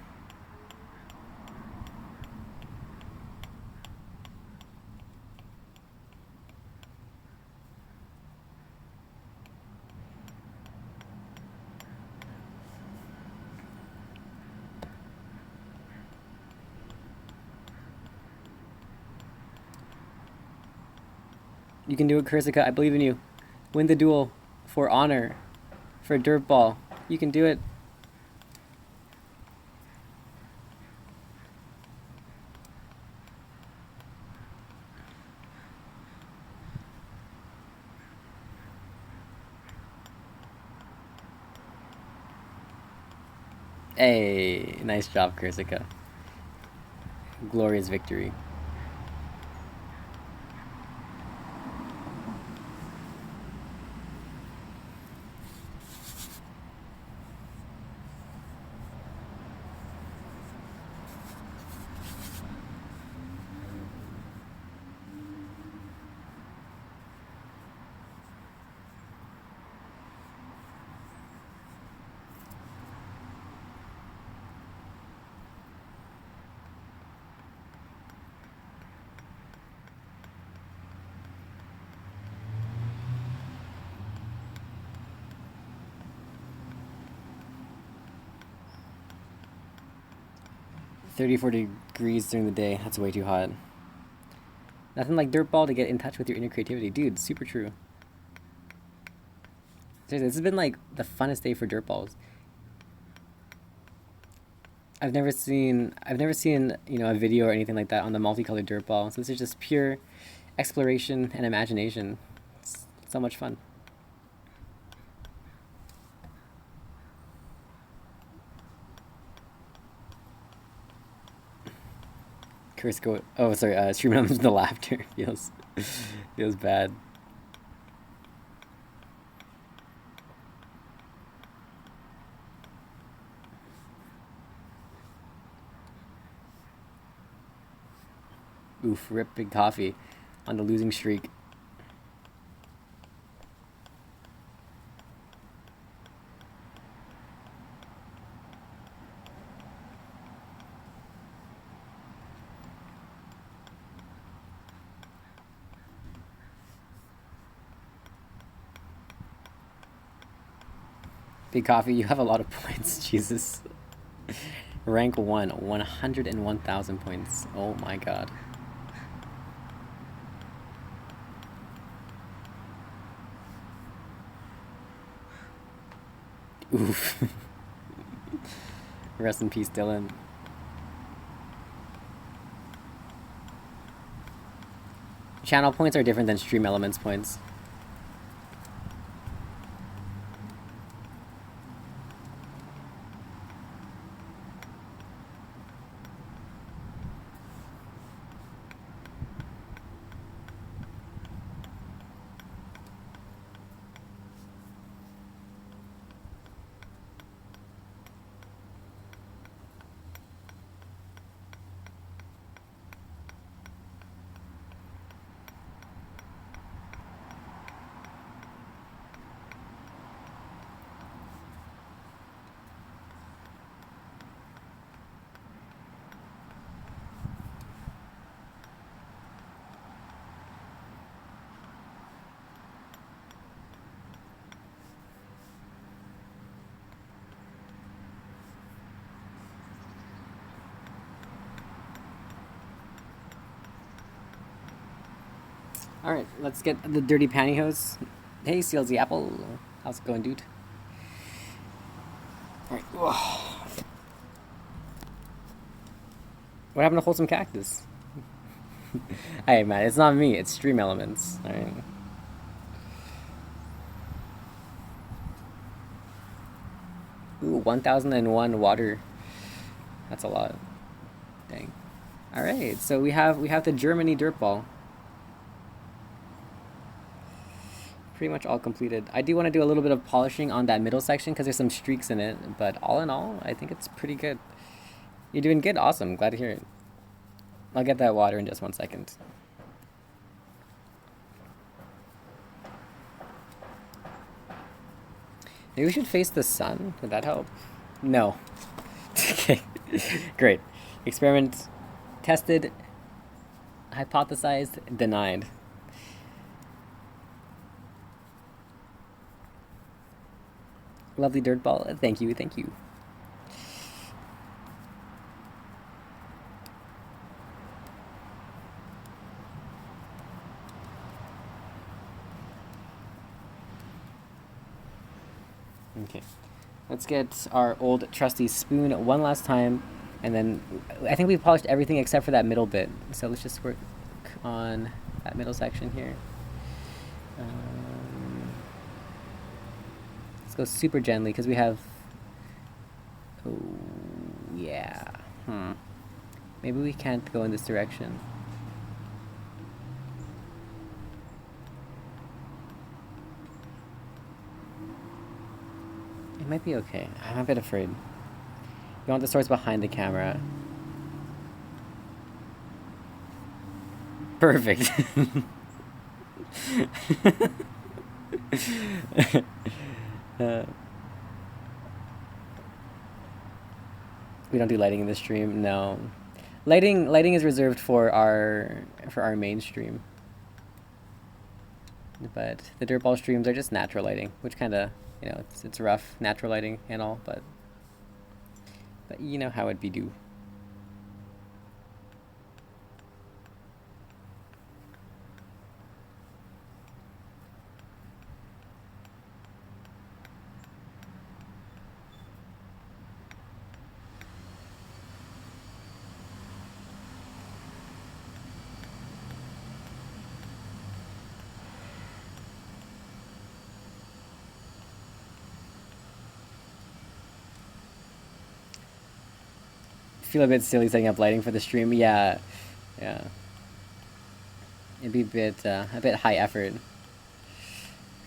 You can do it, Kursica. I believe in you. Win the duel for honor, for Dirtball. You can do it. Hey, nice job, Kursica. Glorious victory. $34 degrees during the day. That's way too hot. Nothing like Dirtball to get in touch with your inner creativity. Dude, super true. Seriously, this has been like the funnest day for Dirtballs. I've never seen, you know, a video or anything like that on the multicolored Dirtball. So this is just pure exploration and imagination. It's so much fun. Chris go. Oh, sorry. Streaming on the laughter feels bad. Oof! Rip Big Coffee on the losing streak. Big Coffee, you have a lot of points. Jesus. Rank 1, 101,000 points. Oh my god. Oof. Rest in peace, Dylan. Channel points are different than Stream Elements points. Alright, let's get the dirty pantyhose. Hey, Seals the Apple. How's it going, dude? Alright. What happened to Wholesome Cactus? Hey, man, it's not me. It's Stream Elements. Alright. Ooh, 1001 water. That's a lot. Dang. Alright, so we have the Germany Dirtball. Pretty much all completed. I do want to do a little bit of polishing on that middle section because there's some streaks in it, but all in all, I think it's pretty good. You're doing good. Awesome. Glad to hear it. I'll get that water in just 1 second. Maybe we should face the sun. Would that help? No. Okay. Great. Experiment tested, hypothesized, denied. Lovely Dirtball. Thank you, thank you. Okay. Let's get our old trusty spoon one last time, and then I think we've polished everything except for that middle bit. So let's just work on that middle section here. Go super gently because we have. Oh yeah. Maybe we can't go in this direction. It might be okay. I'm a bit afraid. You want the source behind the camera. Perfect. We don't do lighting in the stream. No, lighting is reserved for our main stream. But the Dirtball streams are just natural lighting, which kind of, you know, it's rough natural lighting and all, but you know how it be do. Feel a bit silly setting up lighting for the stream. Yeah. It'd be a bit high effort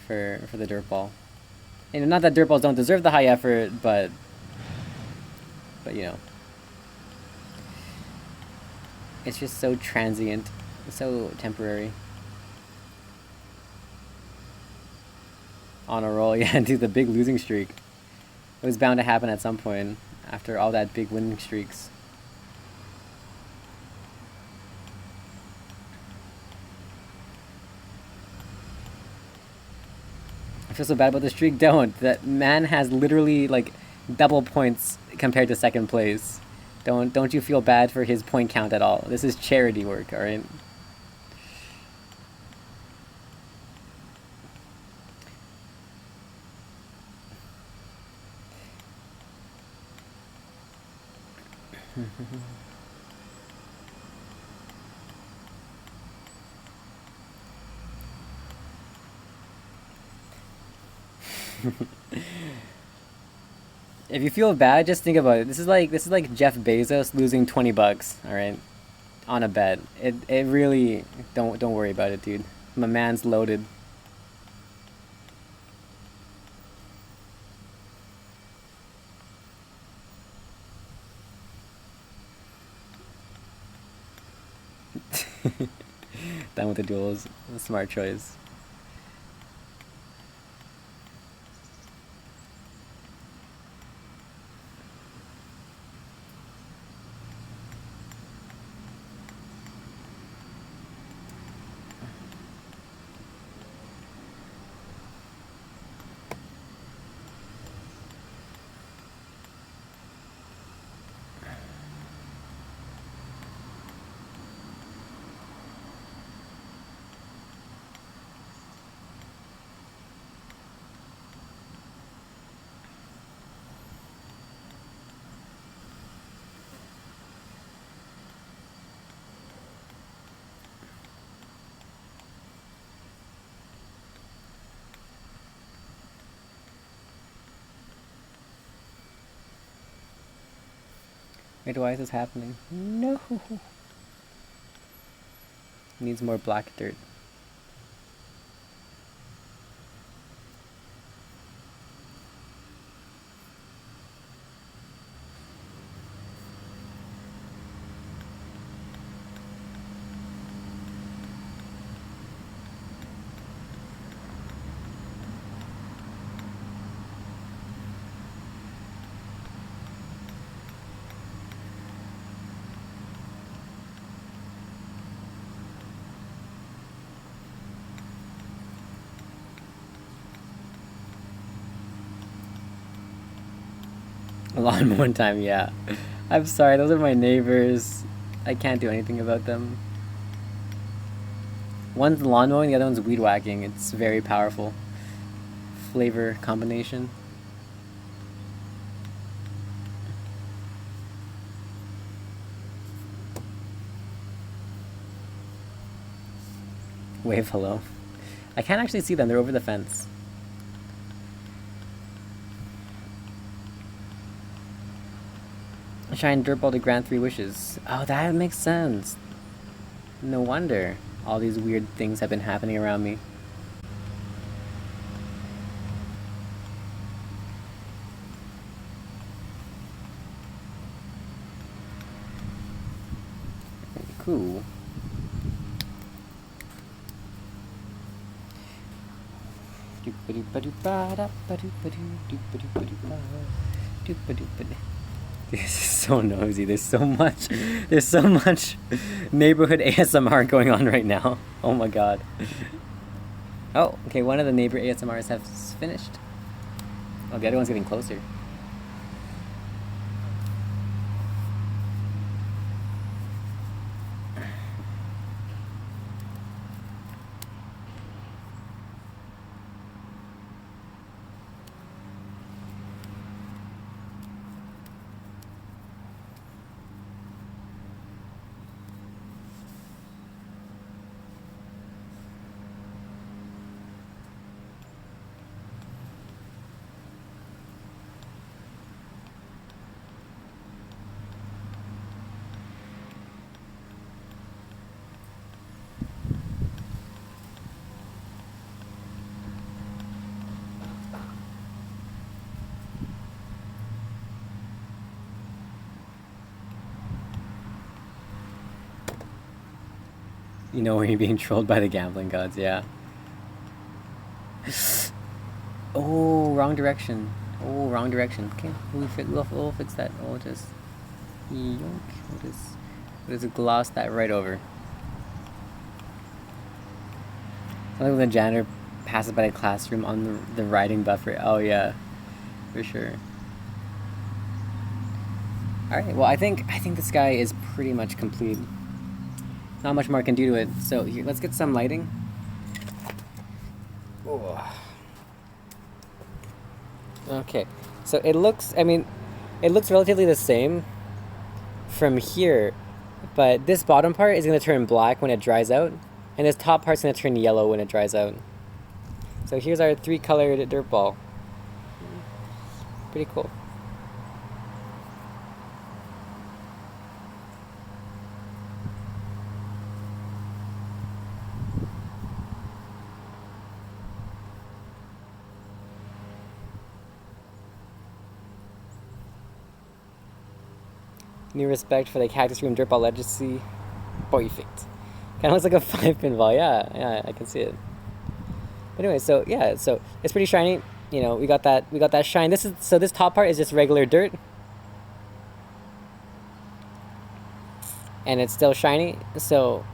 for the Dirtball. And not that Dirtballs don't deserve the high effort, but you know, it's just so transient, so temporary. On a roll, yeah, dude, the big losing streak. It was bound to happen at some point after all that big winning streaks. I feel so bad about the streak. Don't. That man has literally like double points compared to second place. Don't you feel bad for his point count at all. This is charity work, alright? If you feel bad, just think about it. This is like Jeff Bezos losing $20, all right, on a bet. It really don't worry about it, dude. My man's loaded. Done with the duels. Smart choice. Wait, why is this happening? No! Needs more black dirt. Lawnmower time, yeah. I'm sorry, those are my neighbors. I can't do anything about them. One's lawn mowing, the other one's weed whacking. It's very powerful. Flavor combination. Wave hello. I can't actually see them, they're over the fence. Shine Dirtball to grant 3 wishes. Oh, that makes sense. No wonder all these weird things have been happening around me. Cool. This is so nosy. There's so much neighborhood ASMR going on right now. Oh my god. Oh, okay, one of the neighbor ASMRs has finished. Oh, the other one's getting closer. You know when you're being trolled by the gambling gods, yeah. Oh, wrong direction. Oh, wrong direction. Okay, we'll fix that. We'll just yoink. We'll just gloss that right over. Something when the janitor pass it by the classroom on the writing buffer. Oh yeah, for sure. Alright, well I think this guy is pretty much complete. Not much more I can do to it. So here, let's get some lighting. Oh. Okay, so it looks, I mean, it looks relatively the same from here, but this bottom part is going to turn black when it dries out, and this top part's going to turn yellow when it dries out. So here's our 3-colored dirt ball. Pretty cool. New respect for the Cactus Room Dirtball Legacy. Perfect. Kind of looks like a 5-pin ball. Yeah, I can see it. But anyway, so yeah, so it's pretty shiny. You know, we got that shine. This top part is just regular dirt, and it's still shiny. So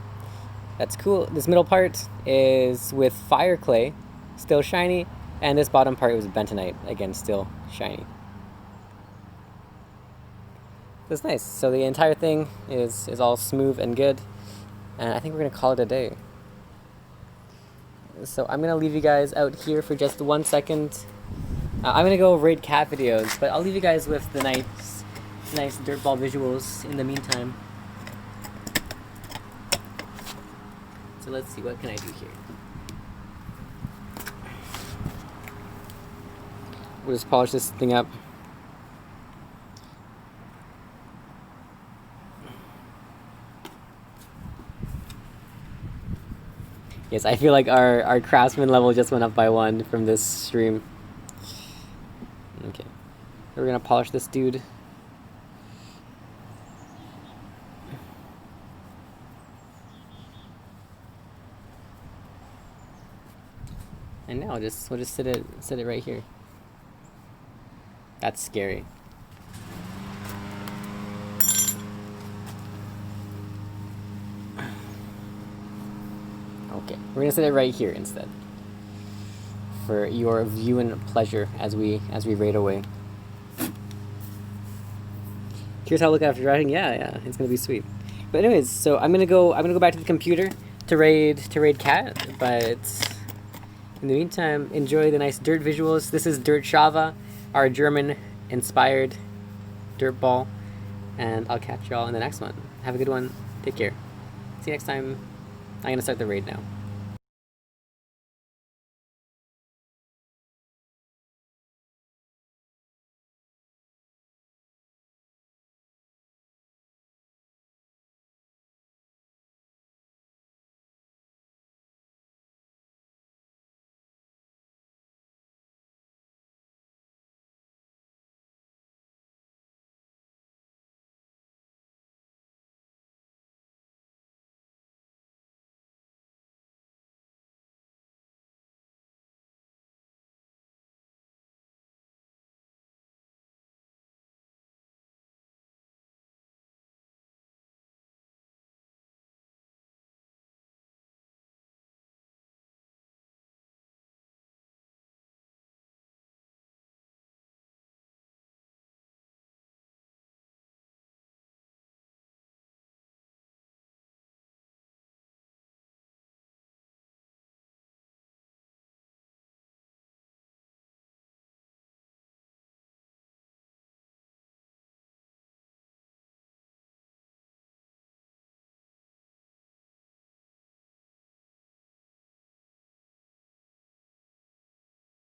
that's cool. This middle part is with fire clay, still shiny, and this bottom part was bentonite, again, still shiny. That's nice. So the entire thing is all smooth and good, and I think we're gonna call it a day. So I'm gonna leave you guys out here for just 1 second. I'm gonna go raid cat videos, but I'll leave you guys with the nice dirtball visuals in the meantime. So let's see, what can I do here? We'll just polish this thing up. Yes, I feel like our craftsman level just went up by 1 from this stream. Okay. We're gonna polish this dude. And now we'll just sit it right here. That's scary. Okay, we're gonna set it right here instead, for your view and pleasure as we raid away. Here's how I look after writing. Yeah, it's gonna be sweet. But anyways, so I'm gonna go back to the computer to raid cat. But in the meantime, enjoy the nice dirt visuals. This is Dirt Shava, our German-inspired dirt ball, and I'll catch y'all in the next one. Have a good one. Take care. See you next time. I'm gonna start the raid now.